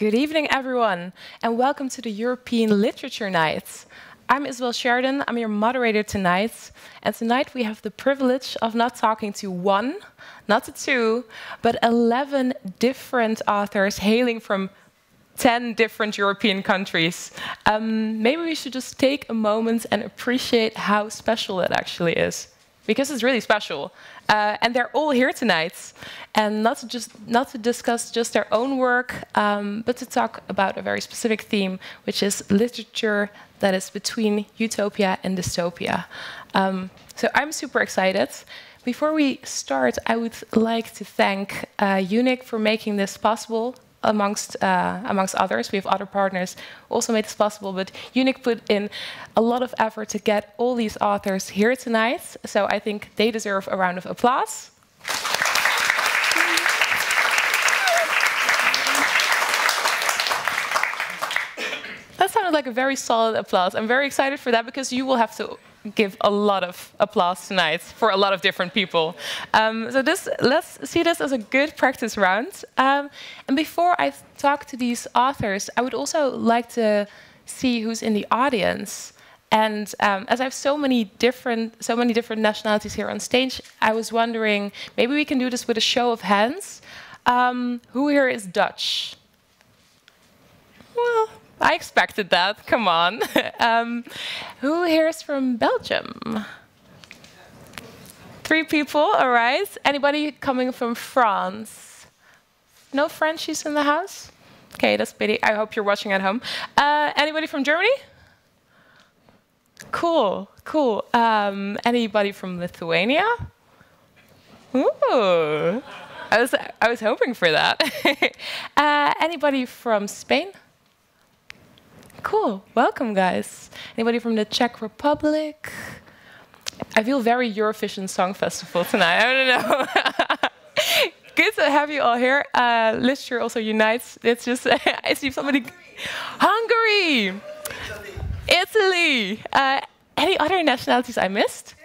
Good evening, everyone, and welcome to the European Literature Nights. I'm Isabel Sheridan, I'm your moderator tonight, and tonight we have the privilege of not talking to one, not to two, but 11 different authors hailing from 10 different European countries. Maybe we should just take a moment and appreciate how special it actually is, because it's really special. And they're all here tonight, and not to discuss just their own work, but to talk about a very specific theme, which is literature that is between utopia and dystopia. So I'm super excited. Before we start, I would like to thank UNIC for making this possible. Amongst others, we have other partners also made this possible, but UNIC put in a lot of effort to get all these authors here tonight, so I think they deserve a round of applause. That sounded like a very solid applause. I'm very excited for that because you will have to give a lot of applause tonight for a lot of different people. So let's see this as a good practice round. And before I talk to these authors, I would also like to see who's in the audience. And as I have so many different nationalities here on stage, I was wondering, maybe we can do this with a show of hands. Who here is Dutch? Well, I expected that, come on. Who here is from Belgium? 3 people, all right. Anybody coming from France? No Frenchies in the house? Okay, that's pity. I hope you're watching at home. Anybody from Germany? Cool, cool. Anybody from Lithuania? Ooh, I was hoping for that. Anybody from Spain? Cool, welcome guys. Anybody from the Czech Republic? I feel very Eurovision Song Festival tonight, I don't know. Good to have you all here. Literature also unites. It's just, I see somebody. Hungary! Italy! Any other nationalities I missed?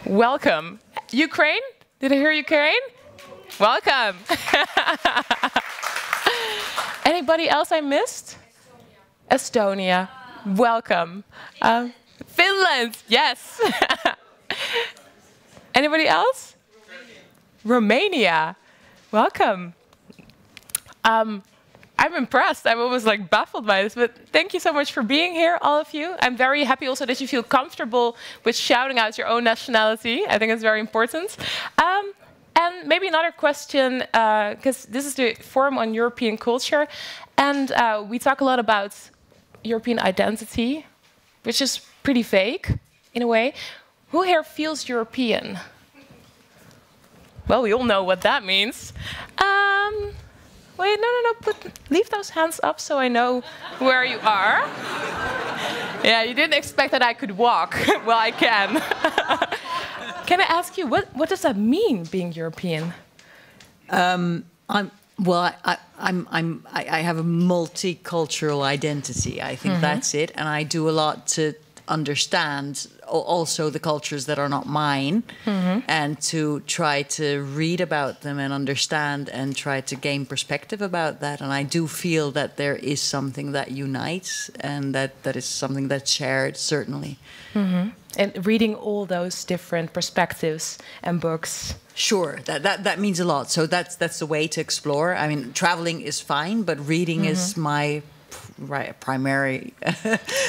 Welcome. Ukraine? Did I hear Ukraine? Welcome. Anybody else I missed? Estonia. Welcome. Finland. Yes. Anybody else? Romania. Welcome. I'm impressed. I'm almost like baffled by this, but thank you so much for being here, all of you. I'm very happy also that you feel comfortable with shouting out your own nationality. I think it's very important. And maybe another question, because this is the Forum on European Culture, and we talk a lot about European identity, which is pretty vague, in a way. Who here feels European? Well, we all know what that means. Wait, no, leave those hands up so I know where you are. Yeah, you didn't expect that I could walk. Well, I can. Can I ask you, what does that mean, being European? I have a multicultural identity. I think that's it, and I do a lot to understand also the cultures that are not mine, and to try to read about them and understand and try to gain perspective about that. And I do feel that there is something that unites, and that is something that's shared, certainly. And reading all those different perspectives and books. Sure, that means a lot. So that's the way to explore. I mean, traveling is fine, but reading is my primary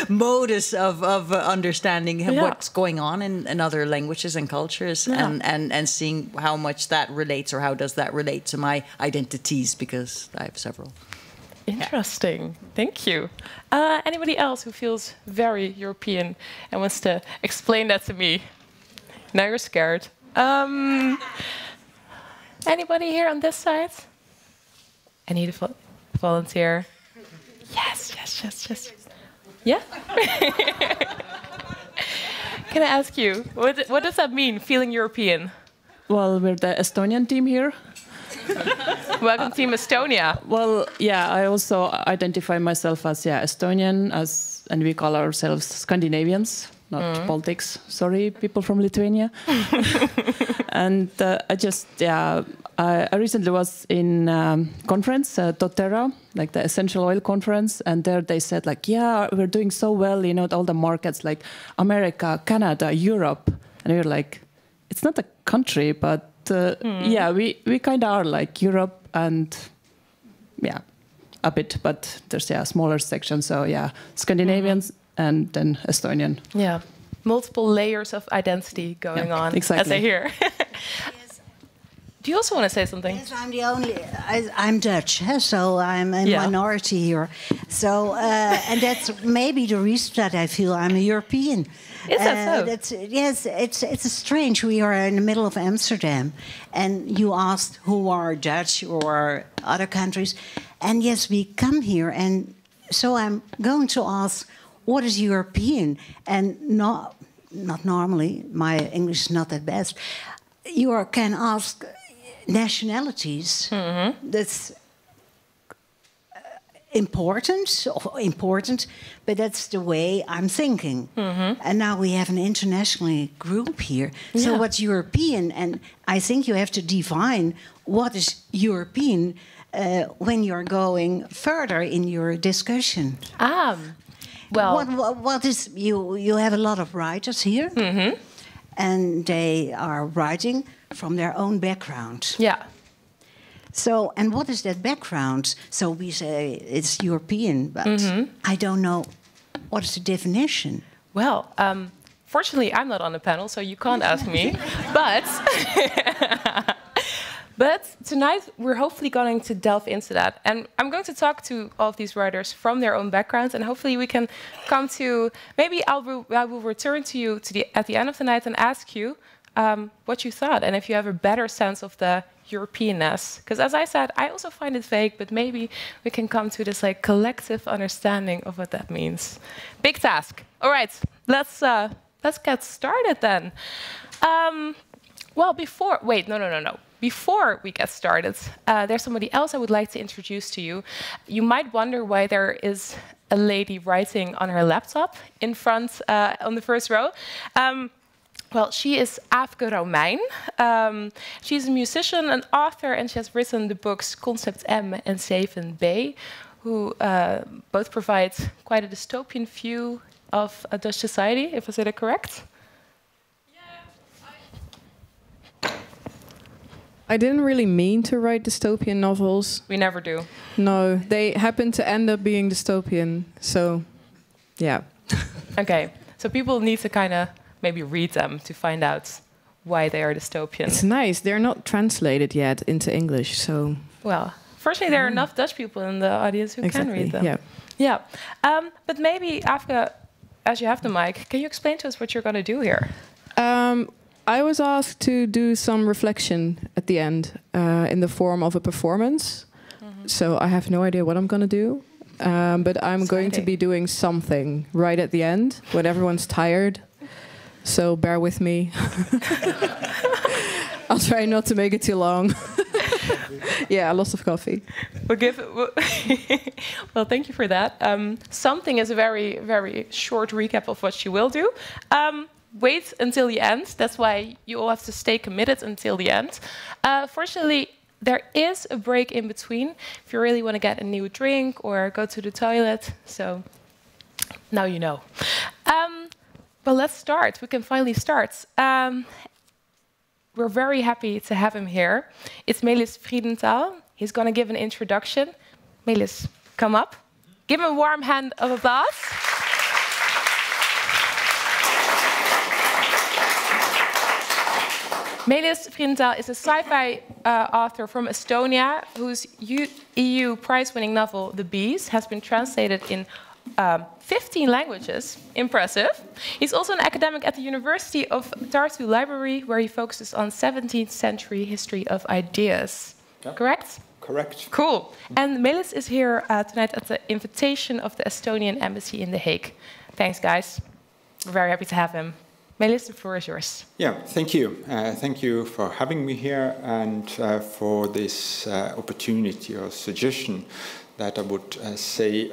modus of understanding what's going on in other languages and cultures, and seeing how much that relates, or how does that relate to my identities, because I have several. Interesting. Thank you. Anybody else who feels very European and wants to explain that to me? Now you're scared. Anybody here on this side? I need a volunteer. Yes. Yeah? Can I ask you, what does that mean, feeling European? Well, we're the Estonian team here. Welcome, Team Estonia. Well, yeah, I also identify myself as Estonian, and we call ourselves Scandinavians. not politics. Sorry, people from Lithuania. And I recently was in conference, doTERRA, like the essential oil conference, and there they said like, yeah, we're doing so well, you know, all the markets like America, Canada, Europe, and we were like, it's not a country, but yeah, we kind of are like Europe and a bit, but there's a smaller section. So yeah, Scandinavians and then Estonian. Yeah, multiple layers of identity going on, exactly. as I hear. Do you also want to say something? Yes, I'm the only. I'm Dutch, so I'm a minority here. So, and that's maybe the reason that I feel I'm a European. Is that so? Yes, it's strange. We are in the middle of Amsterdam, and you asked who are Dutch or other countries, and yes, we come here, and so I'm going to ask what is European, and not normally. My English is not that best. You can ask nationalities. That's important, but that's the way I'm thinking. And now we have an international group here. So what's European? And I think you have to define what is European when you're going further in your discussion. Well, what is you have a lot of writers here, and they are writing from their own background. Yeah. So, and what is that background? So we say it's European, but I don't know what is the definition. Well, fortunately, I'm not on the panel, so you can't ask me. But tonight, we're hopefully going to delve into that. And I'm going to talk to all of these writers from their own backgrounds, and hopefully we can come to, maybe I will return to you at the end of the night and ask you what you thought, and if you have a better sense of the Europeanness. Because as I said, I also find it vague, but maybe we can come to this like collective understanding of what that means. Big task. All right, let's get started then. Well, before we get started, there's somebody else I would like to introduce to you. You might wonder why there is a lady writing on her laptop in front on the first row. Well, she is Aafke Romein. She's a musician, an author, and she has written the books Concept M and 7B, who both provide quite a dystopian view of a Dutch society, if I say that correct. I didn't really mean to write dystopian novels. We never do. No, they happen to end up being dystopian, so yeah. Okay, so people need to kind of maybe read them to find out why they are dystopian. It's nice. They're not translated yet into English, so... Well, fortunately, there are enough Dutch people in the audience who can read them. Yeah. But maybe, Aafke, as you have the mic, can you explain to us what you're going to do here? I was asked to do some reflection at the end in the form of a performance. So I have no idea what I'm going to do. But I'm going to be doing something right at the end when everyone's tired. So bear with me. I'll try not to make it too long. Yeah, lots of coffee. Well, thank you for that. Something is a very, very short recap of what she will do. Wait until the end. That's why you all have to stay committed until the end. Fortunately, there is a break in between if you really want to get a new drink or go to the toilet. So now you know. Well, let's start. We can finally start. We're very happy to have him here. It's Melis Friedenthal. He's going to give an introduction. Melis, come up. Give him a warm hand of applause. Melis Friedenthal is a sci-fi author from Estonia whose EU prize-winning novel *The Bees* has been translated in 15 languages. Impressive. He's also an academic at the University of Tartu Library, where he focuses on 17th century history of ideas. Yeah. Correct? Correct. Cool. And Melis is here tonight at the invitation of the Estonian Embassy in The Hague. Thanks, guys. We're very happy to have him. Melis, the floor is yours. Yeah, thank you. Thank you for having me here and for this opportunity or suggestion that I would say...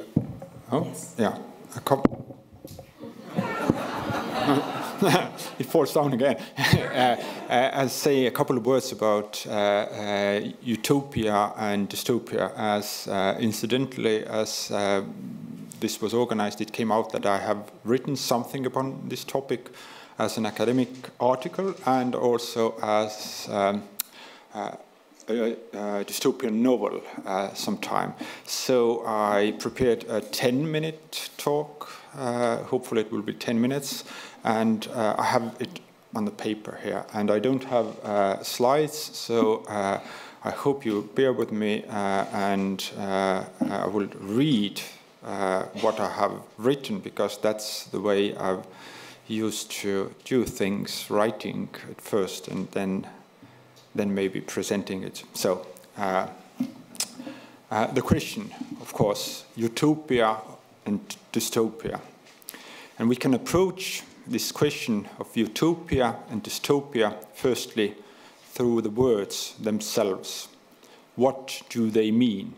Oh, yes. Yeah. It falls down again. I'll say a couple of words about Utopia and Dystopia. As incidentally as this was organized, it came out that I have written something upon this topic as an academic article and also as a dystopian novel sometime. So I prepared a 10-minute talk. Hopefully it will be 10 minutes. And I have it on the paper here. And I don't have slides, so I hope you bear with me. And I will read what I have written, because that's the way I've used to do things, writing at first and then maybe presenting it. So the question, of course, utopia and dystopia. And we can approach this question of utopia and dystopia firstly through the words themselves. What do they mean?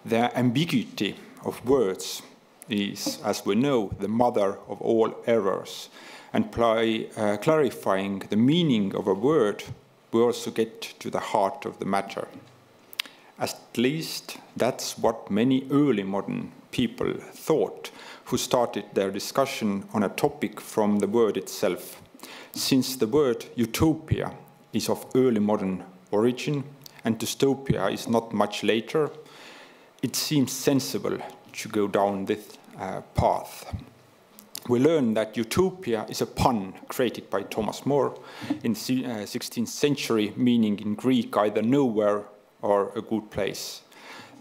The ambiguity of words is, as we know, the mother of all errors. And by clarifying the meaning of a word, we also get to the heart of the matter. At least that's what many early modern people thought, who started their discussion on a topic from the word itself. Since the word utopia is of early modern origin and dystopia is not much later, it seems sensible to go down this path. We learn that utopia is a pun created by Thomas More in the 16th century, meaning in Greek either nowhere or a good place.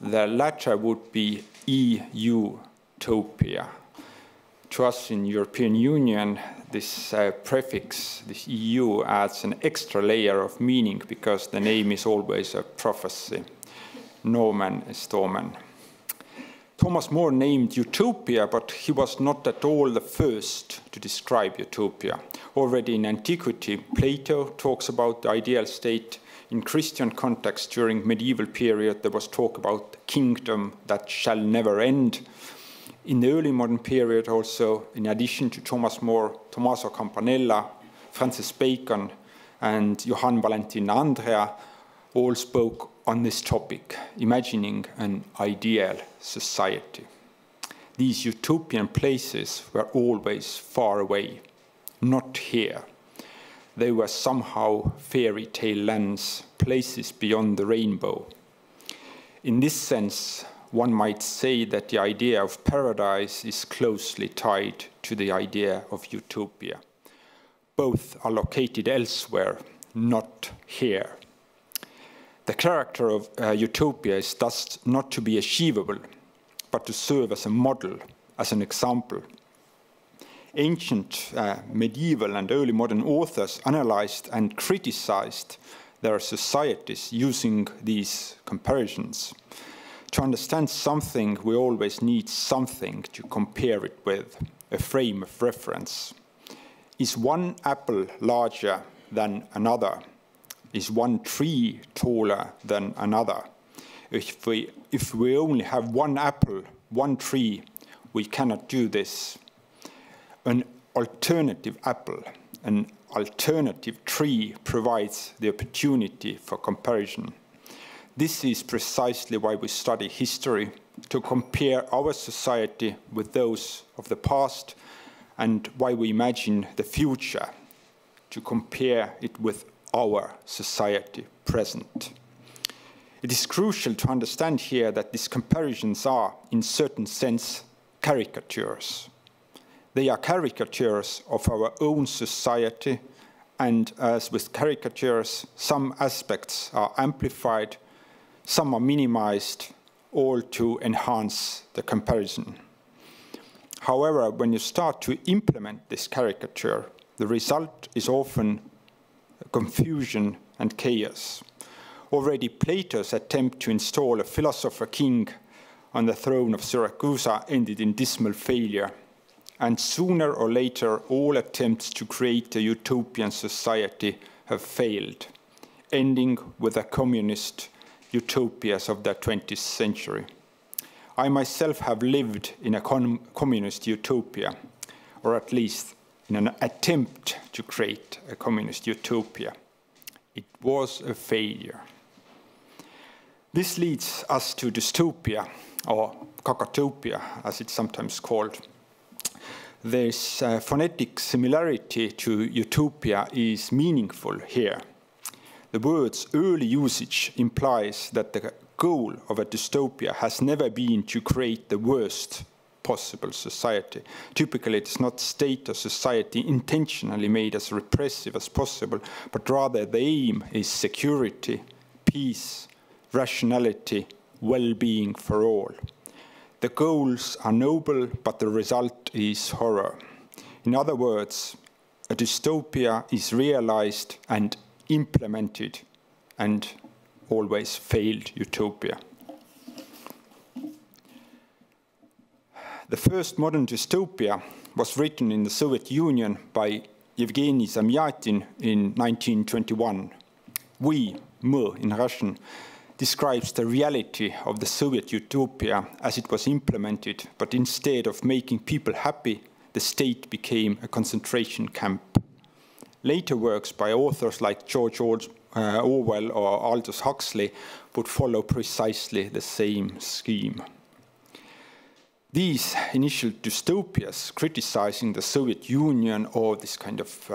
The latter would be Utopia. To us in European Union, this prefix, this EU, adds an extra layer of meaning because the name is always a prophecy. Nomen est omen. Thomas More named Utopia, but he was not at all the first to describe utopia. Already in antiquity, Plato talks about the ideal state. In Christian context, during medieval period, there was talk about the kingdom that shall never end. In the early modern period also, in addition to Thomas More, Tommaso Campanella, Francis Bacon, and Johann Valentin Andrea all spoke on this topic, imagining an ideal society. These utopian places were always far away, not here. They were somehow fairy tale lands, places beyond the rainbow. In this sense, one might say that the idea of paradise is closely tied to the idea of utopia. Both are located elsewhere, not here. The character of utopia is thus not to be achievable, but to serve as a model, as an example. Ancient, medieval, and early modern authors analyzed and criticized their societies using these comparisons. To understand something, we always need something to compare it with, a frame of reference. Is one apple larger than another? Is one tree taller than another? If we only have one apple, one tree, we cannot do this. An alternative apple, an alternative tree provides the opportunity for comparison. This is precisely why we study history, to compare our society with those of the past, and why we imagine the future, to compare it with our society present. It is crucial to understand here that these comparisons are, in certain sense, caricatures. They are caricatures of our own society, and as with caricatures, some aspects are amplified, some are minimized, all to enhance the comparison. However, when you start to implement this caricature, the result is often confusion and chaos. Already Plato's attempt to install a philosopher king on the throne of Syracuse ended in dismal failure. And sooner or later, all attempts to create a utopian society have failed, ending with the communist utopias of the 20th century. I myself have lived in a communist utopia, or at least in an attempt to create a communist utopia. It was a failure. This leads us to dystopia, or cacotopia, as it's sometimes called. This phonetic similarity to utopia is meaningful here. The word's early usage implies that the goal of a dystopia has never been to create the worst possible society. Typically, it's not state or society intentionally made as repressive as possible, but rather the aim is security, peace, rationality, well-being for all. The goals are noble, but the result is horror. In other words, a dystopia is realized and implemented and always failed utopia. The first modern dystopia was written in the Soviet Union by Evgeny Zamyatin in 1921. Мы in Russian, describes the reality of the Soviet utopia as it was implemented, but instead of making people happy, the state became a concentration camp. Later works by authors like George Orwell or Aldous Huxley would follow precisely the same scheme. These initial dystopias criticizing the Soviet Union or this kind of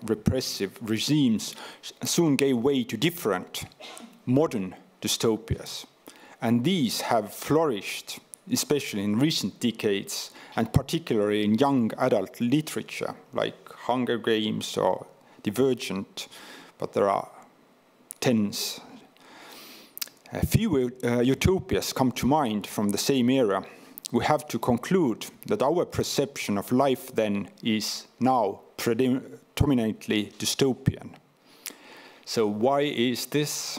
repressive regimes soon gave way to different modern dystopias. And these have flourished, especially in recent decades, and particularly in young adult literature, like Hunger Games or Divergent, but there are tens. A few utopias come to mind from the same era. We have to conclude that our perception of life then is now predominantly dystopian. So why is this?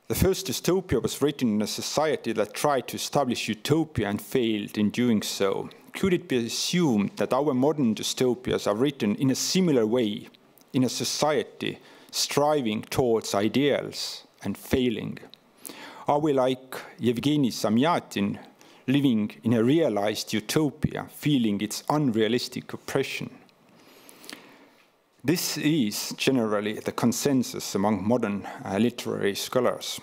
The first dystopia was written in a society that tried to establish utopia and failed in doing so. Could it be assumed that our modern dystopias are written in a similar way, in a society striving towards ideals and failing? Are we like Evgeny Zamyatin, living in a realized utopia, feeling its unrealistic oppression? This is generally the consensus among modern literary scholars.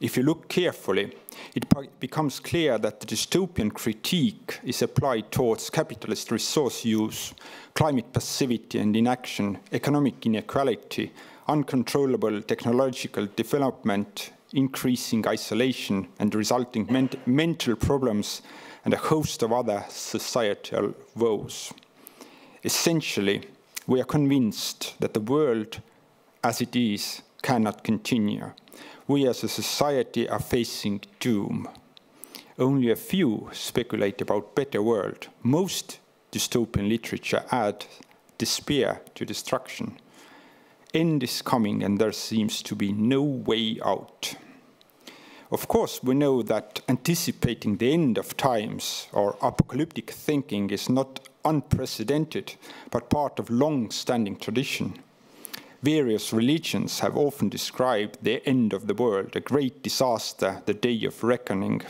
If you look carefully, it becomes clear that the dystopian critique is applied towards capitalist resource use, climate passivity and inaction, economic inequality, uncontrollable technological development, increasing isolation and resulting mental problems, and a host of other societal woes. Essentially, we are convinced that the world as it is cannot continue. We as a society are facing doom. Only a few speculate about better world. Most dystopian literature add despair to destruction. End is coming and there seems to be no way out. Of course, we know that anticipating the end of times or apocalyptic thinking is not unprecedented, but part of long-standing tradition. Various religions have often described the end of the world, a great disaster, the day of reckoning.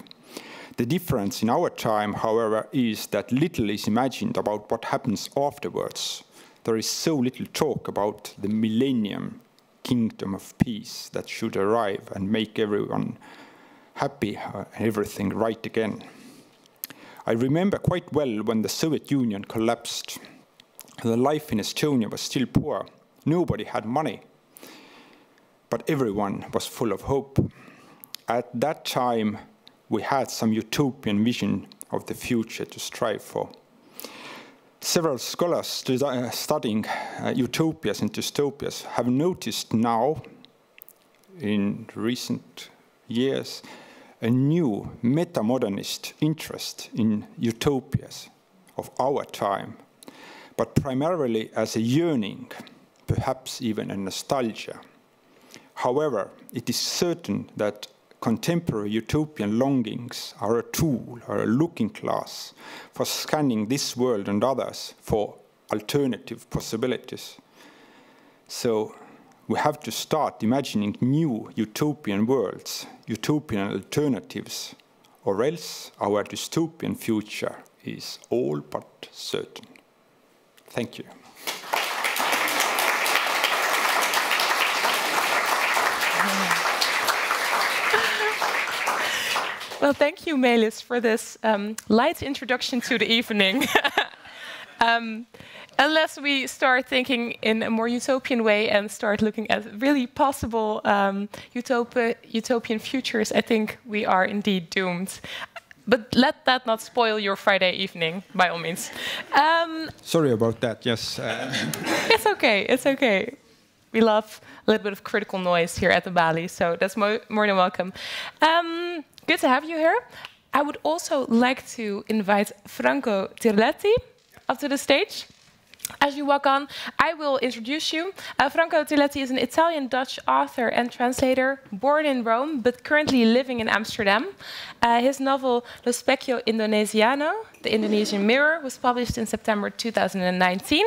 The difference in our time, however, is that little is imagined about what happens afterwards. There is so little talk about the millennium, kingdom of peace that should arrive and make everyone happy, everything right again. I remember quite well when the Soviet Union collapsed. The life in Estonia was still poor. Nobody had money, but everyone was full of hope. At that time, we had some utopian vision of the future to strive for. Several scholars studying utopias and dystopias have noticed now, in recent years, a new meta-modernist interest in utopias of our time, but primarily as a yearning, perhaps even a nostalgia. However, it is certain that contemporary utopian longings are a tool or a looking glass for scanning this world and others for alternative possibilities. So we have to start imagining new utopian worlds, utopian alternatives, or else our dystopian future is all but certain. Thank you. Well, thank you, Melis, for this light introduction to the evening. Unless we start thinking in a more utopian way and start looking at really possible utopian futures, I think we are indeed doomed. But let that not spoil your Friday evening, by all means. Sorry about that, yes. It's okay, it's okay. We love a little bit of critical noise here at the Balie, so that's more than welcome. Good to have you here. I would also like to invite Franco Tirletti up to the stage. As you walk on, I will introduce you. Franco Tirletti is an Italian-Dutch author and translator, born in Rome, but currently living in Amsterdam. His novel Lo Specchio Indonesiano, The Indonesian Mirror, was published in September 2019.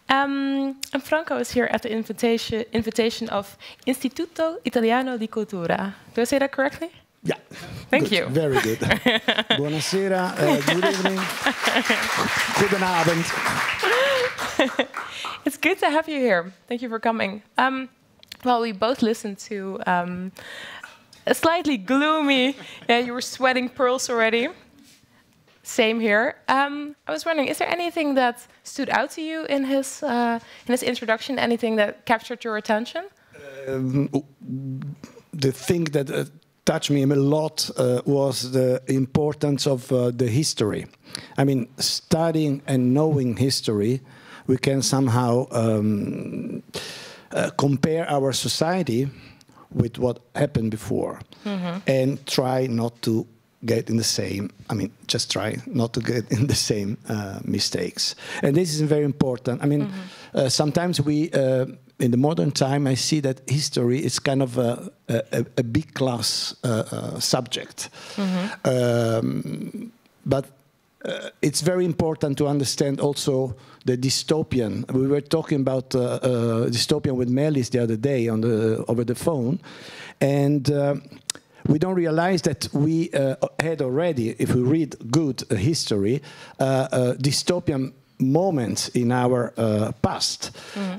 And Franco is here at the invitation of Istituto Italiano di Cultura. Do I say that correctly? Yeah. Thank good. you. Very good. Buonasera, good evening, goedenavond. It's good to have you here. Thank you for coming. Well, we both listened to a slightly gloomy, you were sweating pearls already. Same here. I was wondering, is there anything that stood out to you in his introduction? Anything that captured your attention? The thing that touched me a lot was the importance of the history. I mean, studying and knowing history, we can somehow compare our society with what happened before, and try not to get in the same, I mean, just try not to get in the same mistakes. And this is very important. I mean, sometimes we, in the modern time, I see that history is kind of a big class subject. But it's very important to understand also the dystopian. We were talking about dystopian with Melis the other day on over the phone, and we don't realize that we had already, if we read good history, dystopian moments in our past.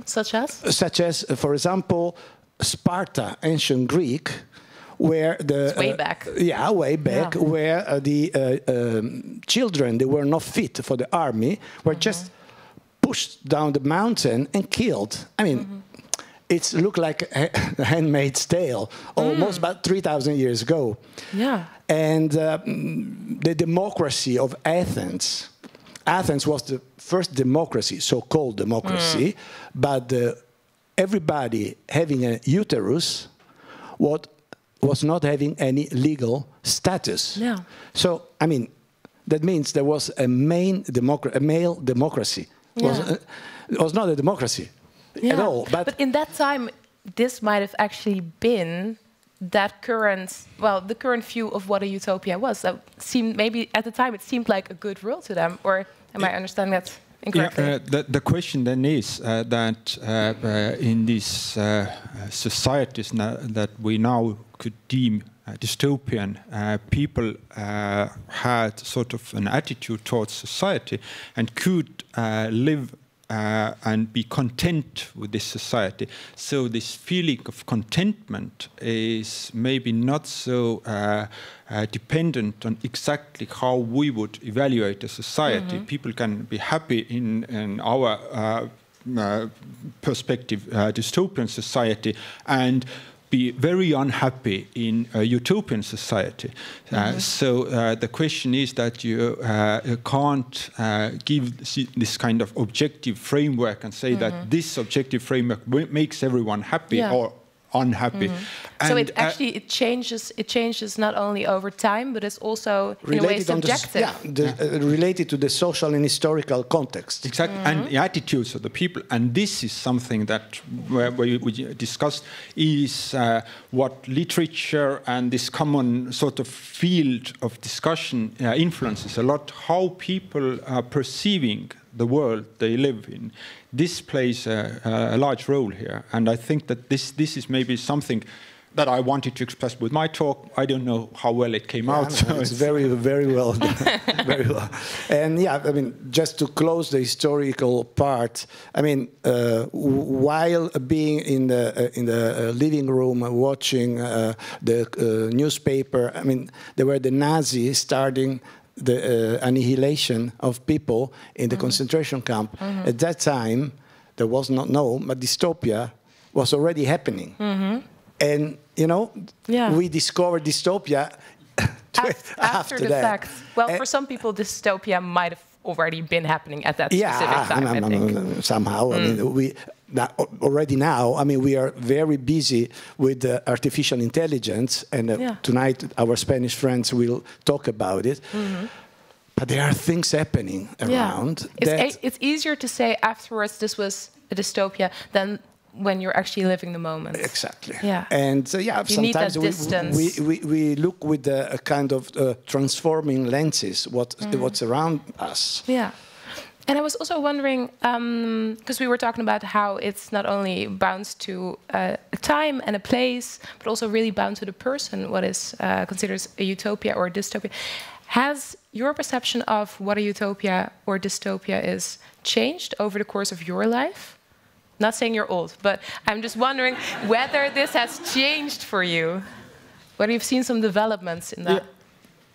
Such as? Such as, for example, Sparta, ancient Greek, where the... It's way back. Yeah, way back, where the children, they were not fit for the army, were just pushed down the mountain and killed. I mean, it looked like a Handmaid's Tale, almost about 3,000 years ago. Yeah. And the democracy of Athens. Athens was the first democracy, so-called democracy, but everybody having a uterus was not having any legal status. Yeah. So, I mean, that means there was a male democracy. Yeah. It was not a democracy at all. But in that time, this might have actually been that current, well, the current view of what a utopia was. That seemed, maybe at the time, it seemed like a good world to them. Or am I understanding that incorrectly? Yeah, the question then is that in these societies that we now could deem dystopian, people had sort of an attitude towards society and could live and be content with this society. So this feeling of contentment is maybe not so dependent on exactly how we would evaluate a society. People can be happy in our perspective, dystopian society, and be very unhappy in a utopian society. So the question is that you can't give this kind of objective framework and say that this objective framework makes everyone happy or unhappy. So it actually it changes not only over time, but it's also in a way subjective. Related to the social and historical context. Exactly, and the attitudes of the people. And this is something that we discussed is what literature and this common sort of field of discussion influences a lot, how people are perceiving the world they live in. This plays a large role here, and I think that this is maybe something that I wanted to express with my talk. I don't know how well it came out. So it's very, very well done. Very well. And yeah, I mean, just to close the historical part, I mean, while being in the living room watching the newspaper, I mean, there were the Nazis starting the annihilation of people in the concentration camp. At that time, there was not known, but dystopia was already happening. And, you know, we discovered dystopia after the that. fact. Well, for some people, dystopia might have already been happening at that specific time, I think. Somehow. I mean, already now, I mean, we are very busy with artificial intelligence, and tonight our Spanish friends will talk about it. But there are things happening around. It's easier to say afterwards this was a dystopia than when you're actually living the moment. Exactly. Yeah. And sometimes we look with a kind of transforming lenses what's around us. Yeah. And I was also wondering, because we were talking about how it's not only bound to a time and a place, but also really bound to the person, what is considered a utopia or a dystopia. Has your perception of what a utopia or dystopia is changed over the course of your life? Not saying you're old, but I'm just wondering whether this has changed for you. Whether you've seen some developments in that.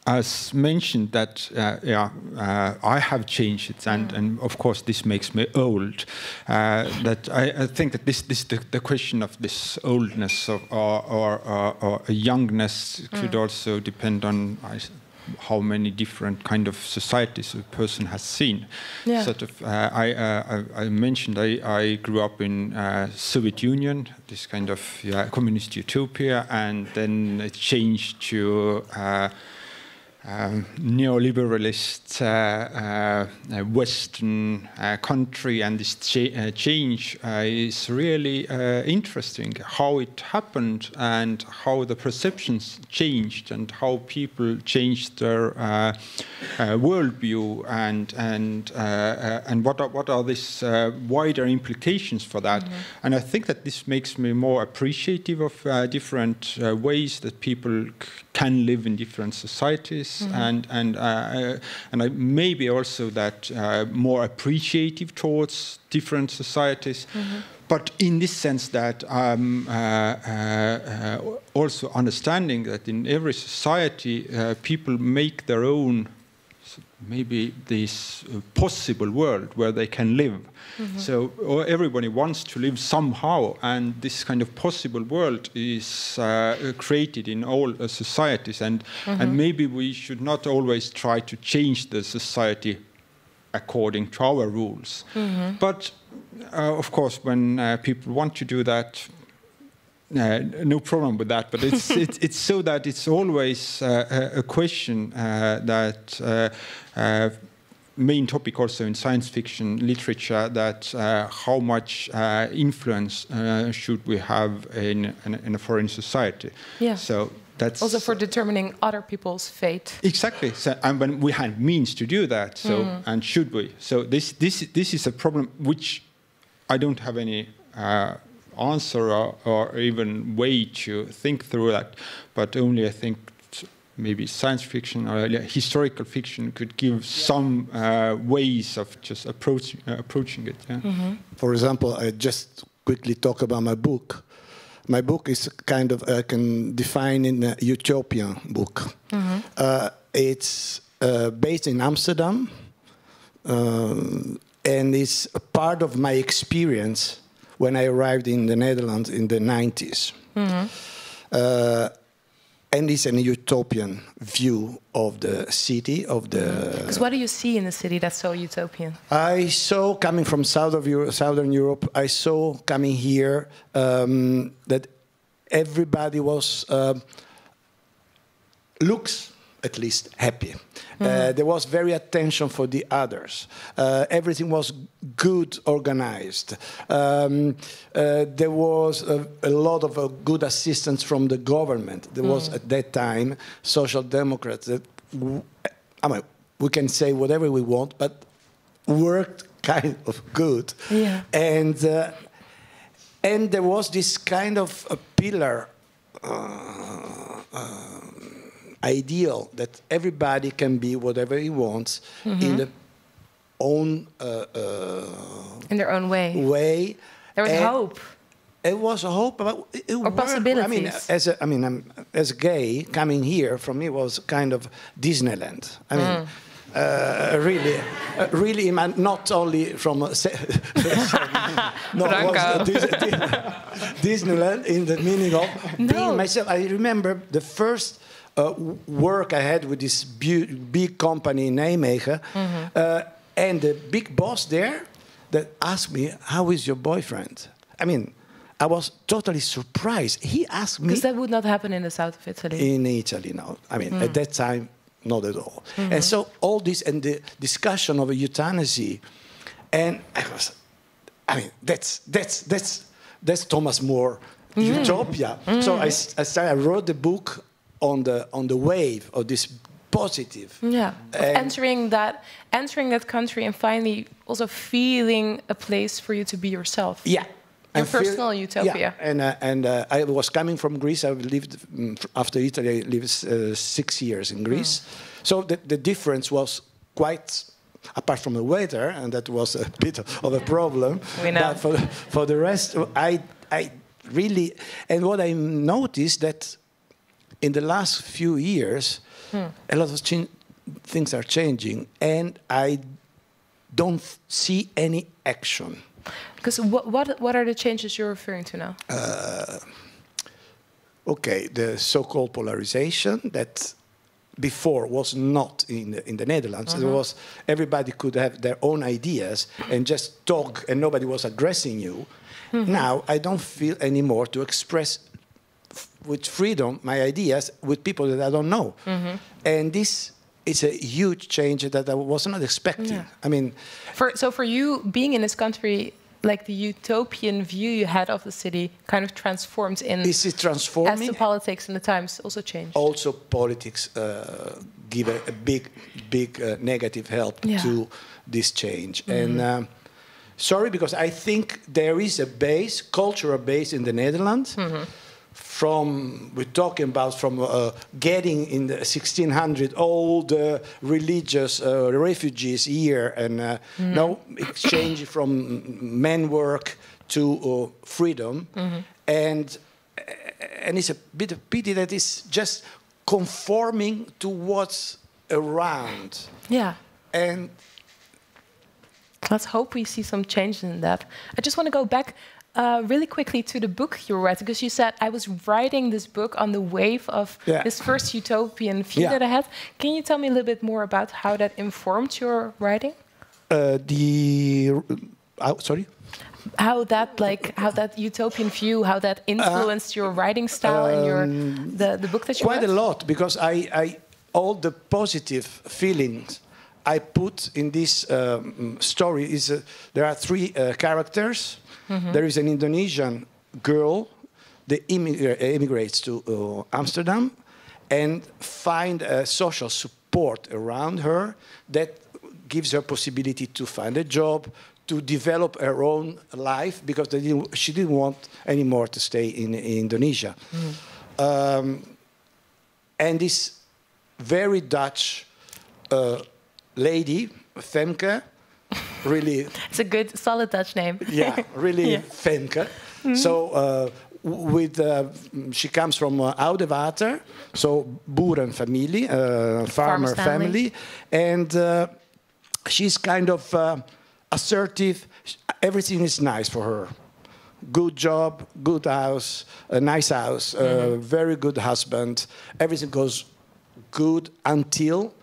As mentioned, that I have changed it, and of course this makes me old. That I think that the question of this oldness or youngness could also depend on how many different kind of societies a person has seen. Yeah. Sort of, I mentioned I grew up in Soviet Union, this kind of communist utopia, and then it changed to neoliberalist Western country, and this change is really interesting. How it happened and how the perceptions changed and how people changed their worldview and what are these wider implications for that. And I think that this makes me more appreciative of different ways that people can live in different societies, and I maybe also that more appreciative towards different societies, but in this sense that I'm also understanding that in every society people make their own maybe this possible world where they can live. So everybody wants to live somehow, and this kind of possible world is created in all societies, and maybe we should not always try to change the society according to our rules. But of course, when people want to do that, no problem with that. But it's so that it's always a question that main topic also in science fiction literature, that how much influence should we have in a foreign society. Yeah. So that's also for determining other people's fate. Exactly. So, and when we have means to do that, so and should we? So this is a problem which I don't have any answer or even way to think through that, but only I think maybe science fiction or historical fiction could give some ways of just approaching it. Yeah. For example, I just quickly talk about my book. My book is kind of, I can define in a utopian book. It's based in Amsterdam, and it's a part of my experience when I arrived in the Netherlands in the 90s. And it's an utopian view of the city, of the... Because what do you see in the city that's so utopian? I saw, coming from Southern Europe, I saw coming here that everybody was, looks at least happy. There was very attention for the others. Everything was good organized. There was a lot of good assistance from the government. There was at that time social democrats that, I mean, we can say whatever we want, but worked kind of good. Yeah. And there was this kind of a pillar ideal that everybody can be whatever he wants in their own in their own way. There was hope. It was a hope, but or possibilities. I mean, as a gay, coming here for me was kind of Disneyland. I mean, really, not only from Disneyland in the meaning of being myself. I remember the first work I had with this big company in Nijmegen, and the big boss there that asked me, "How is your boyfriend?" I mean, I was totally surprised. He asked me... Because that would not happen in the south of Italy. In Italy, no. I mean, at that time, not at all. And so all this and the discussion of euthanasia, and I mean, that's Thomas More, Utopia. So I wrote the book on the wave of this positive. Yeah, entering that country and finally also feeling a place for you to be yourself. Yeah. Your personal utopia. Yeah, and I was coming from Greece. I lived after Italy. I lived 6 years in Greece. So the difference was quite, apart from the weather, and that was a bit of a problem. We know. But for the rest, I really, and what I noticed that in the last few years, a lot of things are changing, and I don't see any action. Because what are the changes you're referring to now? Okay, the so-called polarization that before was not in the Netherlands. It was everybody could have their own ideas and just talk, and nobody was addressing you. Now I don't feel anymore to express with freedom my ideas with people that I don't know, and this. It's a huge change that I was not expecting. Yeah. I mean, for you, being in this country, like the utopian view you had of the city, kind of transformed in. Is it transforming? As the politics and the times also changed. Also, politics give a big negative help to this change. And sorry, because I think there is a base, cultural base in the Netherlands. We're talking about from getting in the 1600 all the religious refugees here and no exchange from men work to freedom, and it's a bit of pity that it's just conforming to what's around. Yeah. And let's hope we see some change in that. I just want to go back really quickly to the book you were writing, because you said I was writing this book on the wave of this first utopian view that I had. Can you tell me a little bit more about how that informed your writing? Sorry? How that utopian view, how that influenced your writing style and the book that you quite read? a lot, because I all the positive feelings I put in this story is there are three characters. There is an Indonesian girl that immigrates to Amsterdam and find a social support around her that gives her possibility to find a job, to develop her own life, because she didn't want anymore to stay in Indonesia. And this very Dutch lady, Femke, really... It's a good, solid Dutch name. Yeah, really Femke. So she comes from Oudewater, so boerenfamilie, farmer family. And she's kind of assertive. Everything is nice for her. Good job, good house, a nice house, very good husband. Everything goes good until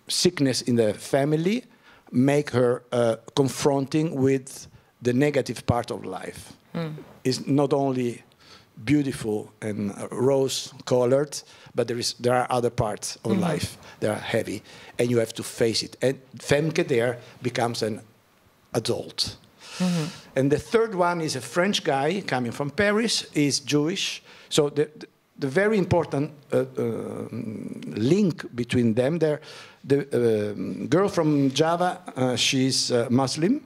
sickness in the family make her confronting with the negative part of life. It's not only beautiful and rose-colored, but there are other parts of life that are heavy, and you have to face it. And Femke there becomes an adult. And the third one is a French guy coming from Paris. He's Jewish, so the very important link between them. The girl from Java, she's Muslim.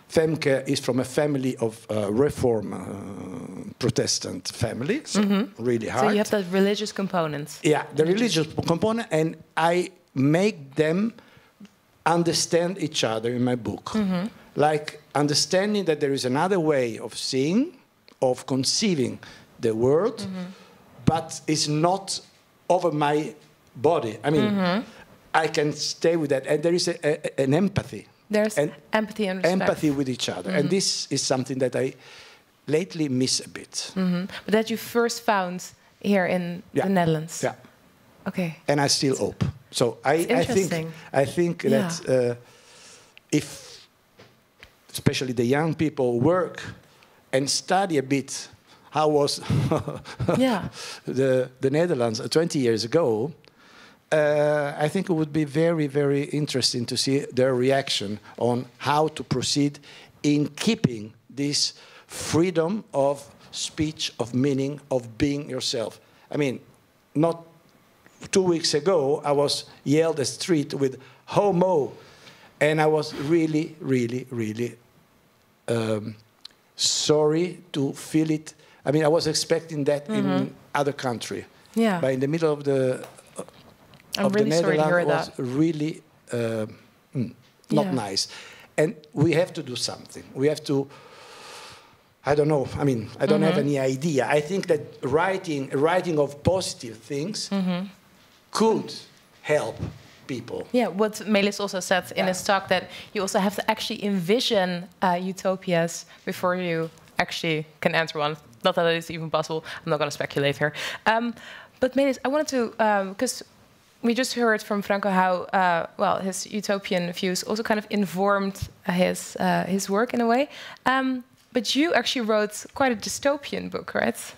Femke is from a family of Reform Protestant family, so really hard. So you have that religious component. Yeah, the religious component, and I make them understand each other in my book. Like understanding that there is another way of seeing, of conceiving the world, but it's not over my body. I mean, I can stay with that, and there is an empathy. There's empathy and respect. Empathy with each other, and this is something that I lately miss a bit. But that you first found here in the Netherlands. Yeah. Okay. And I still hope. So I think that if, especially the young people, work and study a bit how was the Netherlands 20 years ago, I think it would be very, very interesting to see their reaction on how to proceed in keeping this freedom of speech, of meaning, of being yourself. I mean, not 2 weeks ago, I was yelled the street with homo, and I was really, really, really sorry to feel it. I mean, I was expecting that in other country. Yeah. But in the middle of the Netherlands was really not nice. And we have to do something. We have to, I don't know, I mean, I don't have any idea. I think that writing of positive things could help people. Yeah, what Melis also said in his talk, that you also have to actually envision utopias before you actually can answer one. Not that it is even possible. I'm not going to speculate here. But Melis, I wanted to, because we just heard from Franco how, well, his utopian views also kind of informed his work in a way. But you actually wrote quite a dystopian book, right?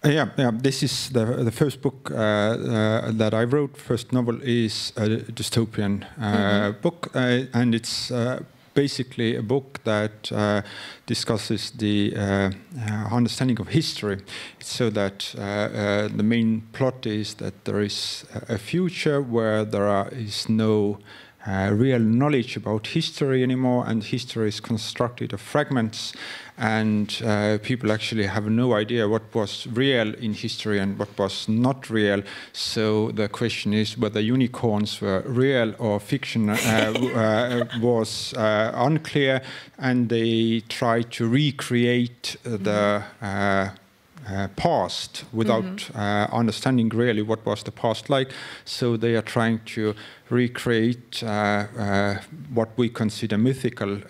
Yeah. This is the first book that I wrote. First novel is a dystopian book, and it's basically a book that discusses the understanding of history. So that the main plot is that there is a future where there is no real knowledge about history anymore, and history is constructed of fragments, and people actually have no idea what was real in history and what was not real. So the question is whether unicorns were real or fiction was unclear, and they try to recreate the past without understanding really what was the past like. So they are trying to recreate what we consider mythical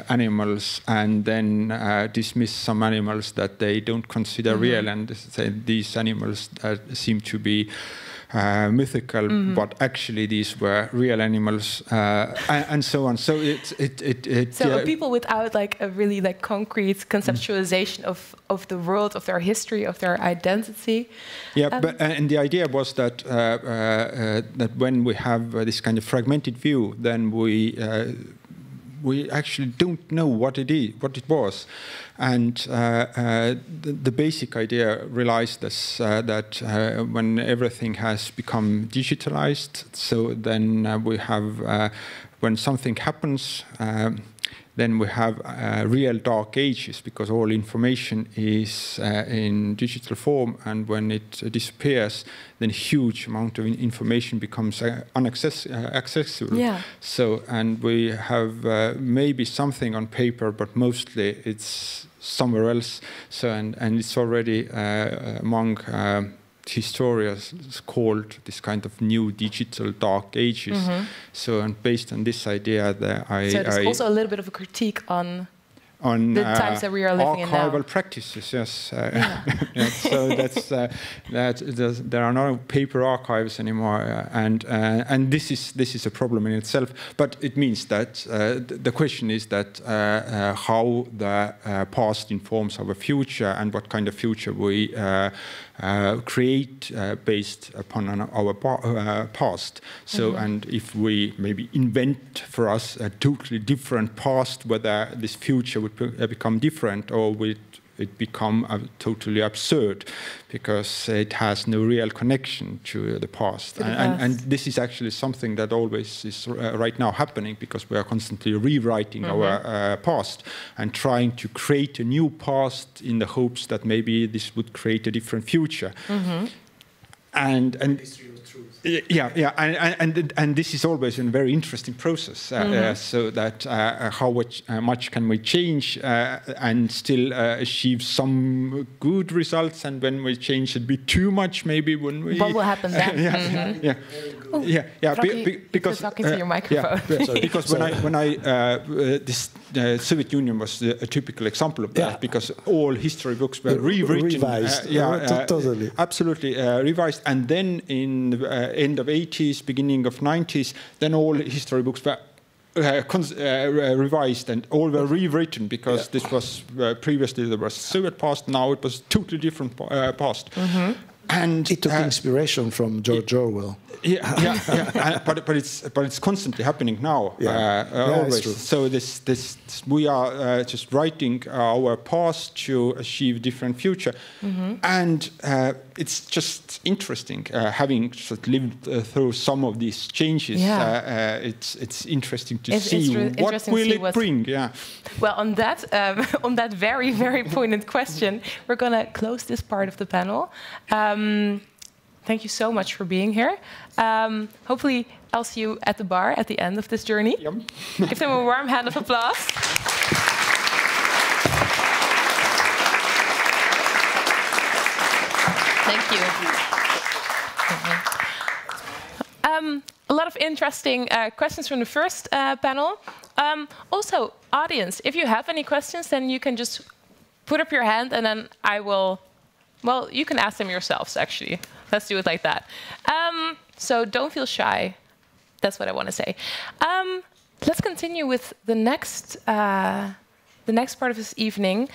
animals, and then dismiss some animals that they don't consider real, and say these animals seem to be mythical, but actually these were real animals, and so on. So people without like a really like concrete conceptualization of the world, of their history, of their identity. Yeah, and the idea was that that when we have this kind of fragmented view, then we actually don't know what it was. And the basic idea realized this, that when everything has become digitalized, so then we have, when something happens, then we have real dark ages, because all information is in digital form, and when it disappears, then a huge amount of information becomes accessible. Yeah. So, and we have maybe something on paper, but mostly it's somewhere else. So, and it's already among historians called this kind of new digital dark ages. So, and based on this idea, that so there's also a little bit of a critique on the times that we are living in now. Archival practices, yes. So that's there are no paper archives anymore, and this is a problem in itself. But it means that the question is that how the past informs our future, and what kind of future we create based upon our past. So, and if we maybe invent for us a totally different past, whether this future would become different, or it become totally absurd because it has no real connection to the past. And this is actually something that always is right now happening, because we are constantly rewriting our past and trying to create a new past in the hopes that maybe this would create a different future. And and this is always a very interesting process. So that how much can we change and still achieve some good results, and when we change a bit too much, maybe when we what will happen then? Because talking to your microphone. Because when I the Soviet Union was a typical example of that, because all history books were rewritten, revised, totally, absolutely revised, and then in the end of 80s, beginning of 90s, then all history books were revised and all were rewritten, because this was previously there was Soviet past, now it was totally different past. And it took inspiration from George Orwell. But it's constantly happening now. Always. True. So we are just writing our past to achieve different future, and it's just interesting having just lived through some of these changes. It's interesting to see what will it bring. Yeah. Well, on that very, very poignant question, we're gonna close this part of the panel. Thank you so much for being here. Hopefully, I'll see you at the bar at the end of this journey. Give them a warm hand of applause. Thank you. A lot of interesting questions from the first panel. Also, audience, if you have any questions, then you can just put up your hand, and then I will. Well, you can ask them yourselves, actually. Let's do it like that. So don't feel shy. That's what I want to say. Let's continue with the next part of this evening,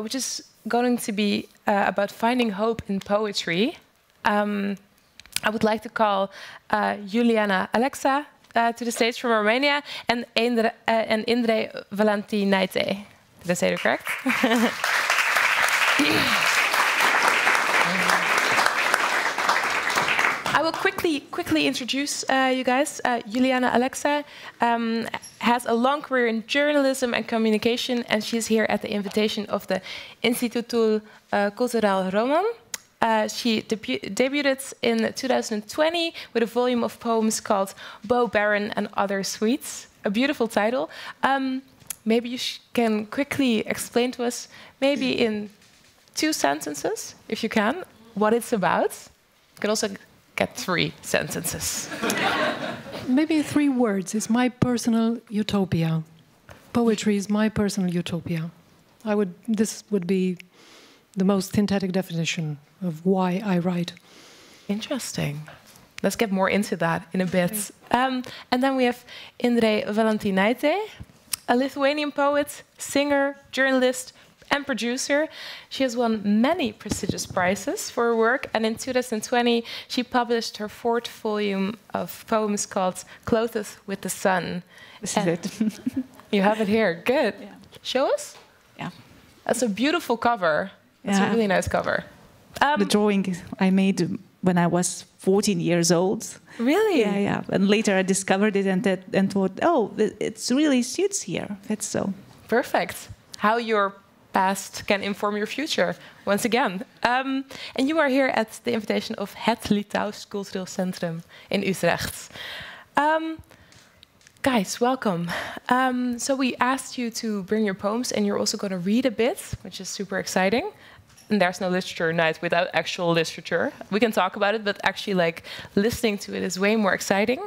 which is going to be about finding hope in poetry. I would like to call Juliana Alexa to the stage from Romania, and Indre Valentinaite. Did I say it correct? I will quickly introduce you guys. Juliana Alexa has a long career in journalism and communication, and she's here at the invitation of the Institutul Cultural Roman. She debuted in 2020 with a volume of poems called Bo Baron and Other Sweets, a beautiful title. Maybe you can quickly explain to us, maybe in 2 sentences, if you can, what it's about. You can also get 3 sentences. Maybe 3 words. It's my personal utopia. Poetry is my personal utopia. This would be the most synthetic definition of why I write. Interesting. Let's get more into that in a bit. And then we have Indre Valentinaite, a Lithuanian poet, singer, journalist, and producer. She has won many prestigious prizes for her work, and in 2020 she published her 4th volume of poems called Clothed with the Sun. This is it. You have it here. Good. Yeah. Show us. Yeah. That's a beautiful cover. That's a really nice cover. The drawing I made when I was 14 years old. Really? Yeah. And later I discovered it and thought, oh, it really suits here. It's so. Perfect. How your past can inform your future, once again. And you are here at the invitation of Het Litouws Cultureel Centrum in Utrecht. Guys, welcome. So we asked you to bring your poems, and you're also going to read a bit, which is super exciting. And there's no literature night without actual literature. We can talk about it, but actually, like, listening to it is way more exciting.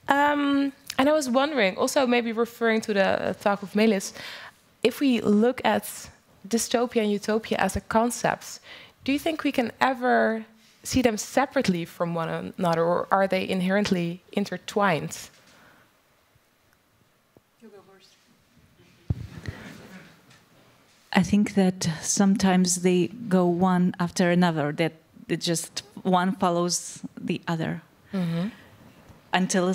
And I was wondering, also maybe referring to the talk of Melis, if we look at dystopia and utopia as a concept, do you think we can ever see them separately from one another, or are they inherently intertwined? You go first. I think that sometimes they go one after another, that it just one follows the other. Mm-hmm. Until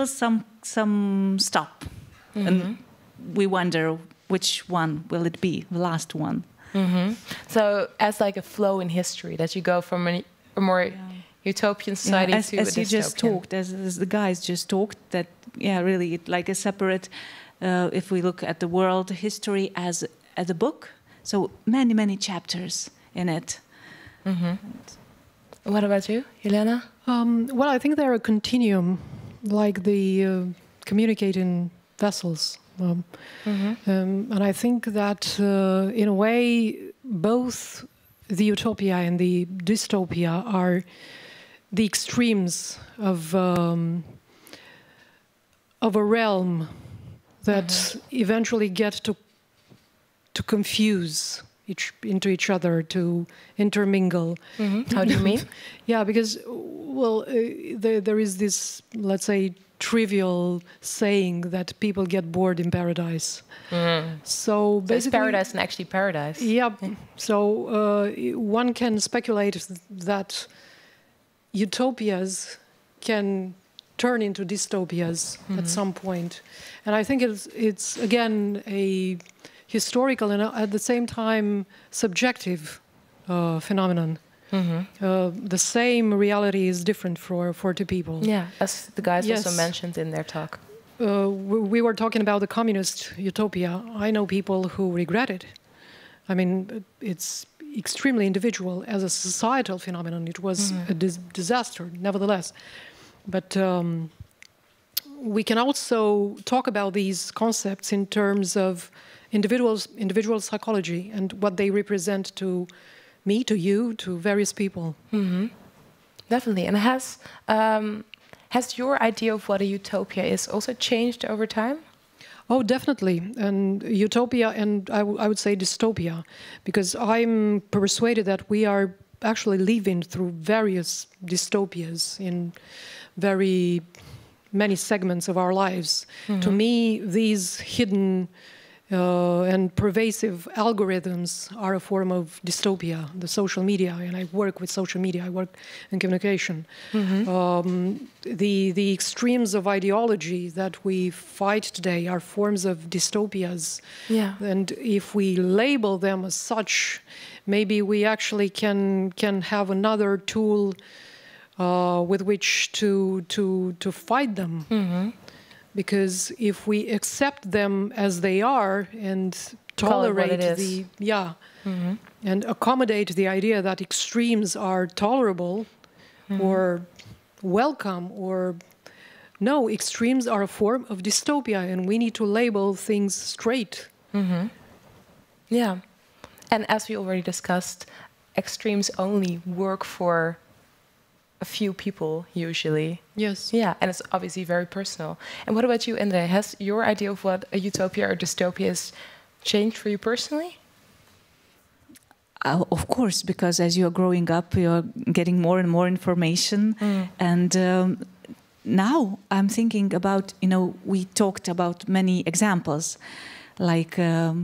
some stop, mm-hmm. and we wonder which one will it be, the last one. So as like a flow in history, that you go from a more utopian society to a dystopian. As you just talked, as the guys just talked, that really like a separate. If we look at the world history as a book, so many chapters in it. What about you, Helena? Well, I think they're a continuum, like the communicating vessels. And I think that, in a way, both the utopia and the dystopia are the extremes of a realm that eventually get to confuse into each other, to intermingle. How do you mean? Yeah, because, well, there is this, let's say, trivial saying that people get bored in paradise. So basically, it's paradise and actually paradise. Yeah. So one can speculate that utopias can turn into dystopias at some point, and I think it's again a historical and at the same time subjective phenomenon. The same reality is different for two people. Yeah, as the guys also mentioned in their talk. We were talking about the communist utopia. I know people who regret it. I mean, it's extremely individual. As a societal phenomenon, it was a disaster, nevertheless. But we can also talk about these concepts in terms of individual psychology and what they represent to me, to you, to various people. Definitely. And has your idea of what a utopia is also changed over time? Oh, definitely. And utopia, and I would say dystopia, because I'm persuaded that we are actually living through various dystopias in very many segments of our lives. To me, these hidden and pervasive algorithms are a form of dystopia, the social media, and I work with social media, I work in communication. The extremes of ideology that we fight today are forms of dystopias. And if we label them as such, maybe we actually can have another tool with which to fight them. Because if we accept them as they are and tolerate and accommodate the idea that extremes are tolerable or welcome, or no, extremes are a form of dystopia, and we need to label things straight. Yeah, and as we already discussed, extremes only work for a few people usually. Yes. Yeah, and it's obviously very personal. And what about you, Endre? Has your idea of what a utopia or dystopia is changed for you personally? Of course, because as you are growing up, you are getting more and more information. And now I'm thinking about, we talked about many examples, like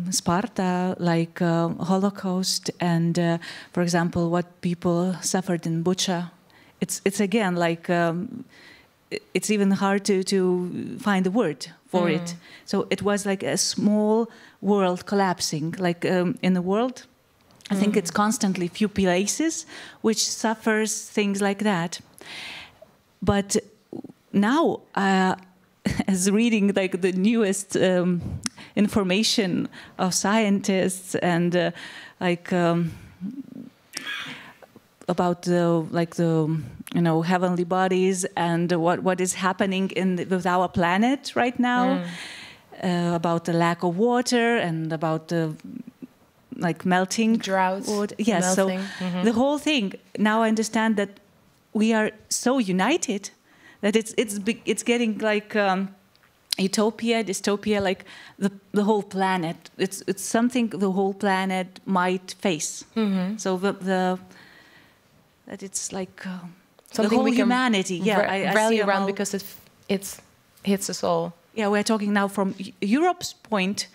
Sparta, like Holocaust, and, for example, what people suffered in Bucha. It's again like it's even hard to find a word for it. So it was like a small world collapsing. Like in the world, I think it's constantly few places which suffers things like that. But now, as reading like the newest information of scientists and about the heavenly bodies and what is happening with our planet right now, about the lack of water and about the melting droughts. Yes, melting. So the whole thing. Now I understand that we are so united that it's getting like utopia, dystopia, like the whole planet. It's something the whole planet might face. So that it's like the whole humanity. I rally around because it hits us all. Yeah, we're talking now from Europe's point,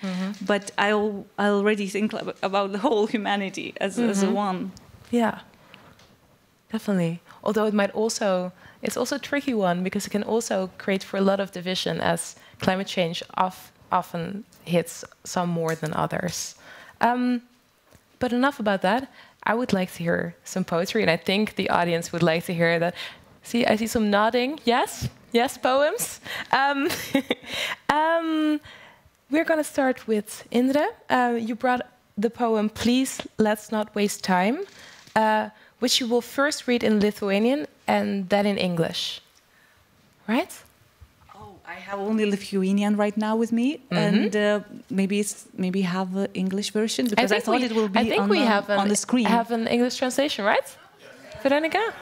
but I already think about the whole humanity as a one. Yeah, definitely. Although it's also a tricky one because it can also create for a lot of division, as climate change often hits some more than others. But enough about that. I would like to hear some poetry, and I think the audience would like to hear that. See, I see some nodding. Yes, yes, poems. We're going to start with Indre. You brought the poem "Please Let's Not Waste Time," which you will first read in Lithuanian and then in English. Right? I have only Lithuanian right now with me, and maybe have an English version because I thought it will be on the screen. Have an English translation, right? Veronica?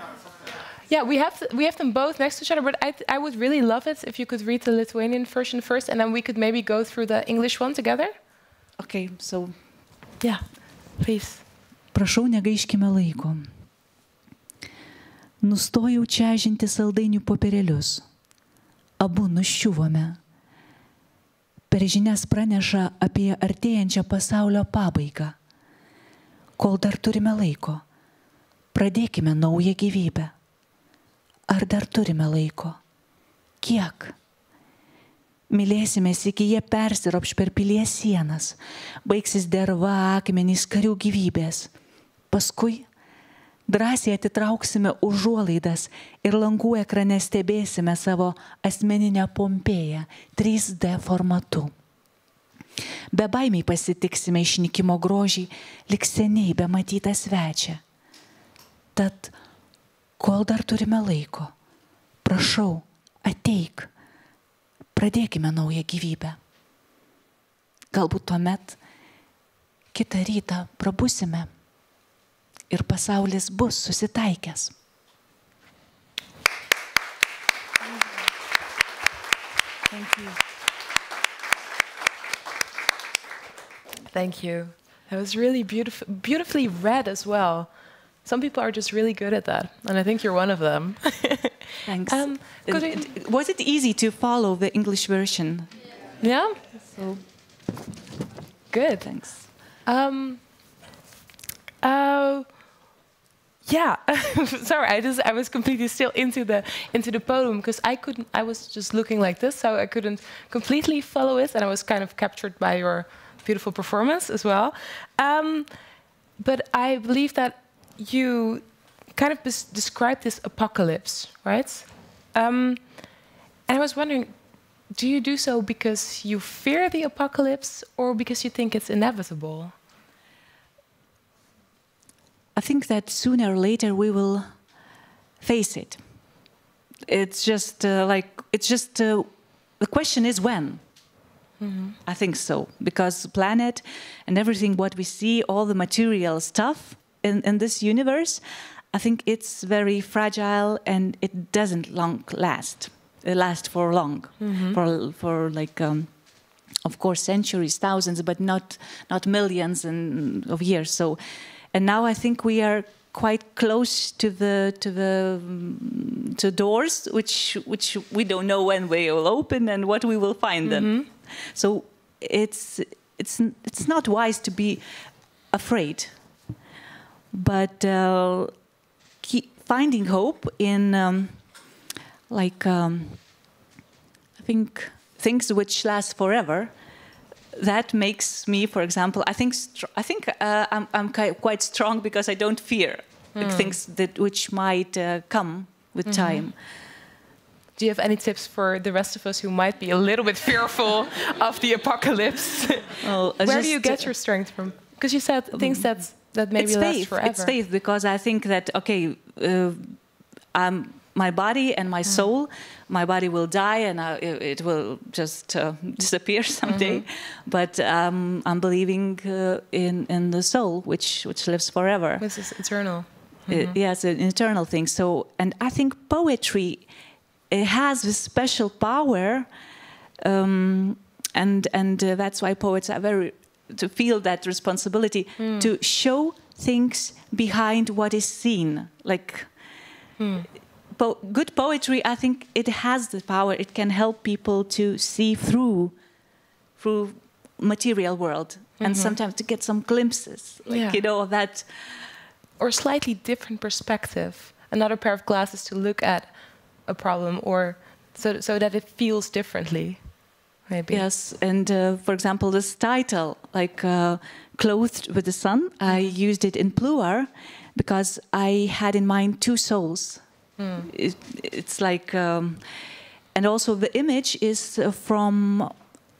Yeah, we have them both next to each other, but I would really love it if you could read the Lithuanian version first, and then we could maybe go through the English one together. Okay, so yeah, please. Prašau, negaiškime laiko. Nustojau čežinti saldainių popierėlius. Abu nuščiuvome. Per žinias praneša apie artėjančią pasaulio pabaigą. Kol dar turime laiko, pradėkime naują gyvybę. Ar dar turime laiko? Kiek? Mylėsimės iki jie persiropš per pilies sienas, baigsis derva, akmenys, karių gyvybės. Paskui drąsiai atitrauksime užuolaidas ir langų ekrane stebėsime savo asmeninę Pompėją 3D formatu. Be baimiai pasitiksime išnykimo grožį, lyg seniai be matytą svečią. Tad, kol dar turime laiko, prašau, ateik, pradėkime naują gyvybę. Galbūt tuomet kitą rytą prabusime ir pasaulis bus susitaikęs. Thank you. Thank you. That was really beautifully read as well. Some people are just really good at that, and I think you're one of them. Thanks. Was it easy to follow the English version? Yeah. So good. Thanks. Yeah. Sorry, I was completely still into the poem because I was just looking like this, so I couldn't completely follow it, and I was kind of captured by your beautiful performance as well. But I believe that you kind of described this apocalypse, right? And I was wondering, do you do so because you fear the apocalypse or because you think it's inevitable? I think that sooner or later we will face it. It's just the question is when. Mm-hmm. I think so, because the planet and everything what we see, all the material stuff in this universe, I think it's very fragile and it doesn't last for long, for like of course centuries, thousands, but not millions of years. So, and now I think we are quite close to doors which we don't know when they will open and what we will find them. So it's not wise to be afraid, but keep finding hope in I think things which last forever. That makes me, for example, I think I'm quite strong because I don't fear things which might come with time. Do you have any tips for the rest of us who might be a little bit fearful of the apocalypse? Where do you get your strength from? Because you said things that maybe last forever. It's faith, because I think that, okay, my body and my soul, my body will die and it will just disappear someday. But I'm believing in the soul, which lives forever. This is eternal. Yes, an eternal thing. So, and I think poetry, it has this special power, and that's why poets are to feel that responsibility to show things behind what is seen. Like good poetry, I think it has the power. It can help people to see through material world, and sometimes to get some glimpses, like of that, or slightly different perspective, another pair of glasses to look at a problem, or so that it feels differently. maybe. Yes, and for example, this title, like "Clothed with the Sun," I used it in plural because I had in mind two souls. It's like, and also the image is from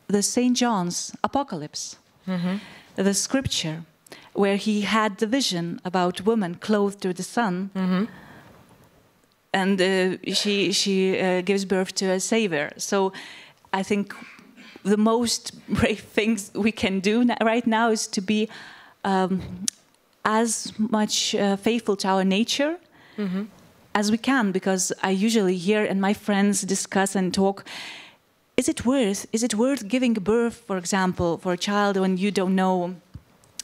the St. John's Apocalypse, the scripture, where he had the vision about woman clothed with the sun, and she gives birth to a savior. So I think the most brave things we can do right now is to be as much faithful to our nature as we can, because I usually hear and my friends discuss and talk. Is it worth giving birth, for example, for a child when you don't know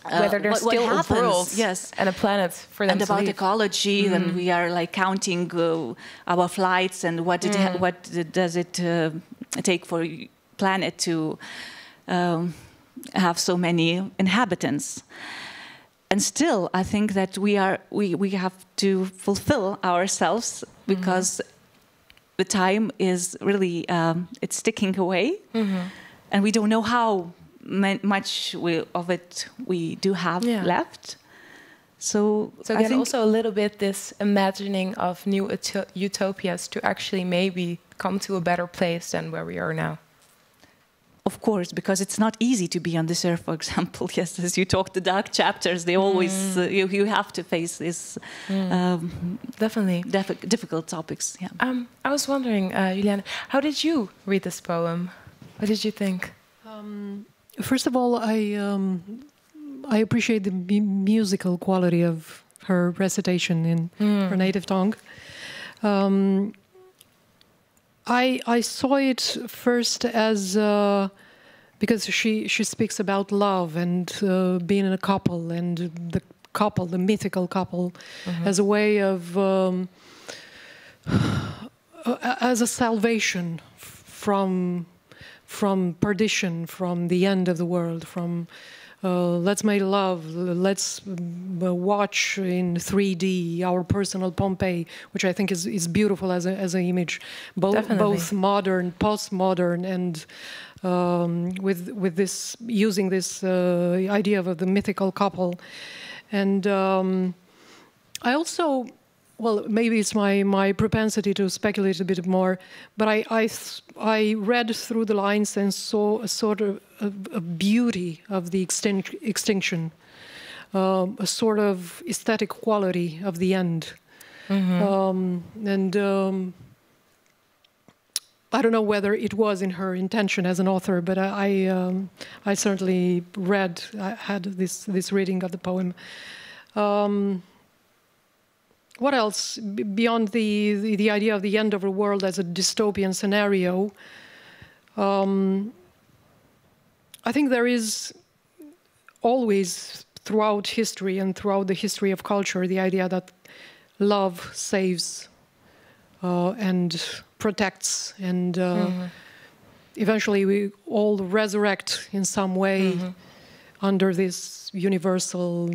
whether there's what still happens? a world Yes. and a planet for them and to about live. ecology, then we are like counting our flights and what does it take for planet to have so many inhabitants. And still, I think that we have to fulfill ourselves, because the time is really it's ticking away, and we don't know how much of it we do have left. So again, I think also a little bit this imagining of new utopias to actually maybe come to a better place than where we are now. Of course, because it's not easy to be on this earth, for example. Yes, as you talk, the dark chapters, they always, you have to face this definitely difficult topics. Yeah. I was wondering, Juliana, how did you read this poem? What did you think? First of all, I appreciate the musical quality of her recitation in her native tongue. I saw it first as because she speaks about love and being in a couple, and the mythical couple, as a way of as a salvation from perdition, from the end of the world, from let's make love, let's watch in 3D our personal Pompeii, which I think is beautiful as an image, both modern, postmodern, and with this using this idea of the mythical couple. And I also, well, maybe it's my propensity to speculate a bit more, but I read through the lines and saw a sort of a beauty of the extinction, a sort of aesthetic quality of the end. I don't know whether it was in her intention as an author, but I certainly had this reading of the poem. What else beyond the idea of the end of the world as a dystopian scenario? I think there is always throughout history and throughout the history of culture the idea that love saves and protects, and eventually we all resurrect in some way under this universal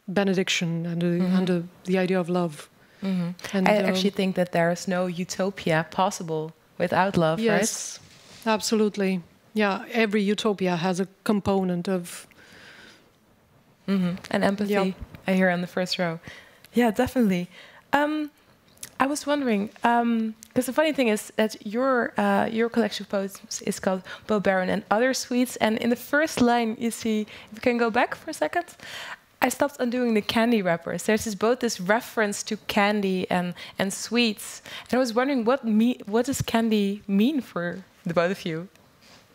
benediction and under the idea of love. And, I actually think that there is no utopia possible without love, right? Yes, absolutely. Yeah, every utopia has a component of and empathy. Yep. I hear on the first row. Yeah, definitely. I was wondering, because the funny thing is that your collection of poems is called Bo Baron and Other Sweets, and in the first line you see, if you can go back for a second, I stopped undoing the candy wrappers. There's both this reference to candy and sweets, and I was wondering what does candy mean for the both of you,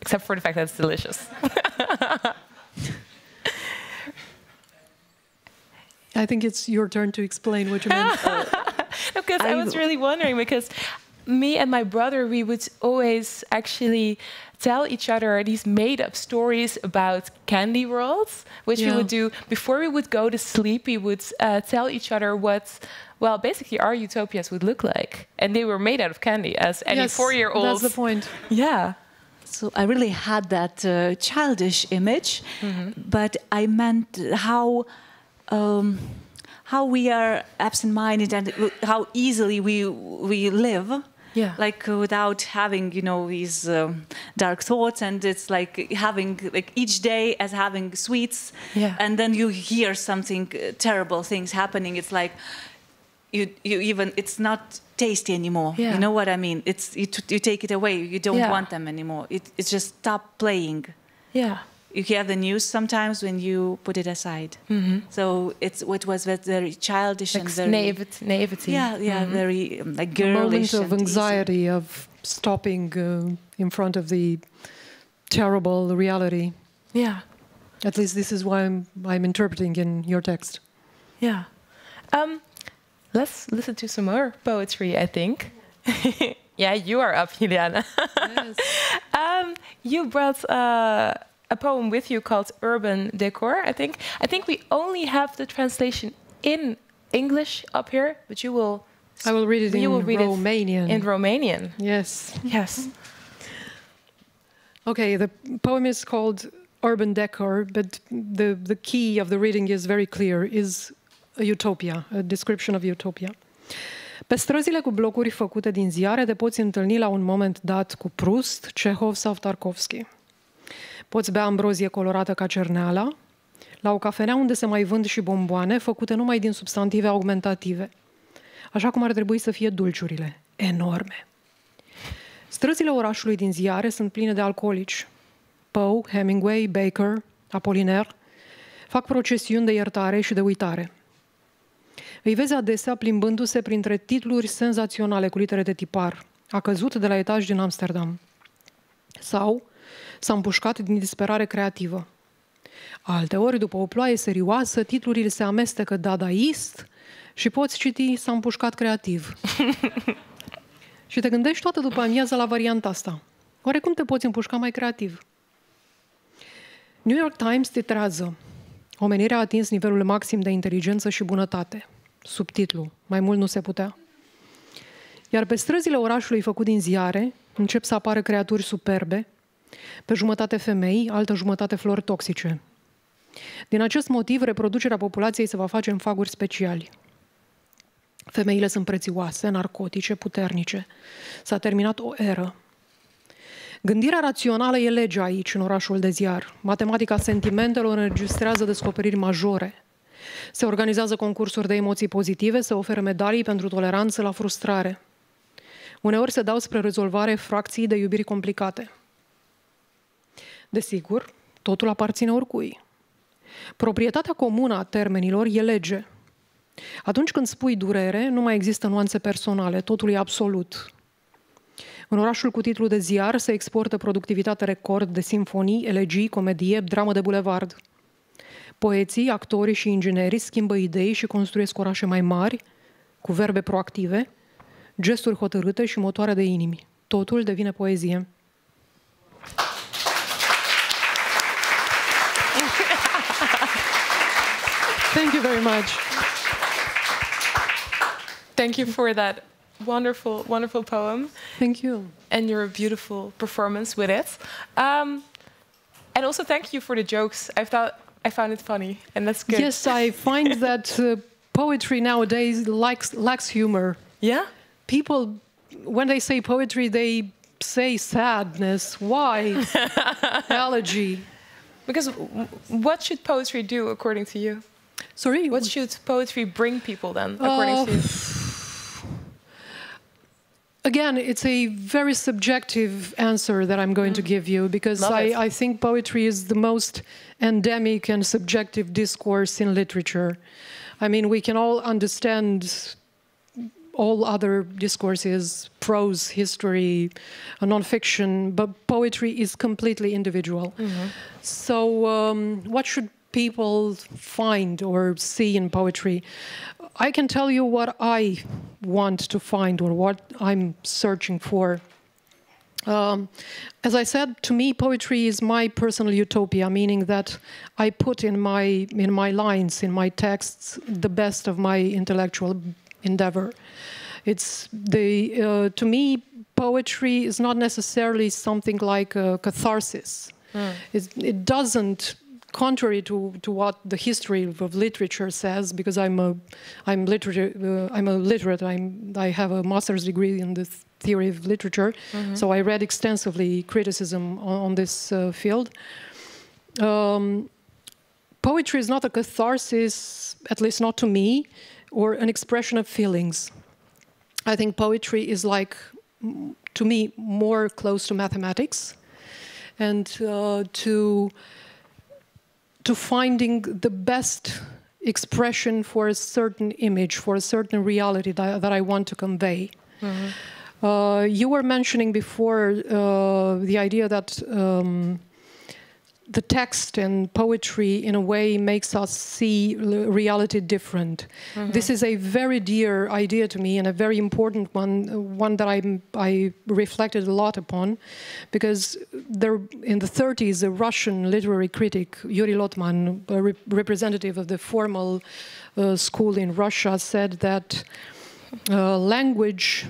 except for the fact that it's delicious. I think it's your turn to explain what you meant. Because I was really wondering, because me and my brother, we would always actually tell each other these made-up stories about candy worlds, which we would do before we would go to sleep. We would tell each other what, well, basically our utopias would look like, and they were made out of candy, as any 4-year-old. That's the point. Yeah. So I really had that childish image, but I meant how we are absent-minded and how easily we live, Yeah. Like without having, you know, these dark thoughts, and it's like having like each day as having sweets, Yeah. and then you hear something terrible things happening. It's like you even it's not tasty anymore. Yeah. You know what I mean? It's you take it away. You don't Yeah. want them anymore. It's just stop playing. Yeah. You hear the news sometimes when you put it aside. So it was very childish Like and very naivety. yeah, very like A girlish. moment of and easy. anxiety of stopping in front of the terrible reality. Yeah. At least this is why I'm interpreting in your text. Yeah. Let's listen to some more poetry, I think. Yeah, you are up, Juliana. Yes. You brought a poem with you called Urban Decor, I think. I think we only have the translation in English up here, but you will... I will read it in Romanian. In Romanian. Yes. Yes. Okay, the poem is called Urban Decor, but the key of the reading is very clear, is a utopia, a description of utopia. Pe străzile cu blocuri făcute din ziare te poți întâlni la un moment dat cu Proust, Cehov sau Tarkovski. Poți bea ambrozie colorată ca cerneala, la o cafenea unde se mai vând și bomboane făcute numai din substantive augmentative, așa cum ar trebui să fie dulciurile, enorme. Străzile orașului din ziare sunt pline de alcoolici. Poe, Hemingway, Baker, Apollinaire fac procesiuni de iertare și de uitare. Îi vezi adesea plimbându-se printre titluri senzaționale cu litere de tipar. A căzut de la etaj din Amsterdam. Sau s-a împușcat din disperare creativă. Alteori, după o ploaie serioasă, titlurile se amestecă dadaist și poți citi s-a împușcat creativ. Și te gândești toată după amiază la varianta asta. Oare cum te poți împușca mai creativ? New York Times titrează: Omenirea a atins nivelul maxim de inteligență și bunătate. Subtitlu: mai mult nu se putea. Iar pe străzile orașului făcut din ziare încep să apară creaturi superbe, pe jumătate femei, altă jumătate flori toxice. Din acest motiv, reproducerea populației se va face în faguri speciali. Femeile sunt prețioase, narcotice, puternice. S-a terminat o eră. Gândirea rațională e legea aici, în orașul de ziar. Matematica sentimentelor înregistrează descoperiri majore. Se organizează concursuri de emoții pozitive, se oferă medalii pentru toleranță la frustrare. Uneori se dau spre rezolvare fracții de iubiri complicate. Desigur, totul aparține oricui. Proprietatea comună a termenilor e lege. Atunci când spui durere, nu mai există nuanțe personale, totul e absolut. În orașul cu titlu de ziar se exportă productivitate record de simfonii, elegii, comedie, dramă de bulevard. Poeții, actorii și inginerii schimbă idei și construiesc orașe mai mari, cu verbe proactive, gesturi hotărâte și motoare de inimi. Totul devine poezie. Thank you very much. Thank you for that wonderful, wonderful poem. Thank you. And your beautiful performance with it. And also thank you for the jokes. I found it funny, and that's good. Yes, I find that poetry nowadays lacks humor. Yeah? People, when they say poetry, they say sadness. Why? Elegy. Because what should poetry do, according to you? Sorry? What should poetry bring people then, according to you? Again, it's a very subjective answer that I'm going to give you, because I think poetry is the most endemic and subjective discourse in literature. I mean, we can all understand all other discourses, prose, history, non-fiction, but poetry is completely individual. So what should people find or see in poetry? I can tell you what I want to find or what I'm searching for. As I said, to me, poetry is my personal utopia, meaning that I put in my lines, in my texts, the best of my intellectual endeavor. It's to me, poetry is not necessarily something like a catharsis. It doesn't contrary to what the history of literature says, because I have a master's degree in the theory of literature, so I read extensively criticism on this field. Poetry is not a catharsis, at least not to me, or an expression of feelings. I think poetry is like, to me, more close to mathematics, and to finding the best expression for a certain image, for a certain reality that I want to convey. You were mentioning before the idea that the text and poetry, in a way, makes us see reality different. This is a very dear idea to me, and a very important one that I reflected a lot upon, because in the 30s, a Russian literary critic, Yuri Lotman, a representative of the formal school in Russia, said that language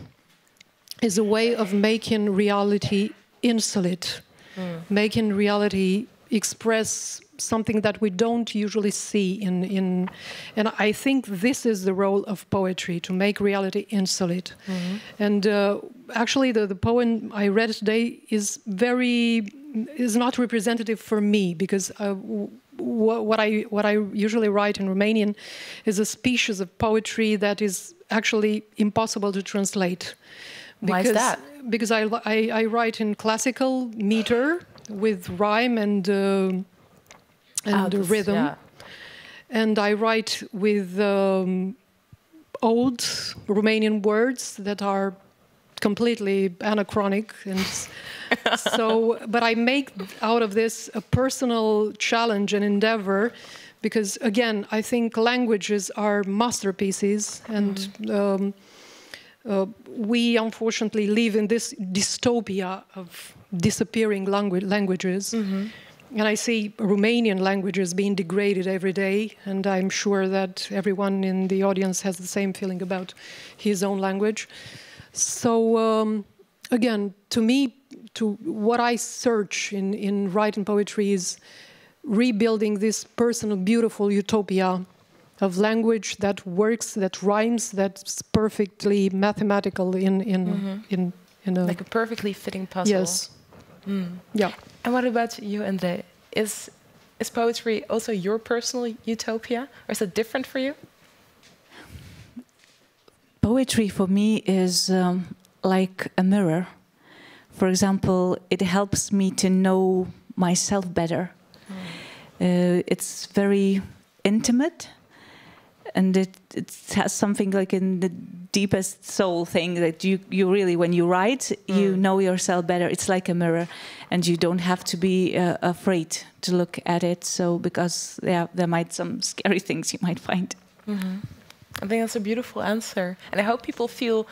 is a way of making reality insolite, making reality express something that we don't usually see and I think this is the role of poetry, to make reality insolite. And actually the poem I read today is not representative for me, because what I usually write in Romanian is a species of poetry that is actually impossible to translate. Why is that? Because I write in classical meter with rhyme and rhythm, yeah. And I write with old Romanian words that are completely anachronic, and so. But I make out of this a personal challenge and endeavor, because again, I think languages are masterpieces, and we unfortunately live in this dystopia of disappearing languages. And I see Romanian languages being degraded every day, and I'm sure that everyone in the audience has the same feeling about his own language. So again, to me, what I search in writing poetry is rebuilding this personal, beautiful utopia of language that works, that rhymes, that's perfectly mathematical in a, like a perfectly fitting puzzle. Yes. Yeah. And what about you, Andre? Is poetry also your personal utopia, or is it different for you? Poetry for me is like a mirror. For example, it helps me to know myself better. It's very intimate, and it has something like in the deepest soul thing that you really, when you write, you know yourself better. It's like a mirror, and you don't have to be afraid to look at it. So because there might some scary things you might find. I think that's a beautiful answer, and I hope people feel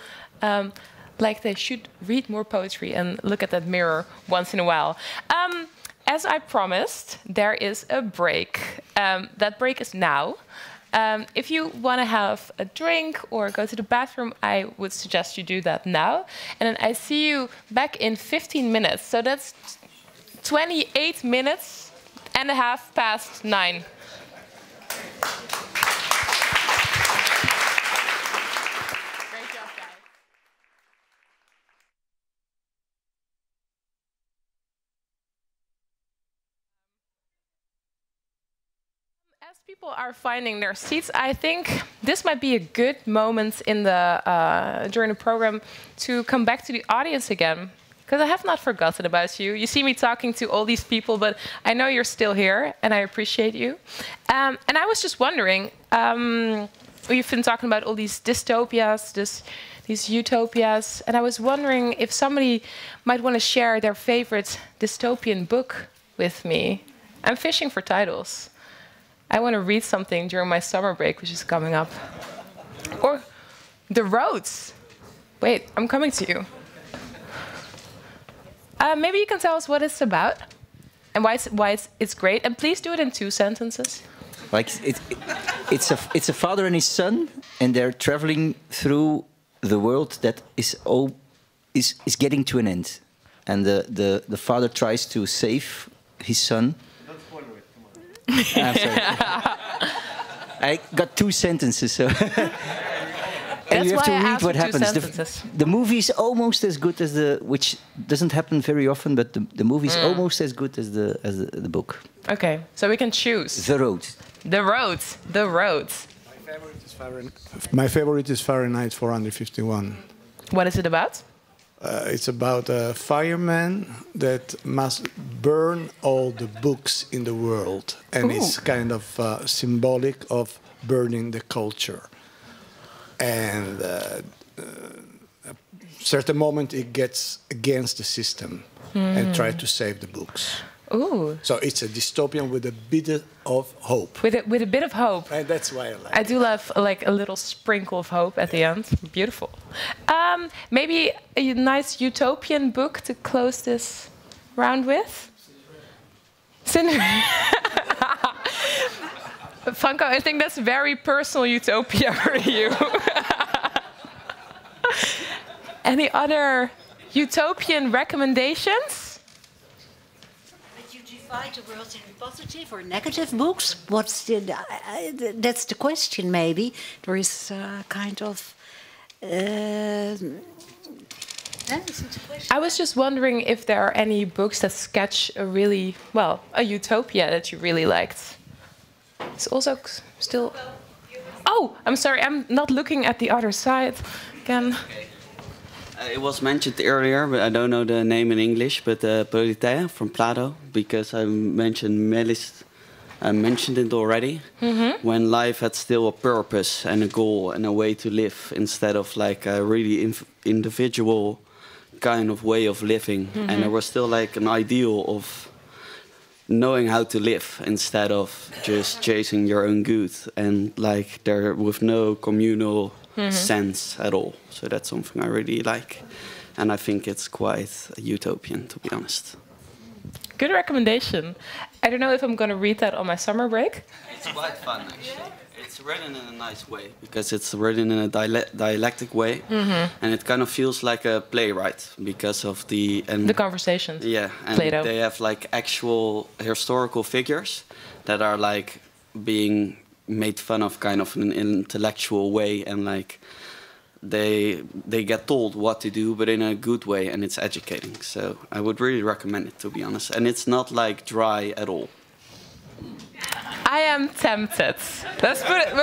like they should read more poetry and look at that mirror once in a while. As I promised, there is a break. That break is now. If you want to have a drink or go to the bathroom, I would suggest you do that now. And then I see you back in 15 minutes. So that's 28 minutes and a half past 9. As people are finding their seats, I think this might be a good moment in during the program to come back to the audience again, because I have not forgotten about you. You see me talking to all these people, but I know you're still here, and I appreciate you. And I was just wondering, you've been talking about all these dystopias, these utopias, and I was wondering if somebody might want to share their favorite dystopian book with me. I'm fishing for titles. I want to read something during my summer break, which is coming up. Or The Roads. Wait, I'm coming to you. Maybe you can tell us what it's about and why it's great. And please do it in 2 sentences. Like it's a father and his son, and they're traveling through the world that is getting to an end. And the father tries to save his son. I'm sorry. I got 2 sentences, so. And you have to read what happens. The movie is almost as good as which doesn't happen very often, but the movie is almost as good as the book. Okay, so we can choose. The Road. The Road. The Road. My favorite is Fahrenheit 451. What is it about? It's about a fireman that must burn all the books in the world, and it's kind of symbolic of burning the culture. And a certain moment it gets against the system and try to save the books. Ooh. So it's a dystopian with a bit of hope. With a bit of hope. And that's why I like it. I do love like a little sprinkle of hope at the end. Beautiful. Maybe a nice utopian book to close this round with? Franco, I think that's very personal utopia for you. Any other utopian recommendations? But you divide the world in positive or negative books? That's the question, maybe. There is kind of... I was just wondering if there are any books that sketch a utopia that you really liked. It's also still... Oh, I'm sorry, I'm not looking at the other side again. Okay. It was mentioned earlier, but I don't know the name in English, but Balie from Plato, because I mentioned Melis, I mentioned it already. When life had still a purpose and a goal and a way to live, instead of like a really individual kind of way of living. And there was still like an ideal of knowing how to live instead of just chasing your own good, and like there with no communal sense at all. So that's something I really like, and I think it's quite utopian, to be honest. Good recommendation. I don't know if I'm going to read that on my summer break. It's quite fun, actually. It's written in a nice way, because it's written in a dialectic way, and it kind of feels like a playwright because of the conversations. Yeah, and Plato. They have like actual historical figures that are like being made fun of, kind of in an intellectual way, and like they get told what to do, but in a good way, and it's educating. So I would really recommend it, to be honest, and it's not like dry at all. I am tempted. Let's put it.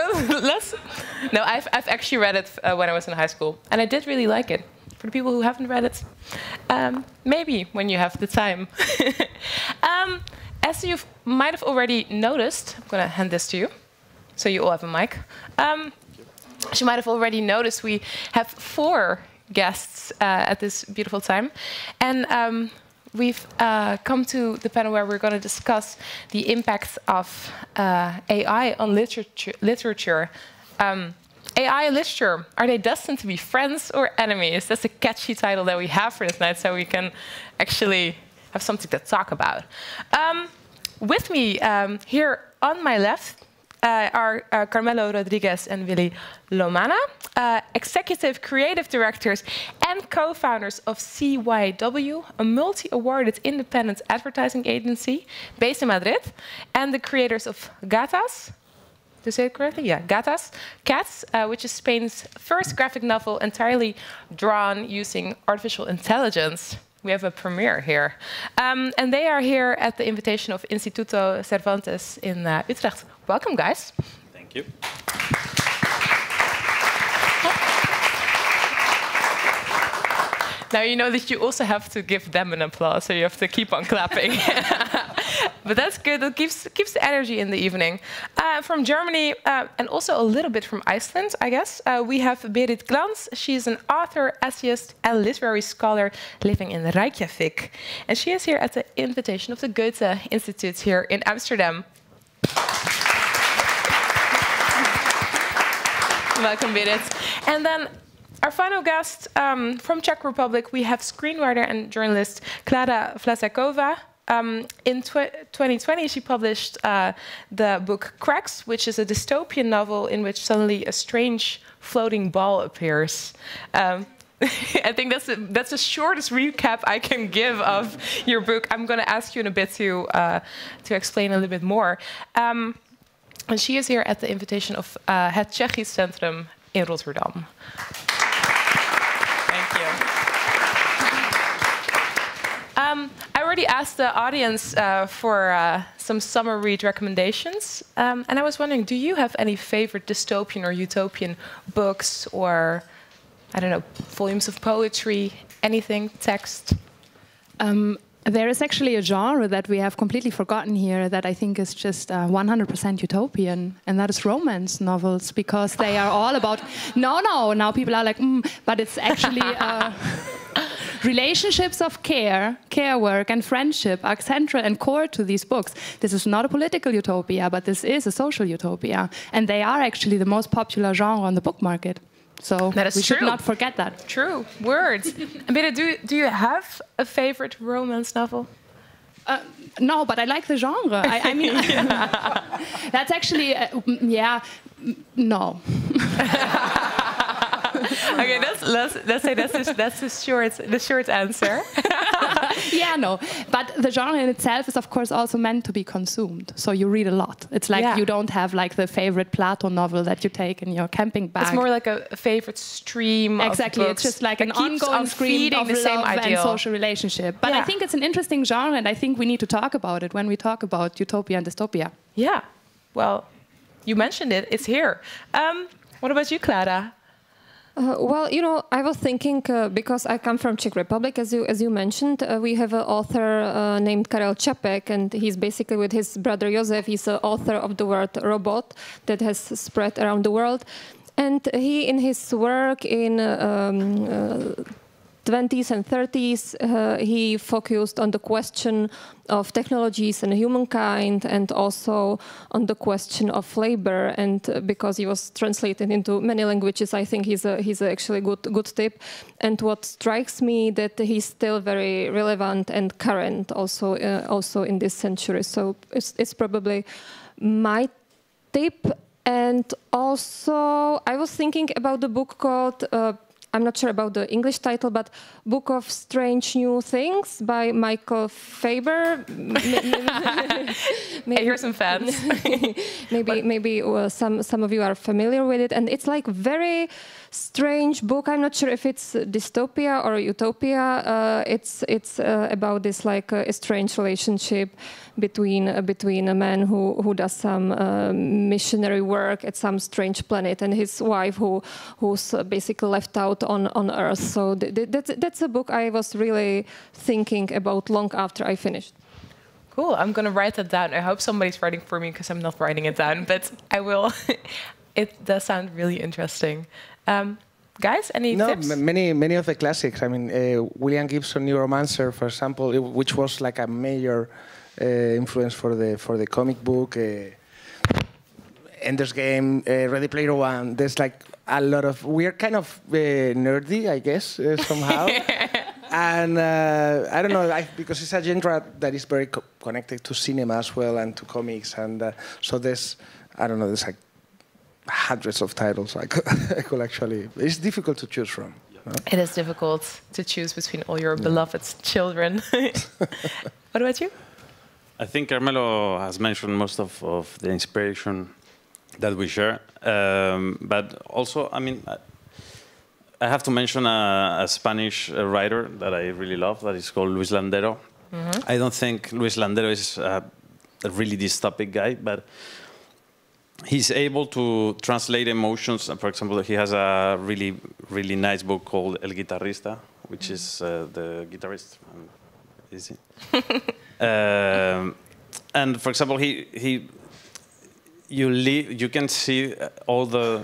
No, I've actually read it when I was in high school, and I did really like it. For the people who haven't read it, maybe when you have the time. As you might have already noticed, I'm going to hand this to you, so you all have a mic. As you might have already noticed, we have 4 guests at this beautiful time, and we've come to the panel where we're going to discuss the impact of AI on literature. AI and literature, are they destined to be friends or enemies? That's a catchy title that we have for this night, so we can actually have something to talk about. With me here on my left are Carmelo Rodriguez and Willy Lomana, executive creative directors and co-founders of CYW, a multi-awarded independent advertising agency based in Madrid, and the creators of Gatas. To say it correctly? Yeah, Gatas, Cats, which is Spain's first graphic novel entirely drawn using artificial intelligence. We have a premiere here. And they are here at the invitation of Instituto Cervantes in Utrecht. Welcome, guys. Thank you. Now you know that you also have to give them an applause, so you have to keep on clapping. But that's good. That keeps the energy in the evening. From Germany and also a little bit from Iceland, I guess, we have Berit Glans. She's an author, essayist, and literary scholar living in Reykjavik, and she is here at the invitation of the Goethe Institute here in Amsterdam. Welcome, Berit. And then our final guest from Czech Republic, we have screenwriter and journalist Klára Vlasáková. In 2020, she published the book Cracks, which is a dystopian novel in which suddenly a strange floating ball appears. I think that's the shortest recap I can give of your book. I'm going to ask you in a bit to explain a little bit more. And she is here at the invitation of het Tsjechisch Centrum in Rotterdam. Thank you. I already asked the audience for some summer read recommendations. And I was wondering, do you have any favorite dystopian or utopian books or, I don't know, volumes of poetry, anything, text? There is actually a genre that we have completely forgotten here that I think is just 100% utopian, and that is romance novels, because they are all about... No, now people are like, but it's actually... relationships of care work, and friendship are central and core to these books. This is not a political utopia, but this is a social utopia. And they are actually the most popular genre on the book market. So we should not forget that. True. Words. And Bede, do you have a favorite romance novel? No, but I like the genre. I mean, that's actually, no. Okay, let's say that's the short answer. Yeah, no. But the genre in itself is, of course, also meant to be consumed. So you read a lot. It's like you don't have like the favorite Plato novel that you take in your camping bag. It's more like a favorite stream of books. It's just like an ongoing stream of love and social relationship. But I think it's an interesting genre, and I think we need to talk about it when we talk about utopia and dystopia. Yeah. Well, you mentioned it. It's here. What about you, Clara? Well, you know, I was thinking, because I come from Czech Republic, as you mentioned, we have an author named Karel Čapek, and he's basically with his brother Josef, he's the author of the word robot that has spread around the world. And he, in his work in 20s and 30s, he focused on the question of technologies and humankind, and also on the question of labor. And because he was translated into many languages, I think he's actually good tip. And what strikes me that he's still very relevant and current also in this century. So it's probably my tip. And also I was thinking about the book called I'm not sure about the English title, but Book of Strange New Things by Michael Faber. I hear some fans. maybe some of you are familiar with it, and it's like very strange book. I'm not sure if it's dystopia or utopia. It's about this like a strange relationship between a man who does some missionary work at some strange planet, and his wife who's basically left out on Earth. So that's a book I was really thinking about long after I finished. Cool. I'm going to write that down. I hope somebody's writing for me, because I'm not writing it down, but I will. It does sound really interesting. Guys, any tips? Many of the classics. I mean, William Gibson, Neuromancer, for example, which was like a major influence for the comic book. Ender's Game, Ready Player One. There's like a lot of... We're kind of nerdy, I guess, somehow. And I don't know, because it's a genre that is very connected to cinema as well, and to comics. And so there's, I don't know, there's like hundreds of titles I could actually... It's difficult to choose from. No? It is difficult to choose between all your beloved children. What about you? I think Carmelo has mentioned most of the inspiration that we share. But also, I mean, I have to mention a Spanish writer that I really love, that is called Luis Landero. Mm-hmm. I don't think Luis Landero is a really dystopic guy, but he's able to translate emotions. For example, he has a really, really nice book called El Guitarrista, which is the guitarist. Is he? And for example, you can see all the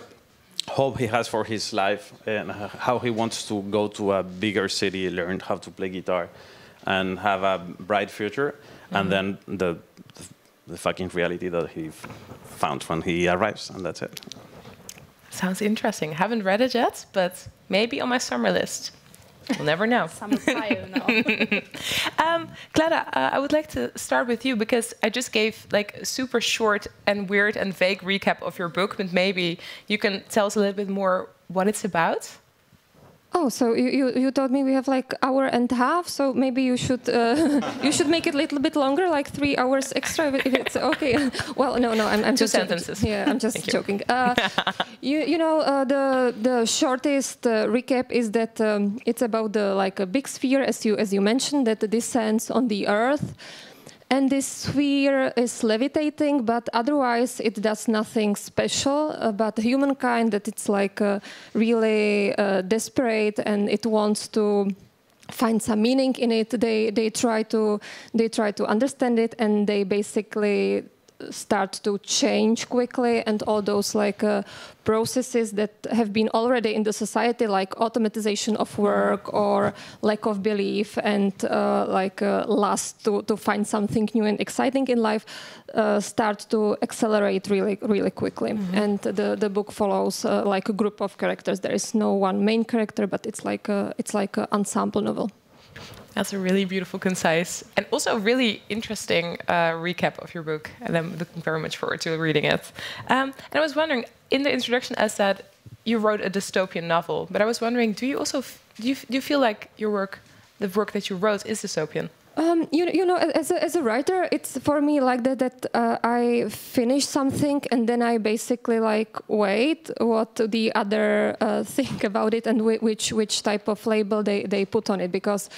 hope he has for his life and how he wants to go to a bigger city, learn how to play guitar, and have a bright future. Mm-hmm. And then the fucking reality that he found when he arrives, and that's it. Sounds interesting. Haven't read it yet, but maybe on my summer list. We'll never know. Summer fire now. Clara, I would like to start with you, because I just gave like a super short and weird and vague recap of your book, but maybe you can tell us a little bit more what it's about. Oh, so you told me we have like hour and a half, so maybe you should you should make it a little bit longer, like 3 hours extra, if it's okay. Well, no, I'm Two just sentences. Joking. Yeah, I'm just joking. You know, the shortest recap is that it's about the like a big sphere, as you mentioned, that descends on the Earth. And this sphere is levitating, but otherwise it does nothing special. But humankind, that it's like really desperate, and it wants to find some meaning in it. They try to understand it, and they basically start to change quickly, and all those like processes that have been already in the society, like automatization of work or lack of belief and lust to find something new and exciting in life, start to accelerate really quickly. And the book follows like a group of characters. There is no one main character, but it's like an ensemble novel. That's a really beautiful, concise, and also really interesting recap of your book. And I'm looking very much forward to reading it. And I was wondering, in the introduction, I said you wrote a dystopian novel. But I was wondering, do you also do you feel like your work, the work that you wrote, is dystopian? You know, as a writer, it's for me like that I finish something and then I basically like wait what the other think about it and which type of label they put on it, because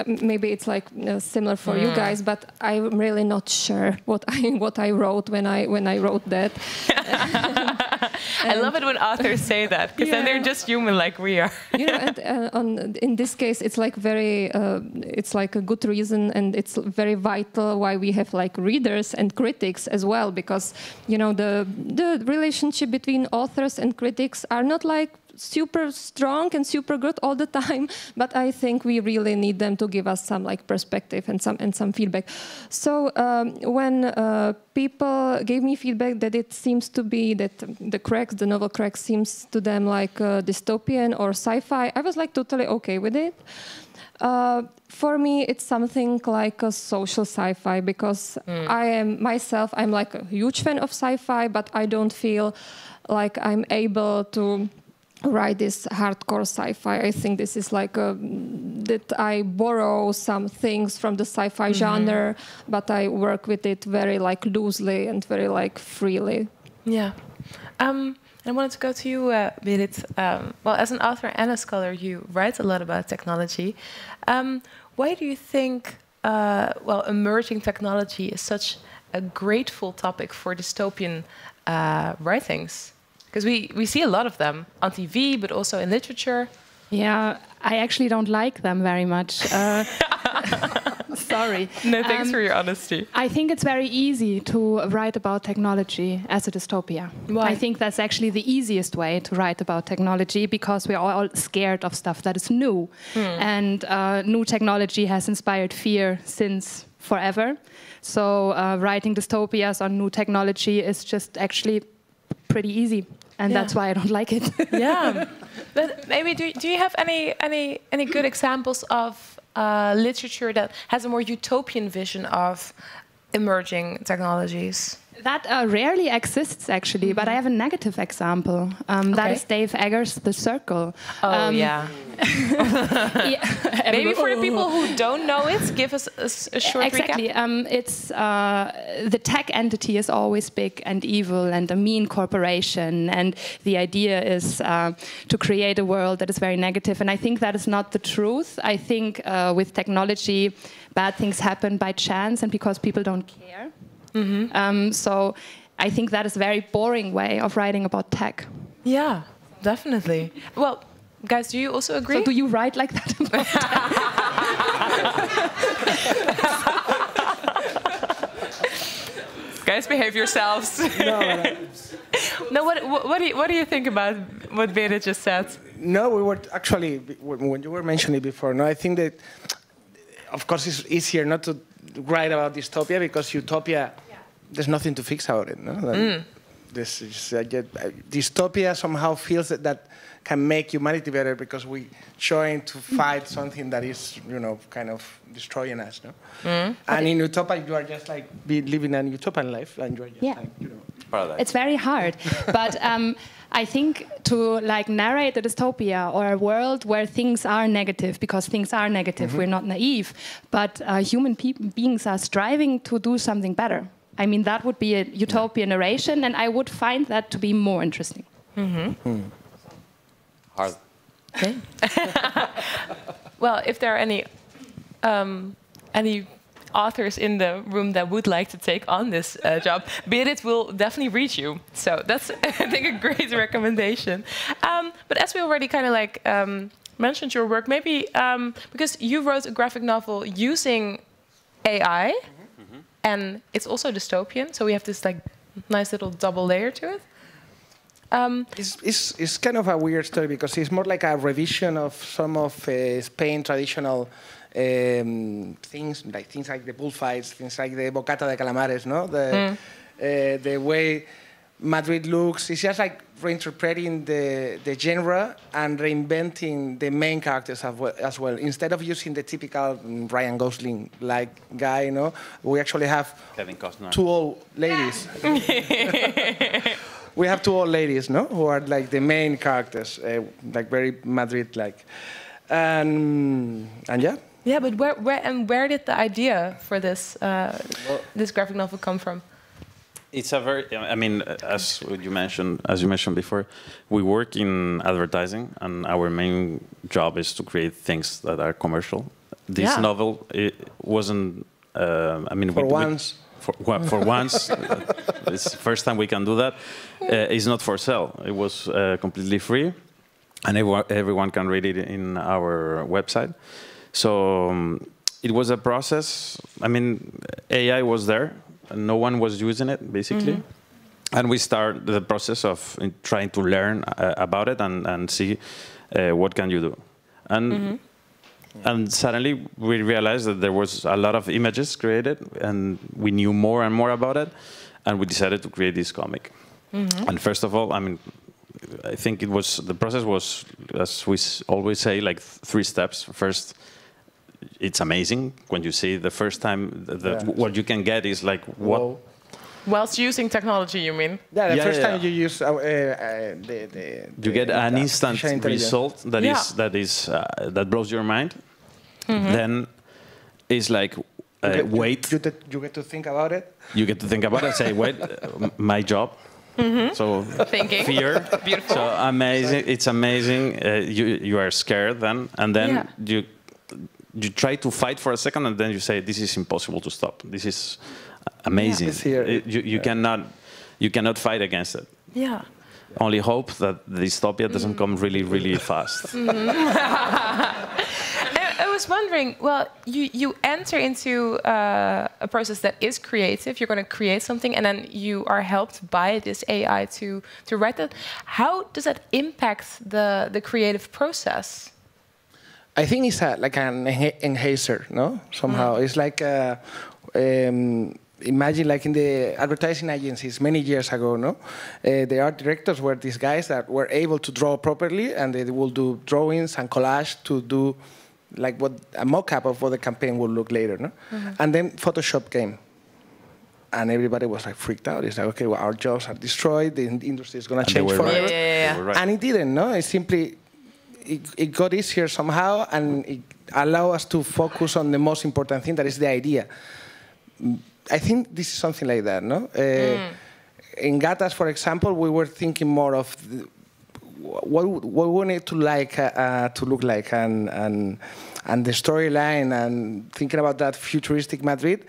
maybe it's like similar for you guys, but I'm really not sure what I wrote when I wrote that. I love it when authors say that, because then they're just human like we are. You know, and in this case, it's like it's like a good reason, and it's very vital why we have like readers and critics as well, because you know the relationship between authors and critics are not like super strong and super good all the time, but I think we really need them to give us some like perspective and some feedback. So when people gave me feedback that it seems to be that the novel cracks seems to them like dystopian or sci-fi, I was like totally okay with it. For me, it's something like a social sci-fi, because I'm like a huge fan of sci-fi, but I don't feel like I'm able to write this hardcore sci-fi. I think this is like that I borrow some things from the sci-fi genre, but I work with it very like loosely and very like freely. Yeah. I wanted to go to you, Berit. Well, as an author and a scholar, you write a lot about technology. Why do you think, emerging technology is such a grateful topic for dystopian writings? Because we see a lot of them on TV, but also in literature. Yeah, I actually don't like them very much. Sorry. No, thanks for your honesty. I think it's very easy to write about technology as a dystopia. Why? I think that's actually the easiest way to write about technology, because we're all scared of stuff that is new. And new technology has inspired fear since forever. So writing dystopias on new technology is just actually pretty easy. And that's why I don't like it. Yeah, but maybe do you have any good examples of literature that has a more utopian vision of emerging technologies? That rarely exists, actually, but I have a negative example. That is Dave Eggers' The Circle. Oh, yeah. Maybe for the people who don't know it, give us a short recap. It's the tech entity is always big and evil and a mean corporation, and the idea is to create a world that is very negative. And I think that is not the truth. I think with technology, bad things happen by chance and because people don't care. So I think that is a very boring way of writing about tech. Yeah, definitely. Well, guys, do you also agree? So do you write like that? Guys, behave yourselves. No, what do you think about what Berit just said? No, we were actually, when you were mentioning it before, no, I think that, of course, it's easier not to write about dystopia, because utopia, there's nothing to fix about it. No? This is, dystopia somehow feels that can make humanity better because we're trying to fight something that is, kind of destroying us. No? And in Utopia, you are just like living an utopian life, and you are just paradise. It's very hard, but I think to like narrate a dystopia or a world where things are negative, because things are negative, we're not naive, but human beings are striving to do something better. I mean, that would be a utopian narration, and I would find that to be more interesting. Hard. Okay. Well, if there are any authors in the room that would like to take on this job, Berit will definitely reach you. So that's, I think, a great recommendation. But as we already kind of like mentioned your work, maybe because you wrote a graphic novel using AI, and it's also dystopian, so we have this like nice little double layer to it. It's kind of a weird story because it's more like a revision of some of Spain's traditional things like the bullfights, things like the bocata de calamares, no? The way Madrid looks. It's just like reinterpreting the genre and reinventing the main characters as well. Instead of using the typical Ryan Gosling-like guy, we actually have Kevin Costner. 2 old ladies. We have 2 old ladies, who are like the main characters, like very Madrid-like, and yeah. Yeah, but where did the idea for this this graphic novel come from? It's a very, I mean, as you mentioned before, we work in advertising, and our main job is to create things that are commercial. This novel, it wasn't. I mean, for once, it's the first time we can do that. It's not for sale. It was completely free, and everyone can read it in our website. So it was a process. I mean, AI was there, and no one was using it, basically. And we started the process of trying to learn about it and see what can you do. And suddenly we realized that there was a lot of images created, and we knew more and more about it, and we decided to create this comic. And first of all, I mean, I think the process was, as we always say, like 3 steps. First, it's amazing when you see the first time what you can get is like what. Whoa. Whilst using technology, you mean? Yeah, the first time you use you get an instant result that blows your mind. Then it's like wait. You get to think about it. You get to think about it. Say wait, my job. So thinking. Fear. Beautiful. So amazing. It's amazing. You are scared then, and then you try to fight for a second, and then you say, "This is impossible to stop. This is amazing." You cannot fight against it. Yeah. Only hope that the dystopia doesn't come really, really fast. I was wondering. Well, you enter into a process that is creative. You're going to create something, and then you are helped by this AI to write that. How does that impact the creative process? I think it's like an enhancer, no? Somehow. It's like, imagine like in the advertising agencies many years ago, no? The art directors were these guys that were able to draw properly, and they will do drawings and collage to do like what a mock-up of what the campaign would look later, no? And then Photoshop came. And everybody was like freaked out. It's like, okay, well, our jobs are destroyed, the industry is going to change forever. Right. And it didn't, no? It simply... It got easier somehow, and it allowed us to focus on the most important thing, that is the idea. I think this is something like that, no? In Gatas, for example, we were thinking more of what we wanted to look like, and the storyline, and thinking about that futuristic Madrid,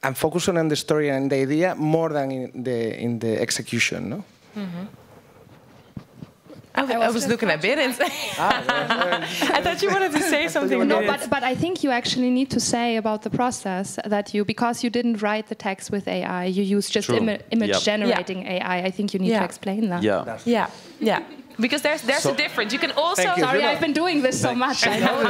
and focusing on the story and the idea more than in the execution, no? I was looking at Berit and I thought you wanted to say something. No, but I think you actually need to say about the process that because you didn't write the text with AI, you use just image generating AI. I think you need to explain that. Yeah. Because there's a difference. You can also. Sorry, I've been doing this so much. I know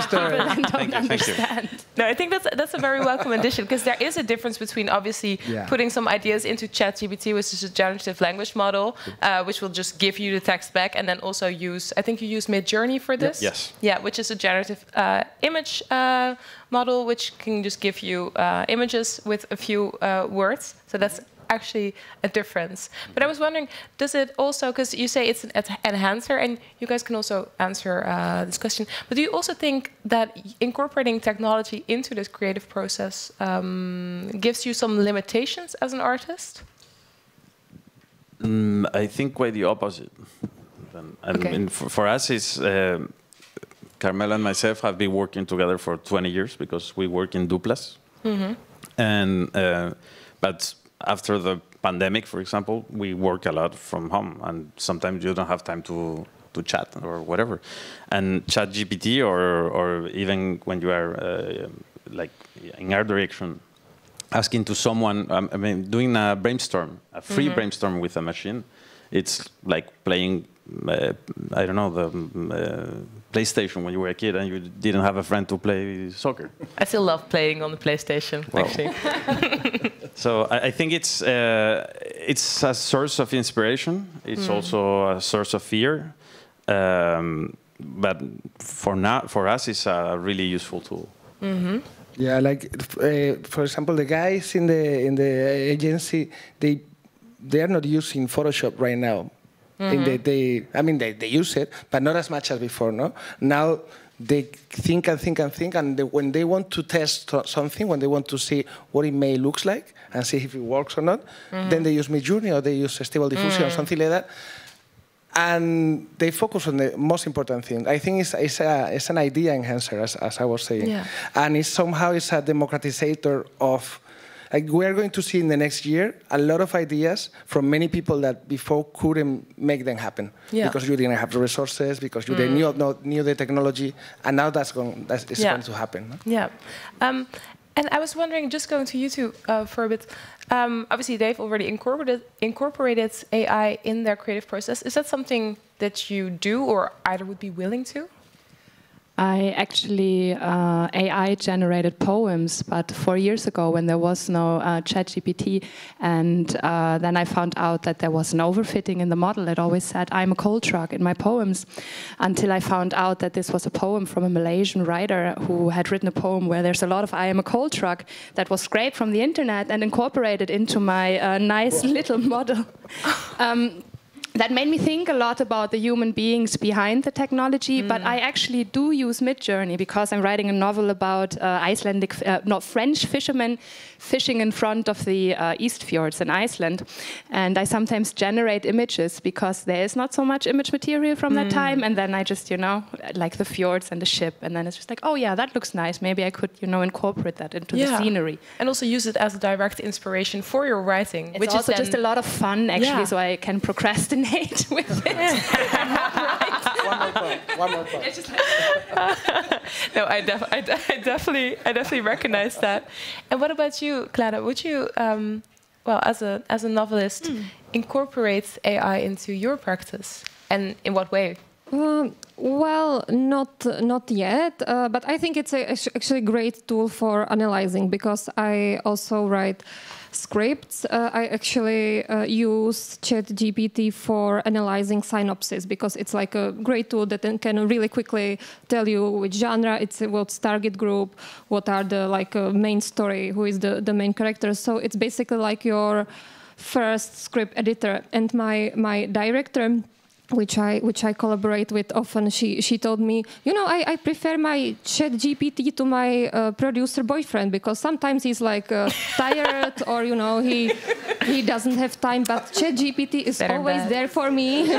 people don't understand. No, I think that's a very welcome addition, because there is a difference between obviously putting some ideas into ChatGPT, which is a generative language model, which will just give you the text back, and then also use. I think you use Midjourney for this. Yes. Yeah, which is a generative image model, which can just give you images with a few words. So that's actually a difference. But I was wondering, does it also, because you say it's an enhancer, and you guys can also answer this question, but do you also think that incorporating technology into this creative process gives you some limitations as an artist? I think quite the opposite. I mean, for us, it's Carmela and myself have been working together for 20 years because we work in duplas. And but after the pandemic, for example, we work a lot from home, and sometimes you don't have time to chat or whatever. And ChatGPT or even when you are like in art direction, asking to someone, I mean, doing a brainstorm, a free brainstorm with a machine, it's like playing, I don't know, the PlayStation when you were a kid and you didn't have a friend to play soccer. I still love playing on the PlayStation, actually. So I think it's a source of inspiration. It's also a source of fear. But for us, it's a really useful tool. Yeah, like for example, the guys in the agency, they are not using Photoshop right now. I mean, they use it, but not as much as before. No, now they think and think and think, and when they want to test something, when they want to see what it may looks like and see if it works or not, then they use Midjourney or they use Stable Diffusion or something like that, and they focus on the most important thing. I think it's an idea enhancer, as I was saying, and it's somehow it's a democratizator of. Like we are going to see in the next year a lot of ideas from many people that before couldn't make them happen because you didn't have the resources, because you didn't knew the technology, and now it's going to happen. No? Yeah, and I was wondering, just going to you two for a bit. Obviously, they've already incorporated AI in their creative process. Is that something that you do, or either would be willing to? I actually AI-generated poems, but 4 years ago when there was no ChatGPT, and then I found out that there was an overfitting in the model. It always said, I'm a coal truck in my poems, until I found out that this was a poem from a Malaysian writer who had written a poem where there's a lot of I am a coal truck that was scraped from the internet and incorporated into my nice little model. That made me think a lot about the human beings behind the technology, but I actually do use Midjourney because I'm writing a novel about French fishermen fishing in front of the East Fjords in Iceland. And I sometimes generate images because there is not so much image material from that time. And then I just, like the fjords and the ship. And then it's just like, oh yeah, that looks nice. Maybe I could, incorporate that into the scenery. And also use it as a direct inspiration for your writing. It's also just a lot of fun, actually, so I can procrastinate with it. One more point. It's just like no, I definitely recognize that. And what about you, Clara? Would you, as a novelist, incorporate AI into your practice, and in what way? Well, not yet, but I think it's actually a great tool for analyzing, because I also write scripts. I actually use ChatGPT for analyzing synopsis, because it's like a great tool that can really quickly tell you which genre, what's target group, what are the main story, who is the main character. So it's basically like your first script editor. And my director, which I collaborate with often, she told me, I prefer my ChatGPT to my producer boyfriend, because sometimes he's tired or he doesn't have time, but ChatGPT is always there for me.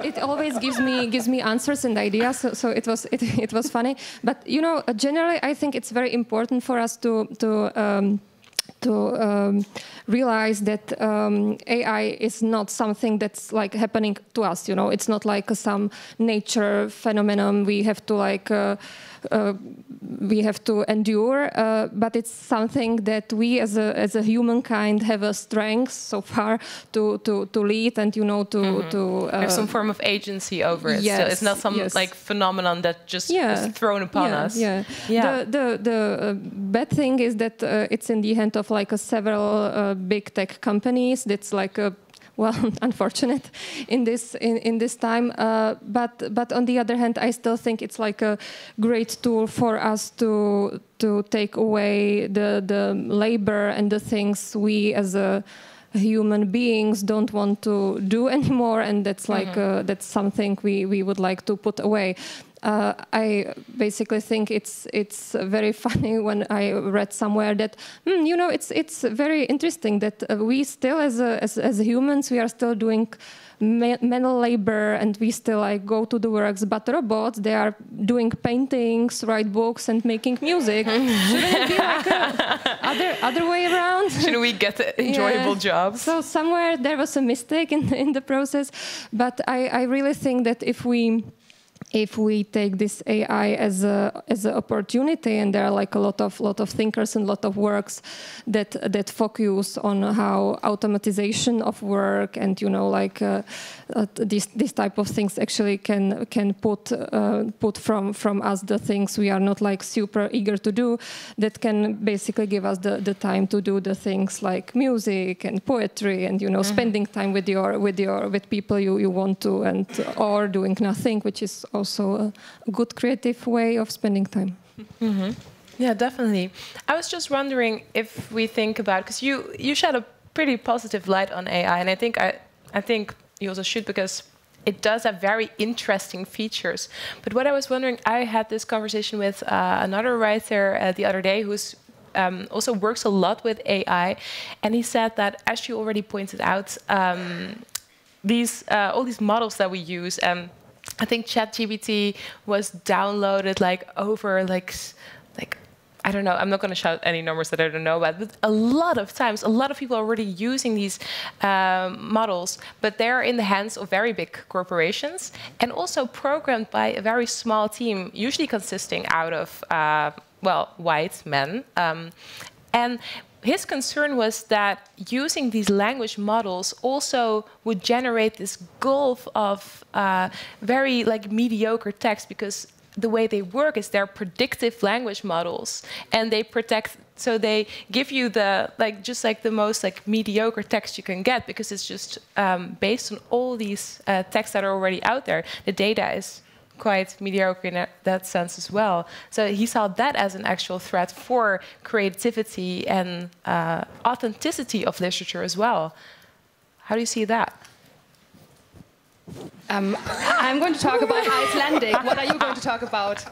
It always gives me answers and ideas. So it was funny. But generally I think it's very important for us to realize that AI is not something that's happening to us. It's not like some nature phenomenon we have to endure, but it's something that we as a humankind have a strength so far to lead, and to have some form of agency over it. Yes, so it's not some like phenomenon that just is thrown upon us. The bad thing is that it's in the hand of like several big tech companies. That's like unfortunate in this time. But on the other hand, I still think it's like a great tool for us to take away the labor and the things we as human beings don't want to do anymore, and that's like that's something we would like to put away. I basically think it's very funny when I read somewhere that it's very interesting that we still as humans we are still doing manual labor, and we still like go to the works, but robots, they are doing paintings, write books, and making music. Shouldn't it be like other way around? Shouldn't we get enjoyable jobs? So somewhere there was a mistake in the process, but I really think that if we take this AI as an opportunity, and there are like a lot of thinkers and a lot of works that focus on how automatization of work and these type of things actually can put from us the things we are not like super eager to do, that can basically give us the time to do the things like music and poetry and spending time with people you want to, and or doing nothing, which is also a good creative way of spending time. Yeah, definitely. I was just wondering if we think about, because you shed a pretty positive light on AI, and I think you also should, because it does have very interesting features. But what I was wondering, I had this conversation with another writer the other day who's also works a lot with AI, and he said that, as you already pointed out, all these models that we use, I think ChatGPT was downloaded like over like I don't know, I'm not going to shout any numbers that I don't know about, but a lot of times, a lot of people are already using these models, but they're in the hands of very big corporations and also programmed by a very small team, usually consisting out of, white men. And his concern was that using these language models also would generate this gulf of very mediocre text, because the way they work is they're predictive language models, and they they give you the the most mediocre text you can get, because it's just based on all these texts that are already out there. The data is quite mediocre in that sense as well. So he saw that as an actual threat for creativity and authenticity of literature as well. How do you see that? I'm going to talk about Icelandic. What are you going to talk about?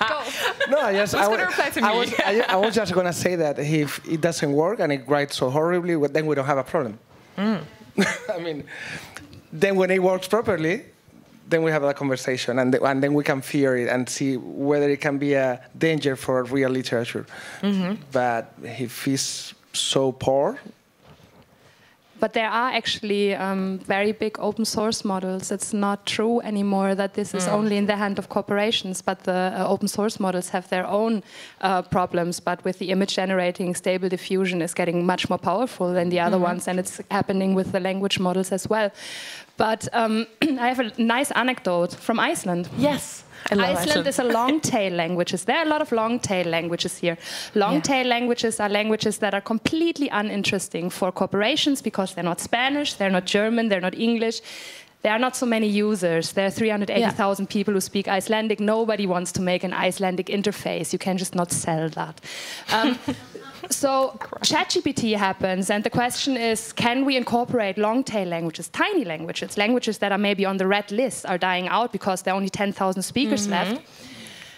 Go. No, I was just going to say that if it doesn't work and it writes so horribly, well, then we don't have a problem. I mean, then when it works properly, then we have a conversation, and then we can fear it and see whether it can be a danger for real literature. But if it's so poor. But there are actually very big open source models. It's not true anymore that this is only in the hand of corporations, but the open source models have their own problems. But with the image generating, Stable Diffusion is getting much more powerful than the other ones, and it's happening with the language models as well. But I have a nice anecdote from Iceland. Yes. Iceland is a long-tail languages. There are a lot of long-tail languages here. Long-tail languages are languages that are completely uninteresting for corporations, because they're not Spanish, they're not German, they're not English. There are not so many users. There are 380,000 people who speak Icelandic. Nobody wants to make an Icelandic interface. You can just not sell that. So ChatGPT happens, and the question is, can we incorporate long-tail languages, tiny languages, languages that are maybe on the red list, are dying out because there are only 10,000 speakers left?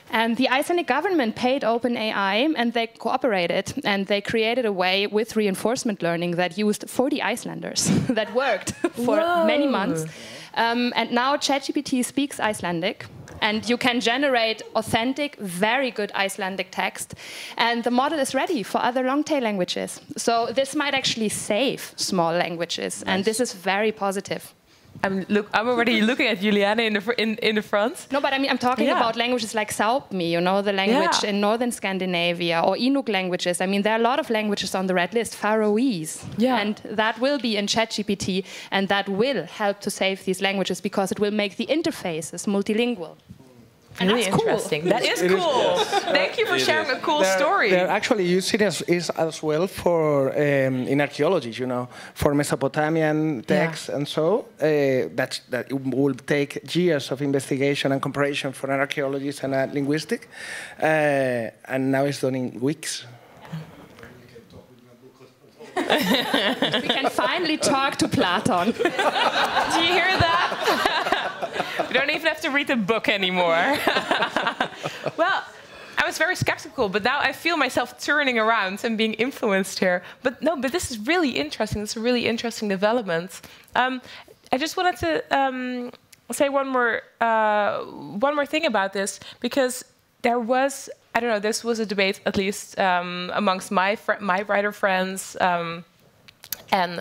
And the Icelandic government paid OpenAI, and they cooperated, and they created a way with reinforcement learning that used 40 Icelanders that worked for many months. And now ChatGPT speaks Icelandic, and you can generate authentic, very good Icelandic text, and the model is ready for other long-tail languages. So this might actually save small languages, and this is very positive. I'm already looking at Juliana in the front. No, but I mean, I'm talking about languages like Sápmi, you know, the language in northern Scandinavia, or Inuk languages. I mean, there are a lot of languages on the red list, Faroese. Yeah. And that will be in ChatGPT, and that will help to save these languages because it will make the interfaces multilingual. And really that's interesting. Cool. That is cool. Thank you for sharing a cool story. They're actually using it as well for in archaeology, you know, for Mesopotamian texts and so. That will take years of investigation and comparison for an archaeologist and a linguistic, and now it's done in weeks. We can finally talk to Platon. Do you hear that? We don't even have to read the book anymore. Well, I was very skeptical, but now I feel myself turning around and being influenced here. But no, but this is really interesting. It's a really interesting development. I just wanted to say one more thing about this, because there was, I don't know, this was a debate, at least amongst my writer friends and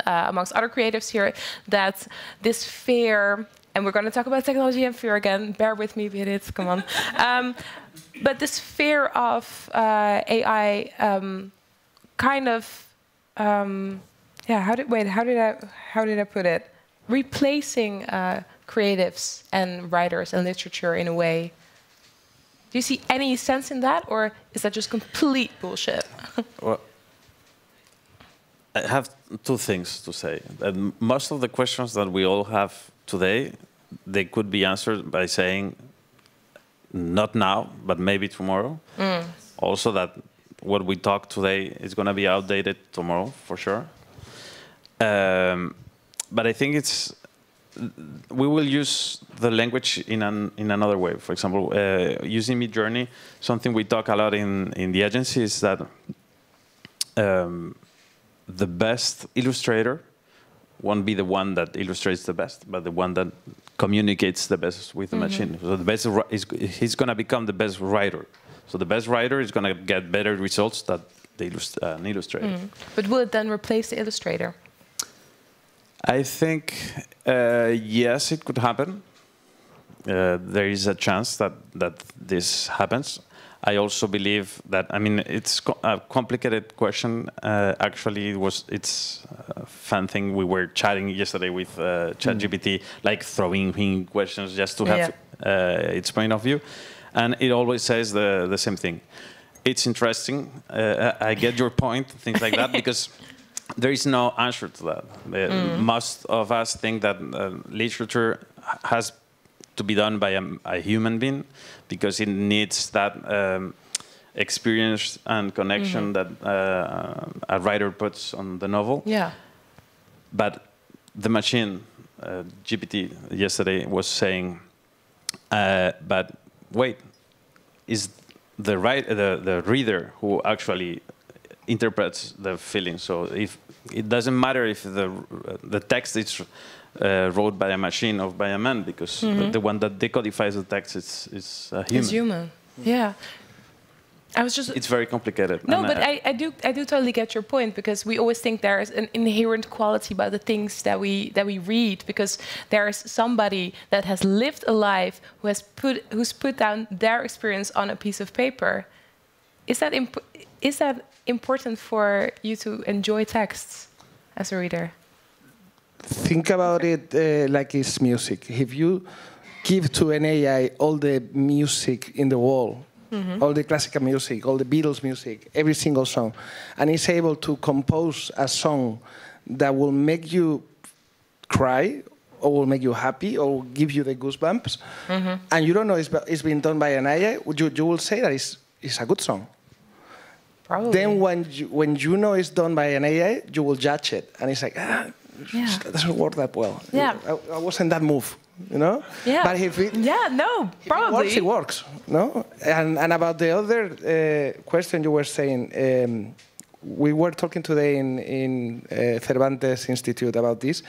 amongst other creatives here, that this fear, and we're going to talk about technology and fear again, bear with me, Berit, come on. But this fear of AI kind of, how did I put it? Replacing creatives and writers and literature in a way. Do you see any sense in that, or is that just complete bullshit? Well, I have two things to say. Most of the questions that we all have today, they could be answered by saying, not now, but maybe tomorrow. Also that what we talk today is going to be outdated tomorrow, for sure. But I think we will use the language in another way. For example, using Midjourney, something we talk a lot in the agency is that the best illustrator won't be the one that illustrates the best, but the one that communicates the best with the machine. So the best he's going to become the best writer. So the best writer is going to get better results than an illustrator. But will it then replace the illustrator? I think, yes, it could happen. There is a chance that this happens. I also believe that, I mean, it's a complicated question. Actually, it's a fun thing. We were chatting yesterday with ChatGPT, like throwing him questions just to have its point of view. And it always says the same thing. It's interesting. I get your point, things like that, because there is no answer to that. Most of us think that literature has to be done by a human being because it needs that experience and connection that a writer puts on the novel. Yeah. But the machine, GPT, yesterday was saying, but wait, is the reader who actually interprets the feeling. So if it doesn't matter if the text is wrote by a machine or by a man, because the one that decodifies the text is a human. It's human. Yeah. It's very complicated. No, but I do totally get your point, because we always think there is an inherent quality about the things that we read, because there is somebody that has lived a life who's put down their experience on a piece of paper. Is that important for you to enjoy texts as a reader? Think about it like it's music. If you give to an AI all the music in the world, all the classical music, all the Beatles music, every single song, and it's able to compose a song that will make you cry or will make you happy or give you the goosebumps, and you don't know it's been done by an AI, you will say that it's a good song. Probably. Then when you know it's done by an AI, you will judge it, and it's like, that doesn't work that well. Yeah. I wasn't that moved, you know? Yeah. But if it, probably. It works, no? And about the other question you were saying, we were talking today in Cervantes Institute about this,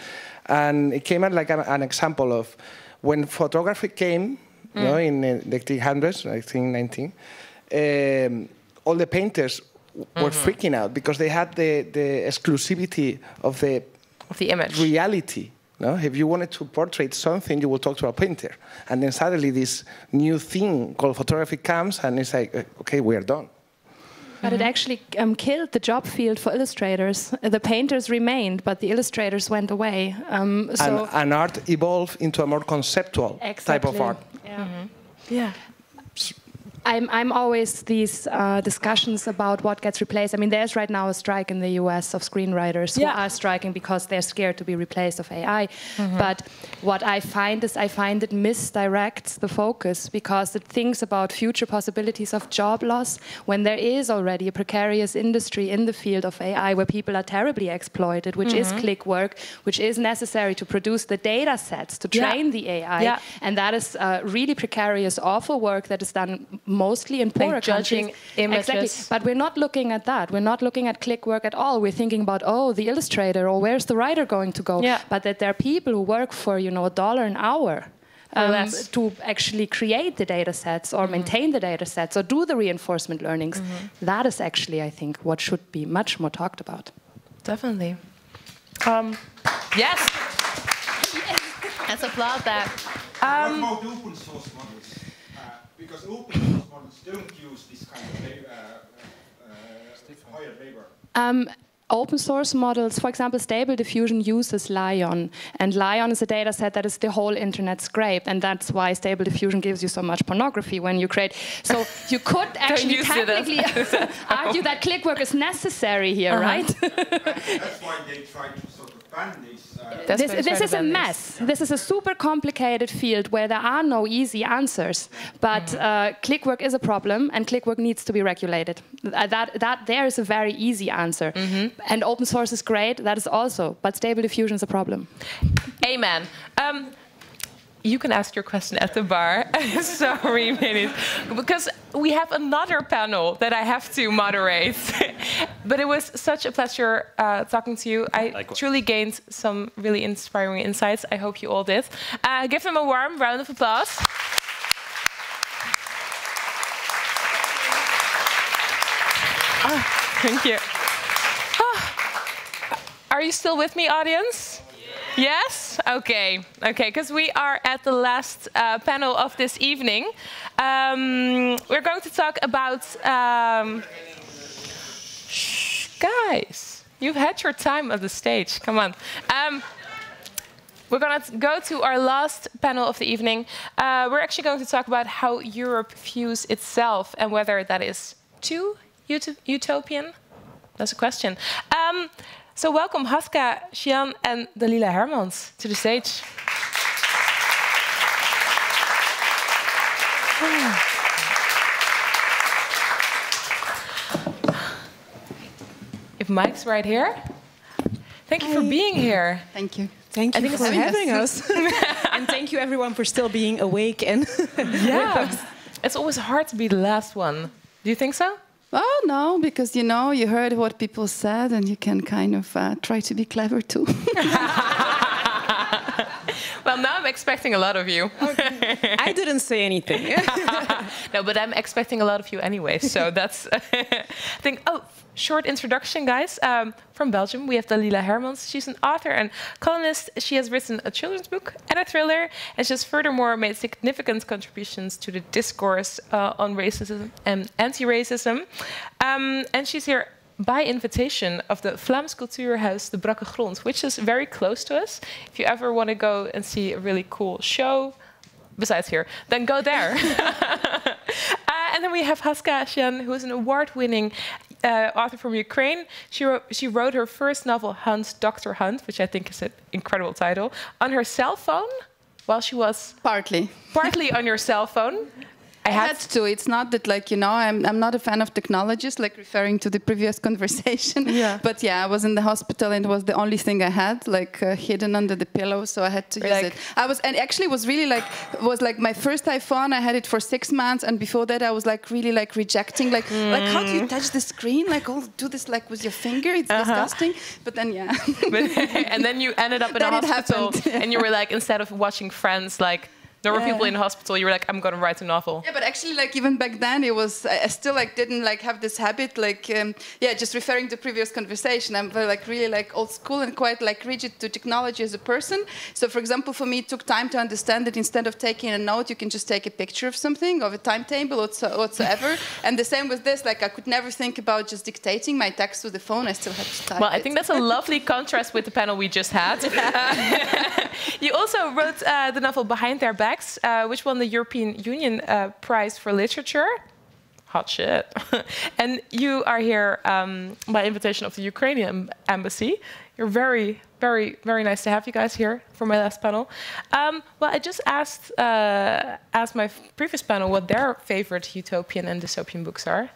and it came out like an example of when photography came, you know, in the 1800s, I think 19, all the painters were freaking out because they had the exclusivity of the image, reality No? If you wanted to portray something, you will talk to a painter. And then suddenly this new thing called photography comes, and it's like, okay, we are done. But it actually killed the job field for illustrators. The painters remained, but the illustrators went away. And art evolved into a more conceptual type of art. Yeah. Yeah. I'm always these discussions about what gets replaced. I mean, there's right now a strike in the US of screenwriters who are striking because they're scared to be replaced of AI. But what I find is it misdirects the focus because it thinks about future possibilities of job loss when there is already a precarious industry in the field of AI where people are terribly exploited, which is click work, which is necessary to produce the data sets to train the AI. And that is really precarious, awful work that is done mostly in poorer judging countries. images. Exactly. But we're not looking at that. We're not looking at click work at all. We're thinking about, oh, the illustrator, or where's the writer going to go? But that there are people who work for, $1 an hour to actually create the data sets or maintain the data sets or do the reinforcement learnings. That is actually, I think, what should be much more talked about. Definitely. Yes. Let's applaud that. What about open source models? Because open source models don't use this kind of hired labor. Open source models, for example, Stable Diffusion uses Lion, and Lion is a data set that is the whole internet scraped, and that's why Stable Diffusion gives you so much pornography when you create. So you could actually technically argue that click work is necessary here, right? That's why they try to sort of ban these. This is a mess. This is a super complicated field where there are no easy answers. But click work is a problem, and click work needs to be regulated. That there is a very easy answer. And open source is great. That is also. But Stable Diffusion is a problem. Amen. You can ask your question at the bar. Sorry, minutes. Because we have another panel that I have to moderate. But it was such a pleasure talking to you. I truly gained some really inspiring insights. I hope you all did. Give them a warm round of applause. Thank you. Are you still with me, audience? Yes? Okay, because we are at the last panel of this evening. We're going to talk about... guys, you've had your time on the stage. Come on. We're going to go to our last panel of the evening. We're actually going to talk about how Europe views itself and whether that is too utopian. That's a question. So welcome Haska, Xian and Dalila Hermans to the stage. If Mike's right here. Thank you for being here. Thank you. Thank you for having us. And thank you everyone for still being awake and with us. It's always hard to be the last one. Do you think so? Oh, no, because, you heard what people said and you can kind of try to be clever too. Well, now I'm expecting a lot of you. Okay. I didn't say anything. No, but I'm expecting a lot of you anyway, so that's I think. Oh, short introduction, guys. From Belgium, we have Dalila Hermans. She's an author and columnist. She has written a children's book and a thriller, and she has furthermore made significant contributions to the discourse on racism and anti-racism. And she's here by invitation of the Vlaams Cultuurhuis De Brakke Grond, which is very close to us. If you ever want to go and see a really cool show, besides here, then go there. And then we have Haska Xian, who is an award-winning author from Ukraine. She wrote her first novel, Hunt, Dr. Hunt, which I think is an incredible title, on her cell phone while she was... Partly on your cell phone. I had to. It's not that, I'm not a fan of technologies, referring to the previous conversation. Yeah. But yeah, I was in the hospital and it was the only thing I had, hidden under the pillow, so I had to use it. And actually it was really was my first iPhone. I had it for 6 months, and before that I was really rejecting, how do you touch the screen? Do this with your finger? It's disgusting. But then and then you ended up in a hospital, and you were instead of watching Friends, There were people in the hospital. You were like, I'm going to write a novel. Yeah, but actually, like even back then, it was I still like didn't like have this habit, like just referring to previous conversation. I'm very like really like old school and quite like rigid to technology as a person. So, for example, for me, it took time to understand that instead of taking a note, you can just take a picture of something, of a timetable, whatsoever. And the same with this. Like I could never think about just dictating my text to the phone. I still had to type. Well, I think that's a lovely contrast with the panel we just had. You also wrote the novel Behind Their Backs, which won the European Union Prize for Literature. Hot shit. And you are here by invitation of the Ukrainian embassy. You're very, very, very nice to have you guys here for my last panel. Well, I just asked my previous panel what their favorite utopian and dystopian books are.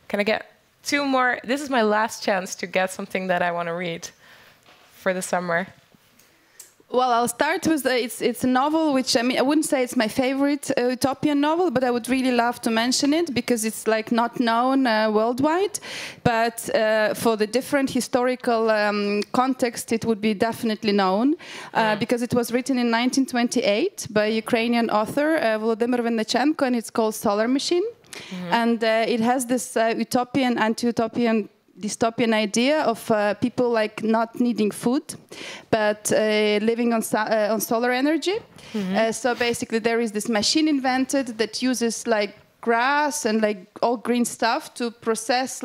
Can I get 2 more? This is my last chance to get something that I want to read for the summer. Well, I'll start with it's a novel which, I mean, I wouldn't say it's my favorite utopian novel, but I would really love to mention it because it's like not known worldwide. But for the different historical context, it would be definitely known because it was written in 1928 by a Ukrainian author, Volodymyr Vinnichenko, and it's called Solar Machine. And it has this utopian, anti-utopian, dystopian idea of people like not needing food, but living on solar energy. So basically, there is this machine invented that uses like grass and like all green stuff to process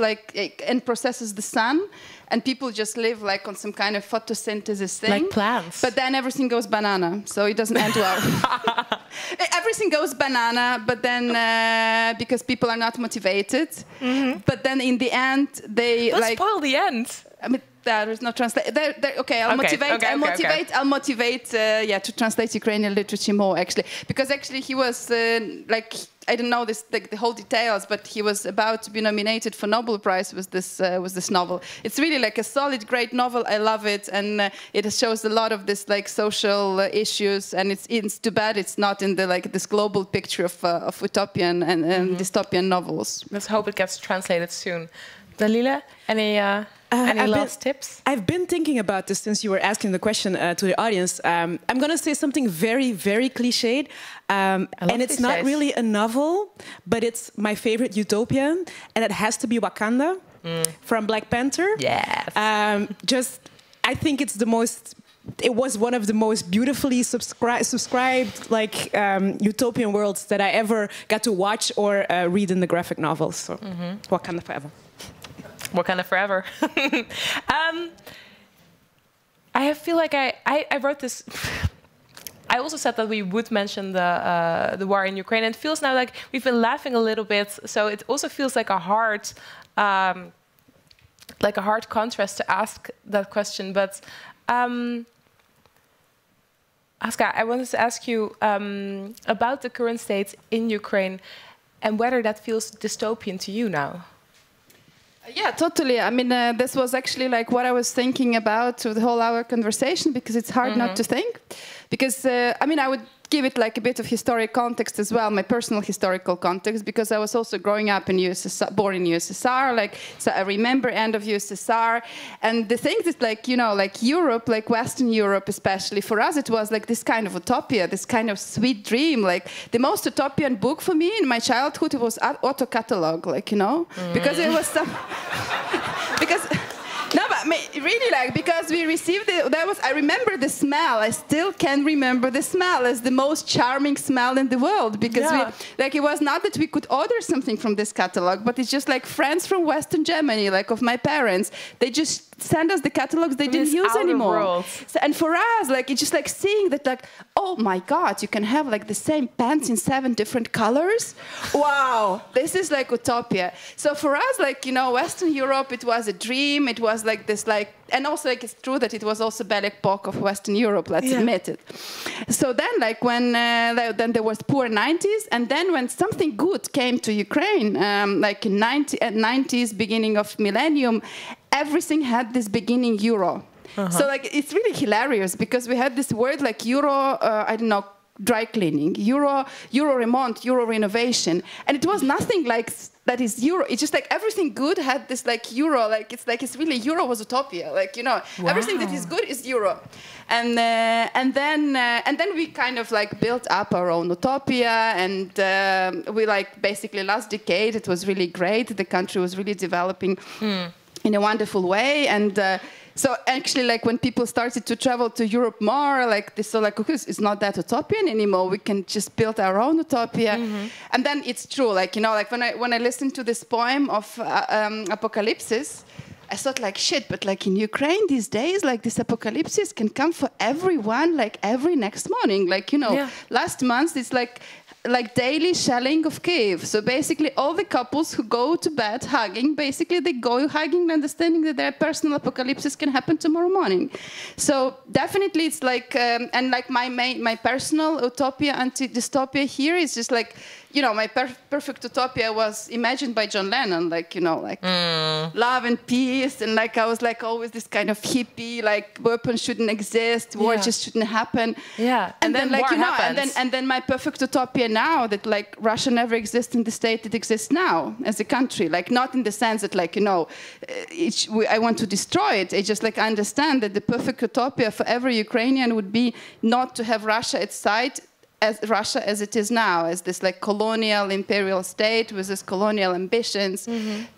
and processes the sun. And people just live like on some kind of photosynthesis thing. Like plants. But then everything goes banana, so it doesn't end well. Everything goes banana, but then because people are not motivated. But then in the end, they Don't spoil the end. I mean, there is no translation. Okay, I'll motivate. To translate Ukrainian literature more actually, because actually he was I don't know the whole details, but he was about to be nominated for Nobel Prize with this novel. It's really like a solid, great novel. I love it, and it shows a lot of this like social issues. And it's too bad it's not in the this global picture of utopian and dystopian novels. Let's hope it gets translated soon. Dalila, any last tips? I've been thinking about this since you were asking the question to the audience. I'm going to say something very, very cliched. And it's not really a novel, but it's my favorite utopian. And it has to be Wakanda from Black Panther. Yes. I think it's it was one of the most beautifully subscribed utopian worlds that I ever got to watch or read in the graphic novels. So Wakanda forever. Wakanda forever. I feel like I wrote this. I also said that we would mention the war in Ukraine, and it feels now like we've been laughing a little bit. So it also feels like a hard contrast to ask that question. But Aska, I wanted to ask you about the current state in Ukraine and whether that feels dystopian to you now. Yeah, totally. I mean, this was actually like what I was thinking about through the whole hour conversation, because it's hard not to think. Because, I mean, I would give it like a bit of historic context as well, my personal historical context, because I was also growing up in USSR, born in USSR, so I remember end of USSR. And the thing is, like, you know, like Europe, like Western Europe especially, for us it was like this kind of utopia, this kind of sweet dream. Like the most utopian book for me in my childhood, it was Auto Catalog, like, you know, because it was some... because... No, but really, like, because we received it, I remember the smell. I still can remember the smell as the most charming smell in the world, because it was not that we could order something from this catalog, but it's just like friends from Western Germany, like of my parents, they just send us the catalogs they didn't use anymore. So, and for us, like, it's just like seeing that, like, oh my God, you can have like the same pants in 7 different colors. Wow, this is like utopia. So for us, like, you know, Western Europe, it was a dream. It was like this, like, and also like it's true that it was also Balie epoch of Western Europe. Let's admit it. So then, like, when then there was poor 90s, and then when something good came to Ukraine, like in 90s, beginning of millennium, everything had this beginning euro. So like it's really hilarious because we had this word like euro, I don't know, dry cleaning, Euro Remont, Euro renovation, and it was nothing like that is Euro. It's just like everything good had this like Euro, it's really Euro was utopia, like everything that is good is Euro, and then we kind of like built up our own utopia, and we like basically last decade it was really great. The country was really developing in a wonderful way, and. So actually, like when people started to travel to Europe more, like they saw like, okay, it's not that utopian anymore. We can just build our own utopia, and then it's true. Like like when I listened to this poem of Apocalypsis, I thought like shit. But like in Ukraine these days, like this apocalypse can come for everyone, like every next morning. Like last month it's like daily shelling of Kiev. So basically all the couples who go to bed hugging, basically they go hugging understanding that their personal apocalypses can happen tomorrow morning. So definitely it's like, and like my personal utopia anti-dystopia here is just like, my perfect utopia was imagined by John Lennon, like, love and peace. And like, I was like always this kind of hippie, like weapons shouldn't exist, war just shouldn't happen. Yeah. And then like, and then my perfect utopia now that like Russia never exists in the state it exists now as a country. Like not in the sense that like, I want to destroy it. I just like understand that the perfect utopia for every Ukrainian would be not to have Russia at side as Russia as it is now, as this like colonial imperial state with its colonial ambitions.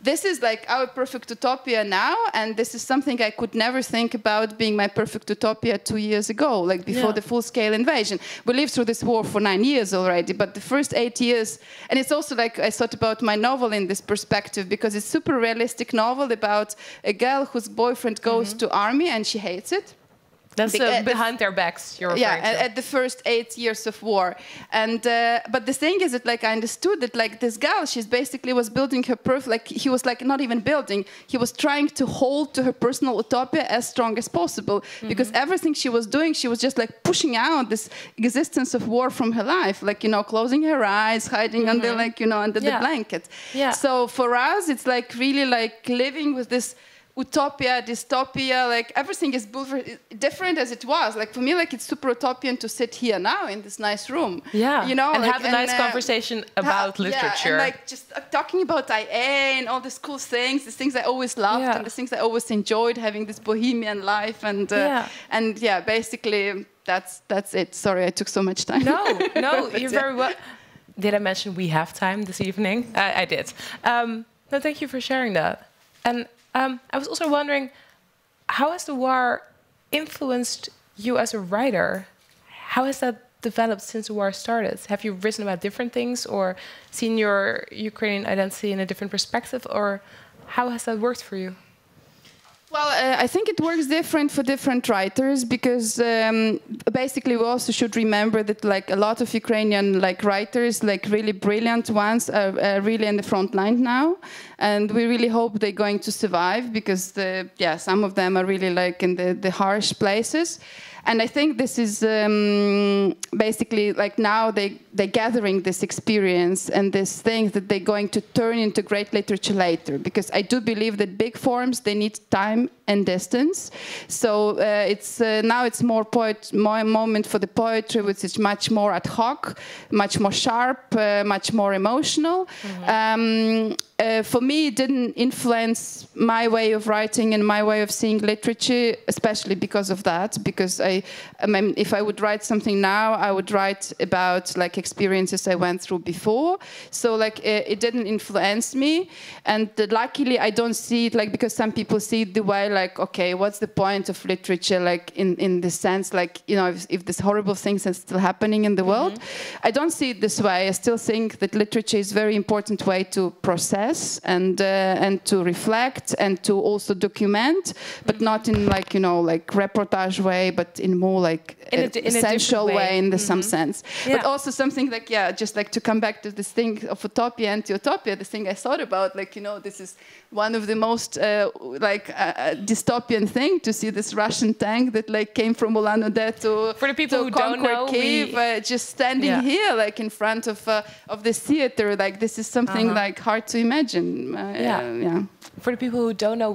This is like our perfect utopia now, and this is something I could never think about being my perfect utopia 2 years ago, like before the full-scale invasion. We lived through this war for 9 years already, but the first 8 years, and it's also like I thought about my novel in this perspective, because it's a super realistic novel about a girl whose boyfriend goes to army and she hates it. That's behind their backs you're referring to. At the first 8 years of war. And but the thing is that like I understood that like this girl, she's basically was building her like he was like not even building, he was trying to hold to her personal utopia as strong as possible, because everything she was doing, she was just like pushing out this existence of war from her life, like closing her eyes, hiding under like under the blanket. So for us it's like really like living with this utopia, dystopia, like everything is different as it was. Like for me, like it's super utopian to sit here now in this nice room. Yeah, and like, have a nice conversation about literature. Yeah, and like just talking about IA and all these cool things, the things I always loved and the things I always enjoyed, having this bohemian life and basically that's it. Sorry, I took so much time. No, you're very well. Did I mention we have time this evening? I did. No, thank you for sharing that. And I was also wondering, how has the war influenced you as a writer? How has that developed since the war started? Have you written about different things or seen your Ukrainian identity in a different perspective, or how has that worked for you? Well, I think it works different for different writers, because basically we also should remember that like a lot of Ukrainian like writers, like really brilliant ones, are really in the front line now, and we really hope they're going to survive, because some of them are really like in the harsh places. And I think this is basically like now they're gathering this experience and this thing that they're going to turn into great literature later. Because I do believe that big forms, they need time and distance. So now it's more moment for the poetry, which is much more ad hoc, much more sharp, much more emotional. For me, it didn't influence my way of writing and my way of seeing literature, especially because of that. Because if I would write something now, I would write about like experiences I went through before. So like it didn't influence me, and luckily I don't see it like, because some people see it the way like, okay, what's the point of literature? Like in the sense like, if this horrible things are still happening in the world, I don't see it this way. I still think that literature is a very important way to process and to reflect and to also document, but not in like like reportage way, but in more like essential way in some sense. But also something like just like to come back to this thing of utopia and utopia, the thing I thought about, like this is one of the most dystopian thing to see this Russian tank that like came from Ulan-Ude to for the people who don't know, Kiev, just standing here like in front of this theater. Like this is something like hard to imagine. For the people who don't know,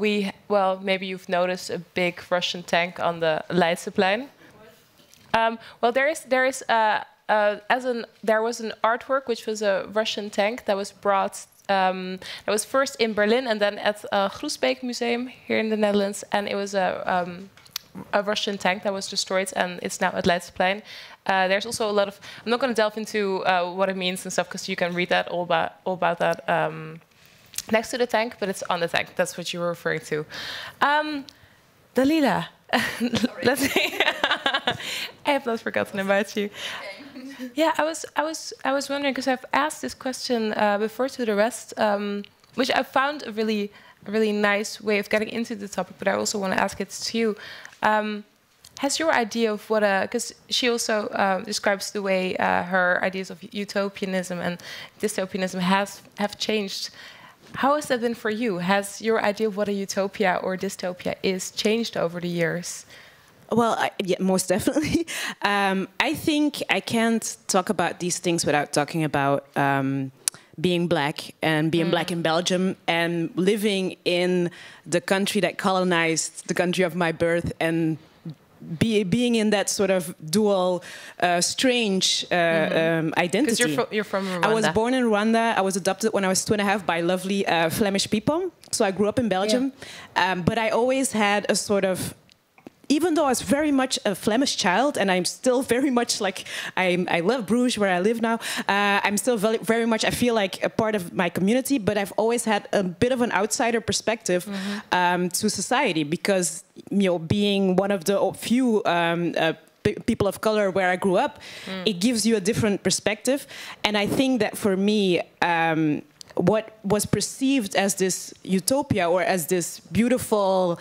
maybe you've noticed a big Russian tank on the Leidseplein. Well, there is there was an artwork which was a Russian tank that was brought. That was first in Berlin and then at Groesbeek Museum here in the Netherlands, and it was a Russian tank that was destroyed, and it's now at Leidseplein. There's also a lot of. I'm not going to delve into what it means and stuff because you can read that all about that next to the tank, but it's on the tank. That's what you were referring to. Dalila, let's see. I have not forgotten about you. Yeah, I was wondering because I've asked this question before to the rest, which I found a really nice way of getting into the topic. But I also want to ask it to you. Has your idea of what because she also describes the way her ideas of utopianism and dystopianism have changed. How has that been for you? Has your idea of what a utopia or dystopia is changed over the years? Well, yeah, most definitely. I think I can't talk about these things without talking about being black and being black in Belgium and living in the country that colonized the country of my birth and being in that sort of dual, strange identity. Because you're from Rwanda. I was born in Rwanda. I was adopted when I was 2.5 by lovely Flemish people. So I grew up in Belgium. Yeah. But I always had a sort of, even though I was very much a Flemish child, and I'm still very much like, I love Bruges, where I live now, I'm still very much, I feel like a part of my community, but I've always had a bit of an outsider perspective to society, because, you know, being one of the few people of color where I grew up, it gives you a different perspective. And I think that for me, what was perceived as this utopia or as this beautiful,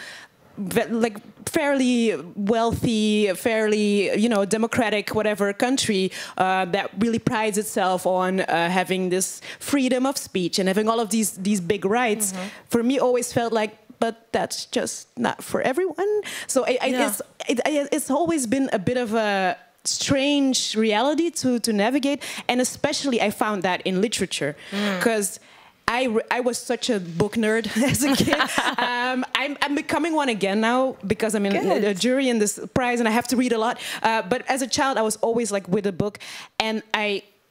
like fairly wealthy, fairly, you know, democratic, whatever country that really prides itself on having this freedom of speech and having all of these big rights, for me always felt like, but that's just not for everyone. So it's always been a bit of a strange reality to navigate, and especially I found that in literature, because I was such a book nerd as a kid. I'm becoming one again now because I'm in a jury in this prize and I have to read a lot. But as a child, I was always like with a book, and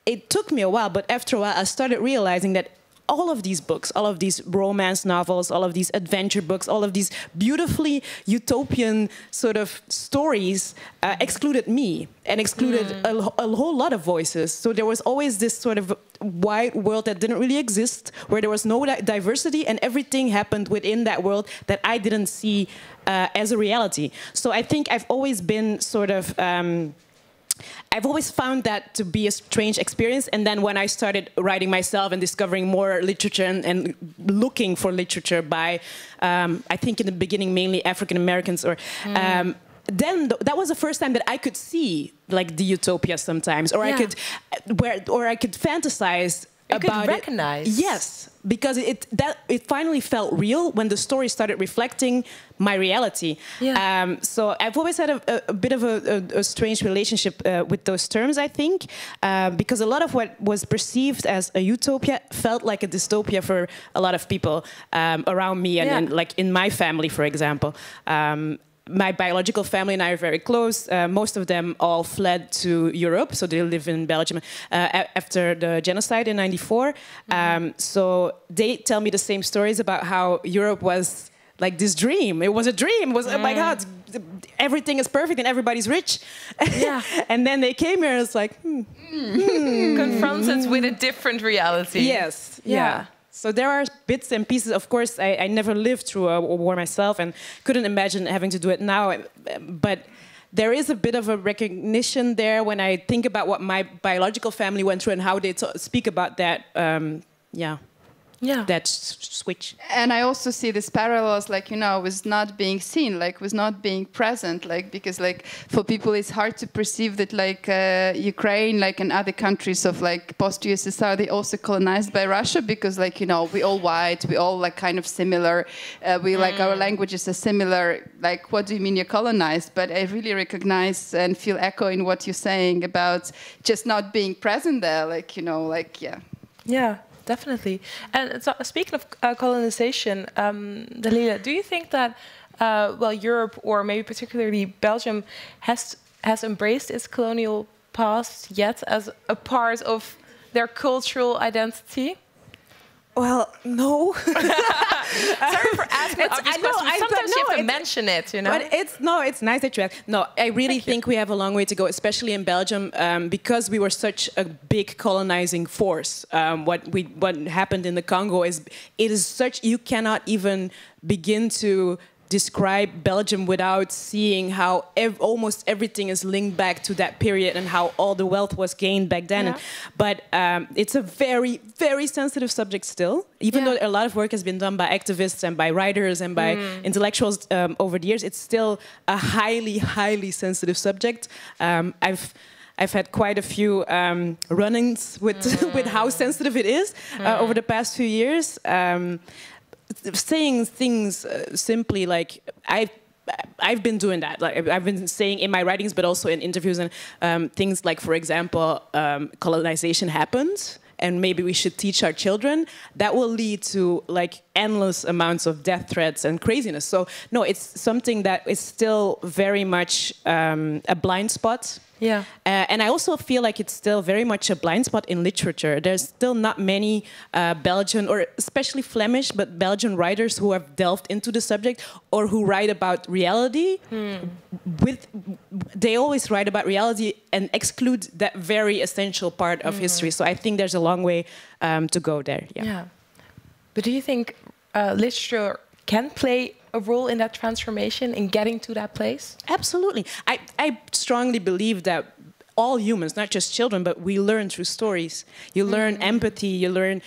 it took me a while. But after a while, I started realizing that all of these books, all of these romance novels, all of these adventure books, all of these beautifully utopian sort of stories excluded me and excluded a whole lot of voices. So there was always this sort of wide world that didn't really exist, where there was no diversity, and everything happened within that world that I didn't see as a reality. So I think I've always been sort of... I've always found that to be a strange experience. And then when I started writing myself and discovering more literature and looking for literature by, I think in the beginning, mainly African Americans, or then that was the first time that I could see like the utopia sometimes, or I could fantasize about could recognize. It. Yes, because it finally felt real when the story started reflecting my reality. Yeah. So I've always had a bit of a strange relationship with those terms, I think, because a lot of what was perceived as a utopia felt like a dystopia for a lot of people around me, and like in my family, for example. My biological family and I are very close. Most of them all fled to Europe, so they live in Belgium after the genocide in '94. So they tell me the same stories about how Europe was like this dream. It was a dream. It was, oh my God, everything is perfect and everybody's rich. Yeah. And then they came here and it's like... confronted with a different reality. Yes. Yeah. So there are bits and pieces. Of course, I never lived through a war myself and couldn't imagine having to do it now. But there is a bit of a recognition there when I think about what my biological family went through and how they speak about that. That switch. And I also see these parallels, like, you know, with not being seen, like with not being present, like, because like for people it's hard to perceive that like Ukraine, like and other countries of like post-USSR, they also colonized by Russia, because like, you know, we all white, we all like kind of similar, we like our languages are similar, like what do you mean you're colonized? But I really recognize and feel echo in what you're saying about just not being present there, like, you know, like, Yeah. Definitely. And so, speaking of colonization, Dalila, do you think that, Europe, or maybe particularly Belgium, has embraced its colonial past yet as a part of their cultural identity? Well, no. Sorry for asking obvious questions. Sometimes you have to mention it, you know. But it's nice that you ask. No, I really think we have a long way to go, especially in Belgium, because we were such a big colonizing force. What happened in the Congo is such, you cannot even begin to describe Belgium without seeing how almost everything is linked back to that period and how all the wealth was gained back then. Yeah. But it's a very, very sensitive subject still, even though a lot of work has been done by activists and by writers and by intellectuals over the years. It's still a highly, highly sensitive subject. I've had quite a few run-ins with how sensitive it is over the past few years. Saying things simply like I've been doing that. Like I've been saying in my writings, but also in interviews and things like, for example, colonization happened, and maybe we should teach our children. That will lead to like endless amounts of death threats and craziness. So no, it's something that is still very much a blind spot. Yeah. And I also feel like it's still very much a blind spot in literature. There's still not many Belgian, or especially Flemish, but Belgian writers who have delved into the subject or who write about reality. They always write about reality and exclude that very essential part of history. So I think there's a long way to go there. Yeah. But do you think literature can play a role in that transformation, in getting to that place? Absolutely. I strongly believe that all humans, not just children, but we learn through stories. You learn empathy, you learn,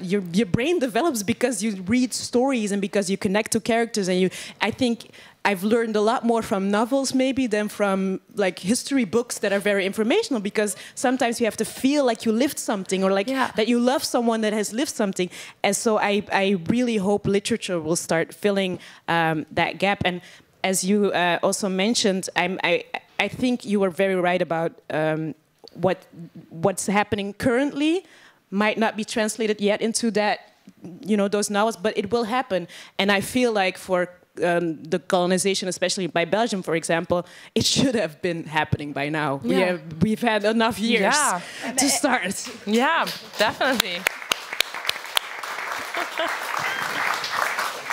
your brain develops because you read stories and because you connect to characters. And I think I've learned a lot more from novels maybe than from like history books that are very informational, because sometimes you have to feel like you lived something, or like that you love someone that has lived something. And so I really hope literature will start filling that gap. And as you also mentioned, I think you were very right about what's happening currently might not be translated yet into that, those novels, but it will happen. And I feel like for the colonization, especially by Belgium, for example, it should have been happening by now. Yeah. We've had enough years to start. Yeah, definitely.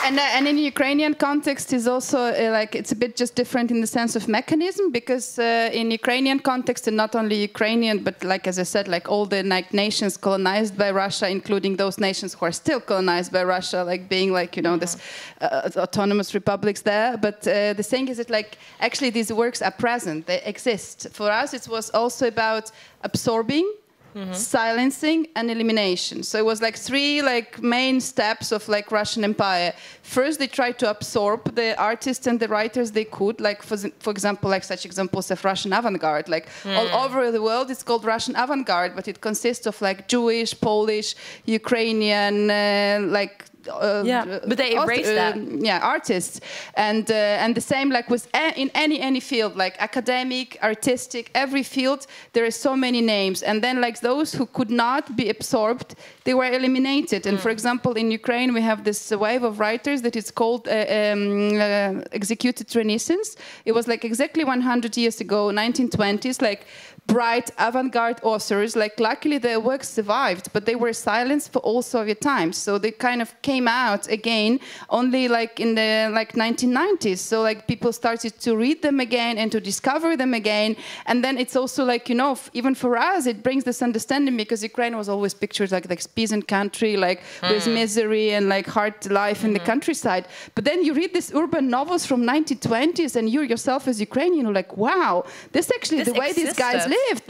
And in the Ukrainian context is also like it's a bit just different in the sense of mechanism, because in Ukrainian context, and not only Ukrainian, but like as I said, like all the nations colonized by Russia, including those nations who are still colonized by Russia, like being like this autonomous republics there. But the thing is that like actually these works are present, they exist. For us, it was also about absorbing, silencing and elimination. So it was like three main steps of Russian Empire. First, they tried to absorb the artists and the writers they could, for example, such examples of Russian avant-garde. All over the world, it's called Russian avant-garde, but it consists of Jewish, Polish, Ukrainian, but they erased that. Artists, and the same with in any field, academic, artistic, every field, there are so many names, and then those who could not be absorbed, they were eliminated. And for example, in Ukraine, we have this wave of writers that is called executed Renaissance. It was exactly 100 years ago, 1920s, bright avant-garde authors. Luckily their works survived, but they were silenced for all Soviet times. So they kind of came out again only in the 1990s. So people started to read them again and to discover them again. And then it's also even for us, it brings this understanding, because Ukraine was always pictured like peasant country, with misery and hard life in the countryside. But then you read these urban novels from 1920s, and you yourself as Ukrainian, wow, this actually the way these guys lived,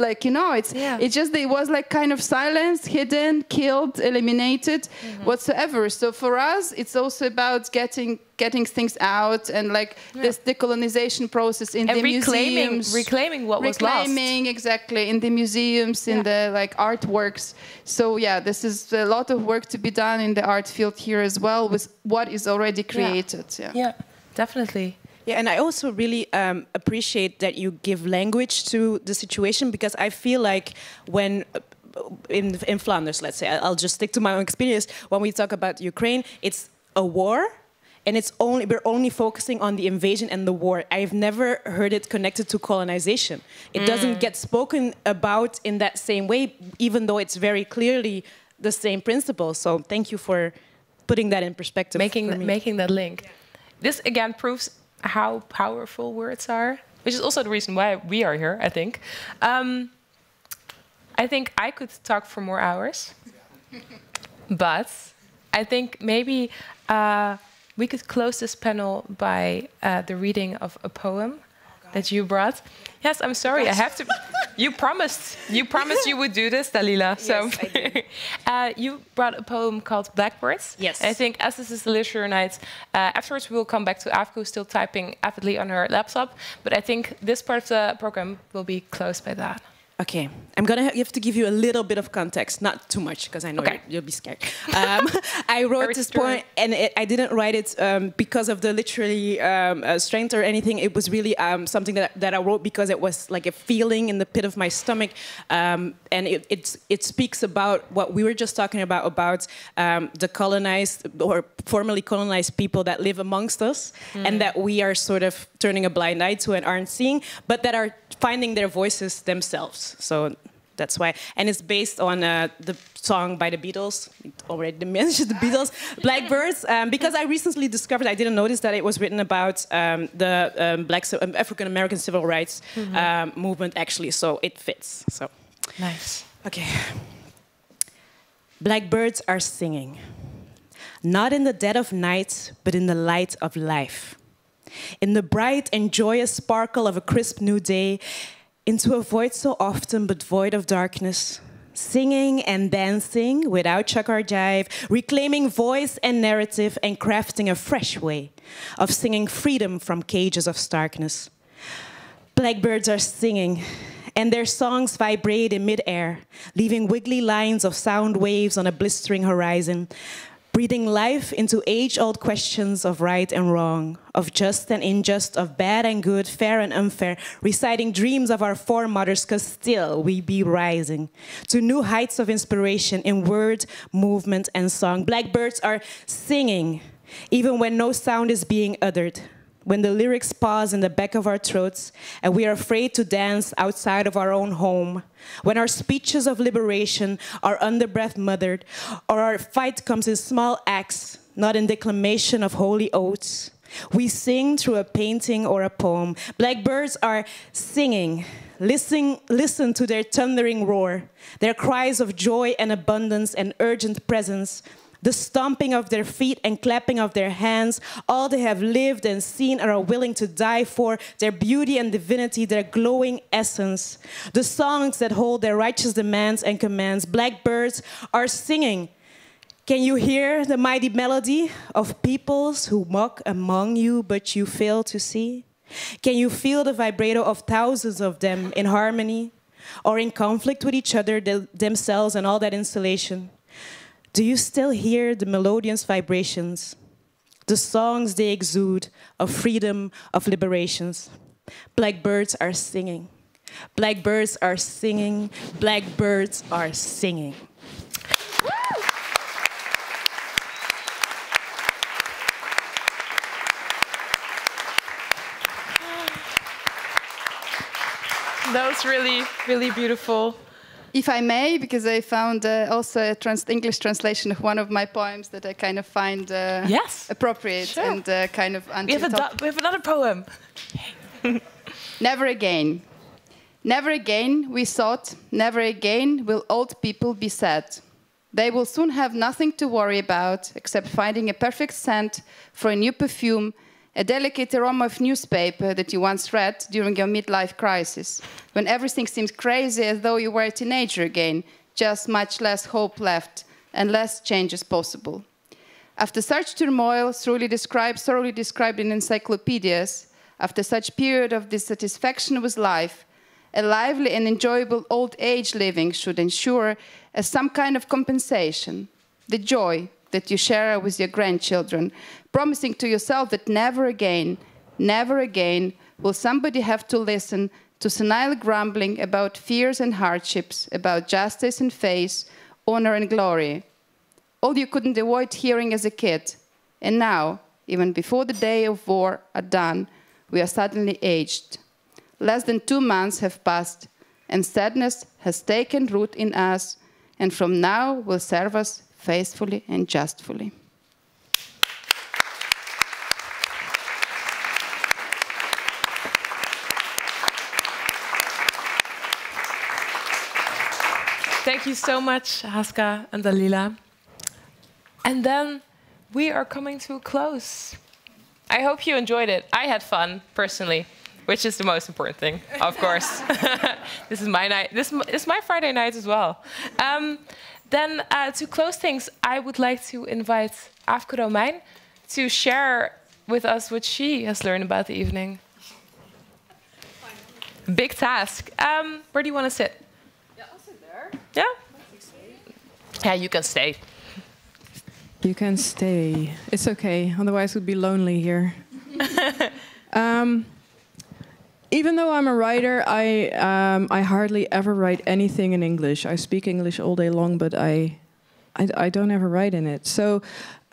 it's just it was kind of silenced, hidden, killed, eliminated, whatsoever. So for us, it's also about getting things out, and this decolonization process in the museums, reclaiming what was lost. Exactly, in the museums, in the artworks. So this is a lot of work to be done in the art field here as well, with what is already created. Yeah, definitely. Yeah, and I also really appreciate that you give language to the situation, because I feel like when in Flanders, let's say, I'll just stick to my own experience, when we talk about Ukraine, it's a war, and we're only focusing on the invasion and the war. I've never heard it connected to colonization. It doesn't get spoken about in that same way, even though it's very clearly the same principle. So thank you for putting that in perspective. Making that link. This again proves how powerful words are, which is also the reason why we are here, I think. I think I could talk for more hours, but I think maybe we could close this panel by the reading of a poem that you brought. Yes, I'm sorry, I have to. You promised you would do this, Dalila. So yes, I did. you brought a poem called Blackbirds. Yes. And I think as this is the literary night, afterwards we will come back to Afko, who's still typing avidly on her laptop. But I think this part of the program will be closed by that. Okay, I'm gonna have to give you a little bit of context, not too much, because I know you'll be scared. I wrote this poem, and I didn't write it because of the literary strength or anything. It was really something that I wrote because it was like a feeling in the pit of my stomach, and it speaks about what we were just talking about the colonized or formerly colonized people that live amongst us, and that we are sort of turning a blind eye to and aren't seeing, but that are finding their voices themselves. So that's why. And it's based on the song by the Beatles. Already mentioned the Beatles, Blackbirds, because I recently discovered, I didn't notice that it was written about the African-American civil rights movement, actually. So it fits. So nice. Okay. Blackbirds are singing, not in the dead of night, but in the light of life. In the bright and joyous sparkle of a crisp new day, into a void so often but void of darkness, singing and dancing without chuck or jive, reclaiming voice and narrative and crafting a fresh way of singing freedom from cages of starkness. Blackbirds are singing, and their songs vibrate in midair, leaving wiggly lines of sound waves on a blistering horizon, breathing life into age-old questions of right and wrong, of just and unjust, of bad and good, fair and unfair, reciting dreams of our foremothers, because still we be rising to new heights of inspiration in word, movement, and song. Blackbirds are singing, even when no sound is being uttered, when the lyrics pause in the back of our throats and we are afraid to dance outside of our own home, when our speeches of liberation are under breath muttered, or our fight comes in small acts, not in declamation of holy oaths. We sing through a painting or a poem. Blackbirds are singing. Listen to their thundering roar, their cries of joy and abundance and urgent presence, the stomping of their feet and clapping of their hands, all they have lived and seen and are willing to die for, their beauty and divinity, their glowing essence, the songs that hold their righteous demands and commands. Blackbirds are singing. Can you hear the mighty melody of peoples who mock among you, but you fail to see? Can you feel the vibrato of thousands of them in harmony or in conflict with each other, themselves and all that insulation? Do you still hear the melodious vibrations, the songs they exude of freedom, of liberations? Blackbirds are singing. Blackbirds are singing. Blackbirds are singing. That was really, really beautiful. If I may, because I found also a English translation of one of my poems that I kind of find appropriate and kind of anti-top. We have another poem. Never again. Never again, we thought, never again will old people be sad. They will soon have nothing to worry about except finding a perfect scent for a new perfume, a delicate aroma of newspaper that you once read during your midlife crisis, when everything seems crazy as though you were a teenager again, just much less hope left and less changes possible. After such turmoil, thoroughly described in encyclopedias, after such period of dissatisfaction with life, a lively and enjoyable old age living should ensure as some kind of compensation the joy that you share with your grandchildren, promising to yourself that never again will somebody have to listen to senile grumbling about fears and hardships, about justice and faith, honor and glory. All you couldn't avoid hearing as a kid, and now, Even before the day of war are done, we are suddenly aged. Less than 2 months have passed, and sadness has taken root in us, and from now will serve us faithfully and justly. Thank you so much, Haska and Dalila. And then we are coming to a close. I hope you enjoyed it. I had fun, personally, which is the most important thing, of course. This is my night. This is my Friday night as well. Then to close things, I would like to invite Aafke Romein to share with us what she has learned about the evening. Big task. Where do you want to sit? Yeah, I'll sit there. Yeah? Yeah, you can stay. You can stay. It's okay, otherwise it would be lonely here. Even though I'm a writer, I hardly ever write anything in English. I speak English all day long, but I don't ever write in it. So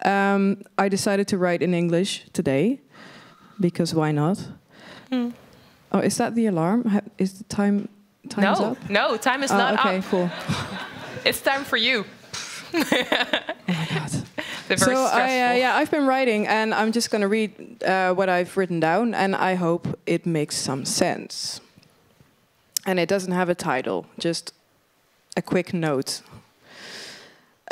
I decided to write in English today, because why not? Mm. Oh, is that the alarm? Is the time up? No, time is not okay, up. Cool. It's time for you. Oh my God. So I've been writing, and I'm just going to read what I've written down, and I hope it makes some sense. And it doesn't have a title, just a quick note.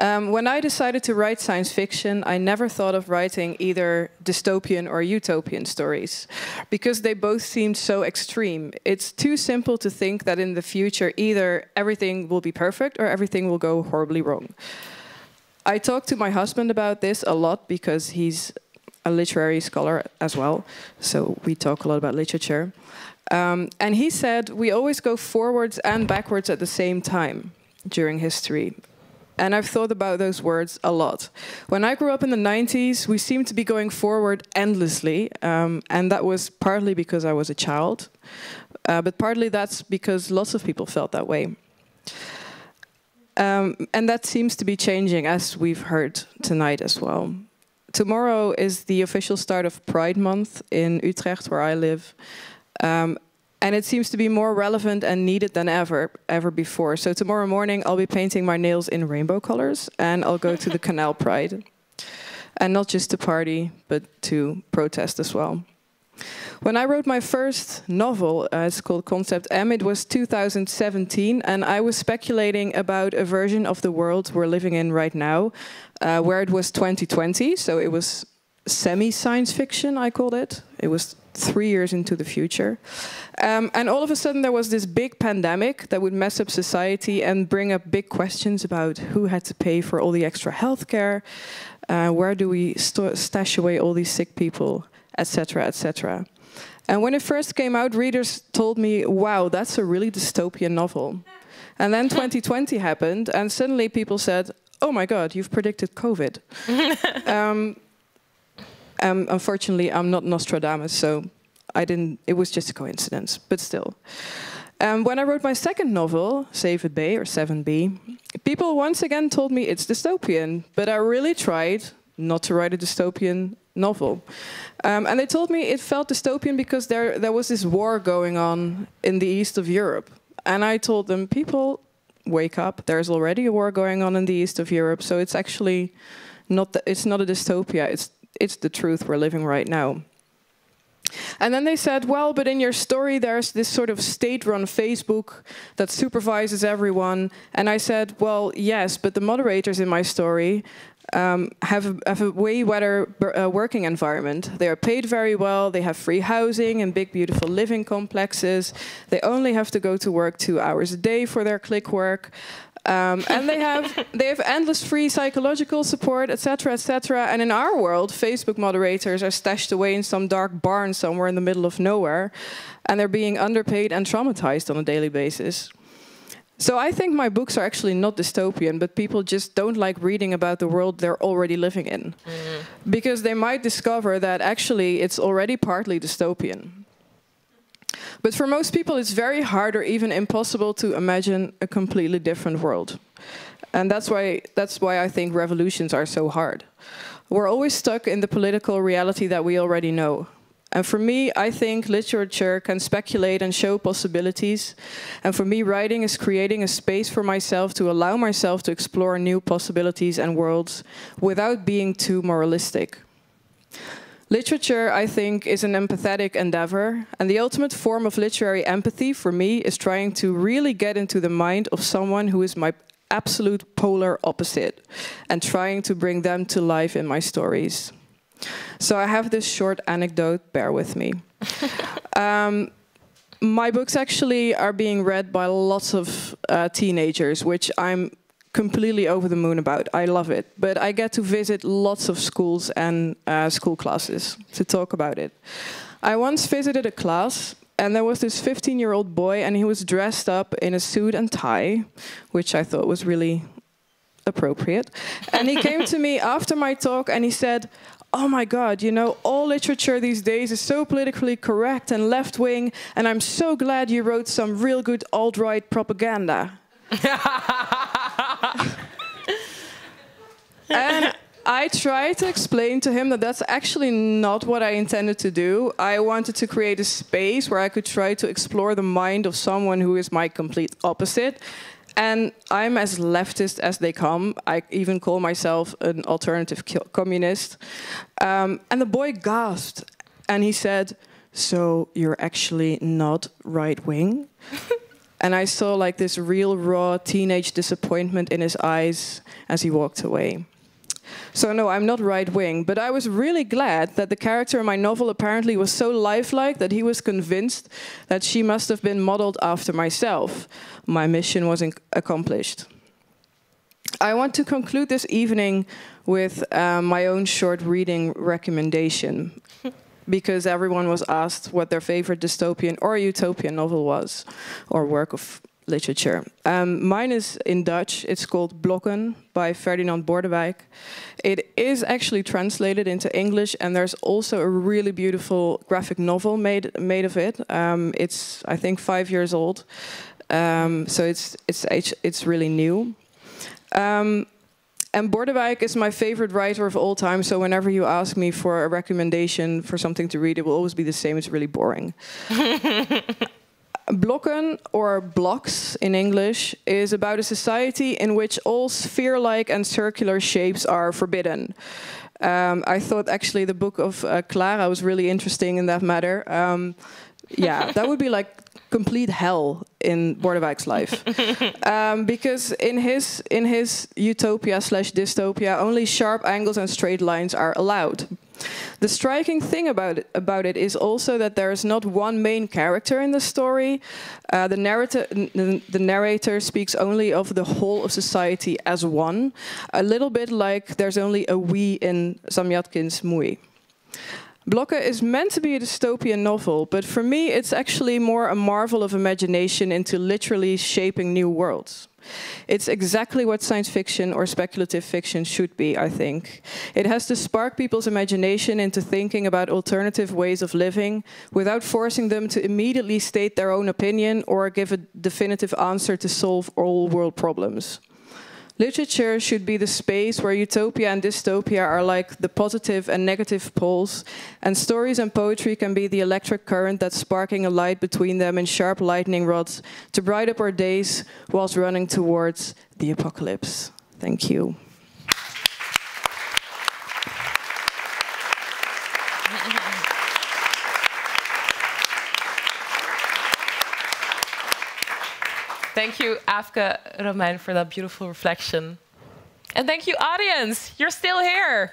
When I decided to write science fiction, I never thought of writing either dystopian or utopian stories, because they both seemed so extreme. It's too simple to think that in the future either everything will be perfect or everything will go horribly wrong. I talked to my husband about this a lot because he's a literary scholar as well, so we talk a lot about literature. And he said we always go forwards and backwards at the same time during history. And I've thought about those words a lot. When I grew up in the 90s, we seemed to be going forward endlessly. And that was partly because I was a child. But partly that's because lots of people felt that way. And that seems to be changing, as we've heard tonight as well. Tomorrow is the official start of Pride Month in Utrecht, where I live. And it seems to be more relevant and needed than ever before. So tomorrow morning, I'll be painting my nails in rainbow colors, and I'll go to the Canal Pride. And not just to party, but to protest as well. When I wrote my first novel, it's called Concept M, it was 2017, and I was speculating about a version of the world we're living in right now, where it was 2020, so it was semi-science fiction, I called it. It was 3 years into the future. And all of a sudden there was this big pandemic that would mess up society and bring up big questions about who had to pay for all the extra healthcare, where do we stash away all these sick people, etc., etc. And when it first came out, readers told me, wow, that's a really dystopian novel. And then 2020 happened, and suddenly people said, oh my God, you've predicted COVID. Unfortunately, I'm not Nostradamus, so it was just a coincidence, but still. When I wrote my second novel, 7B or 7B, people once again told me it's dystopian, but I really tried not to write a dystopian novel. And they told me it felt dystopian because there was this war going on in the east of Europe. And I told them, people, wake up, there's already a war going on in the east of Europe, so it's actually not, it's not a dystopia, it's the truth we're living right now. And then they said, well, but in your story there's this sort of state-run Facebook that supervises everyone. And I said, well, yes, but the moderators in my story have a way better working environment. They are paid very well, they have free housing and big, beautiful living complexes. They only have to go to work 2 hours a day for their click work. And they have endless free psychological support, etc., etc. And in our world, Facebook moderators are stashed away in some dark barn somewhere in the middle of nowhere, and they're being underpaid and traumatized on a daily basis. So I think my books are actually not dystopian, but people just don't like reading about the world they're already living in. Because they might discover that actually it's already partly dystopian. But for most people, it's very hard or even impossible to imagine a completely different world. And that's why I think revolutions are so hard. We're always stuck in the political reality that we already know. And for me, I think literature can speculate and show possibilities. And for me, writing is creating a space for myself to allow myself to explore new possibilities and worlds without being too moralistic. Literature, I think, is an empathetic endeavor. And the ultimate form of literary empathy for me is trying to really get into the mind of someone who is my absolute polar opposite and trying to bring them to life in my stories. So I have this short anecdote, bear with me. My books actually are being read by lots of teenagers, which I'm completely over the moon about. I love it. But I get to visit lots of schools and school classes to talk about it. I once visited a class, and there was this 15-year-old boy, and he was dressed up in a suit and tie, which I thought was really appropriate. And he came to me after my talk, and he said, "Oh my God, you know, all literature these days is so politically correct and left-wing, and I'm so glad you wrote some real good alt-right propaganda." And I tried to explain to him that that's actually not what I intended to do. I wanted to create a space where I could try to explore the mind of someone who is my complete opposite. And I'm as leftist as they come. I even call myself an alternative communist. And the boy gasped, and he said, "So you're actually not right-wing?" And I saw like this real raw teenage disappointment in his eyes as he walked away. So no, I'm not right-wing, but I was really glad that the character in my novel apparently was so lifelike that he was convinced that she must have been modeled after myself. My mission was accomplished. I want to conclude this evening with my own short reading recommendation, because everyone was asked what their favorite dystopian or utopian novel was, or work of literature. Mine is in Dutch. It's called Blokken by Ferdinand Bordewijk. It is actually translated into English, and there's also a really beautiful graphic novel made of it. It's, I think, 5 years old, so it's really new. And Bordewijk is my favorite writer of all time, so whenever you ask me for a recommendation for something to read, it will always be the same. It's really boring. Blokken, or blocks in English, is about a society in which all sphere-like and circular shapes are forbidden. I thought actually the book of Clara was really interesting in that matter. Yeah, that would be like complete hell in Bordewijk's life. Because in his utopia/dystopia, only sharp angles and straight lines are allowed. The striking thing about it is also that there is not one main character in the story. The narrator speaks only of the whole of society as one, a little bit like there's only a we in Zamyatin's Mooi. Blokken is meant to be a dystopian novel, but for me it's actually more a marvel of imagination into literally shaping new worlds. It's exactly what science fiction or speculative fiction should be, I think. It has to spark people's imagination into thinking about alternative ways of living without forcing them to immediately state their own opinion or give a definitive answer to solve all world problems. Literature should be the space where utopia and dystopia are like the positive and negative poles, and stories and poetry can be the electric current that's sparking a light between them in sharp lightning rods to brighten up our days whilst running towards the apocalypse. Thank you. Thank you, Afke Romein, for that beautiful reflection. And thank you, audience. You're still here.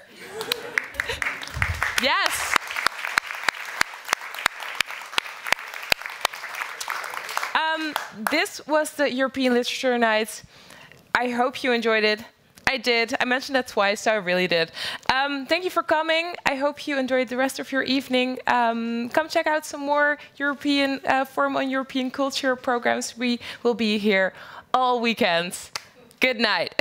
Yes. This was the European Literature Night. I hope you enjoyed it. I did. I mentioned that twice, so I really did. Thank you for coming. I hope you enjoyed the rest of your evening. Come check out some more European Forum on European Culture programs. We will be here all weekend. Good night.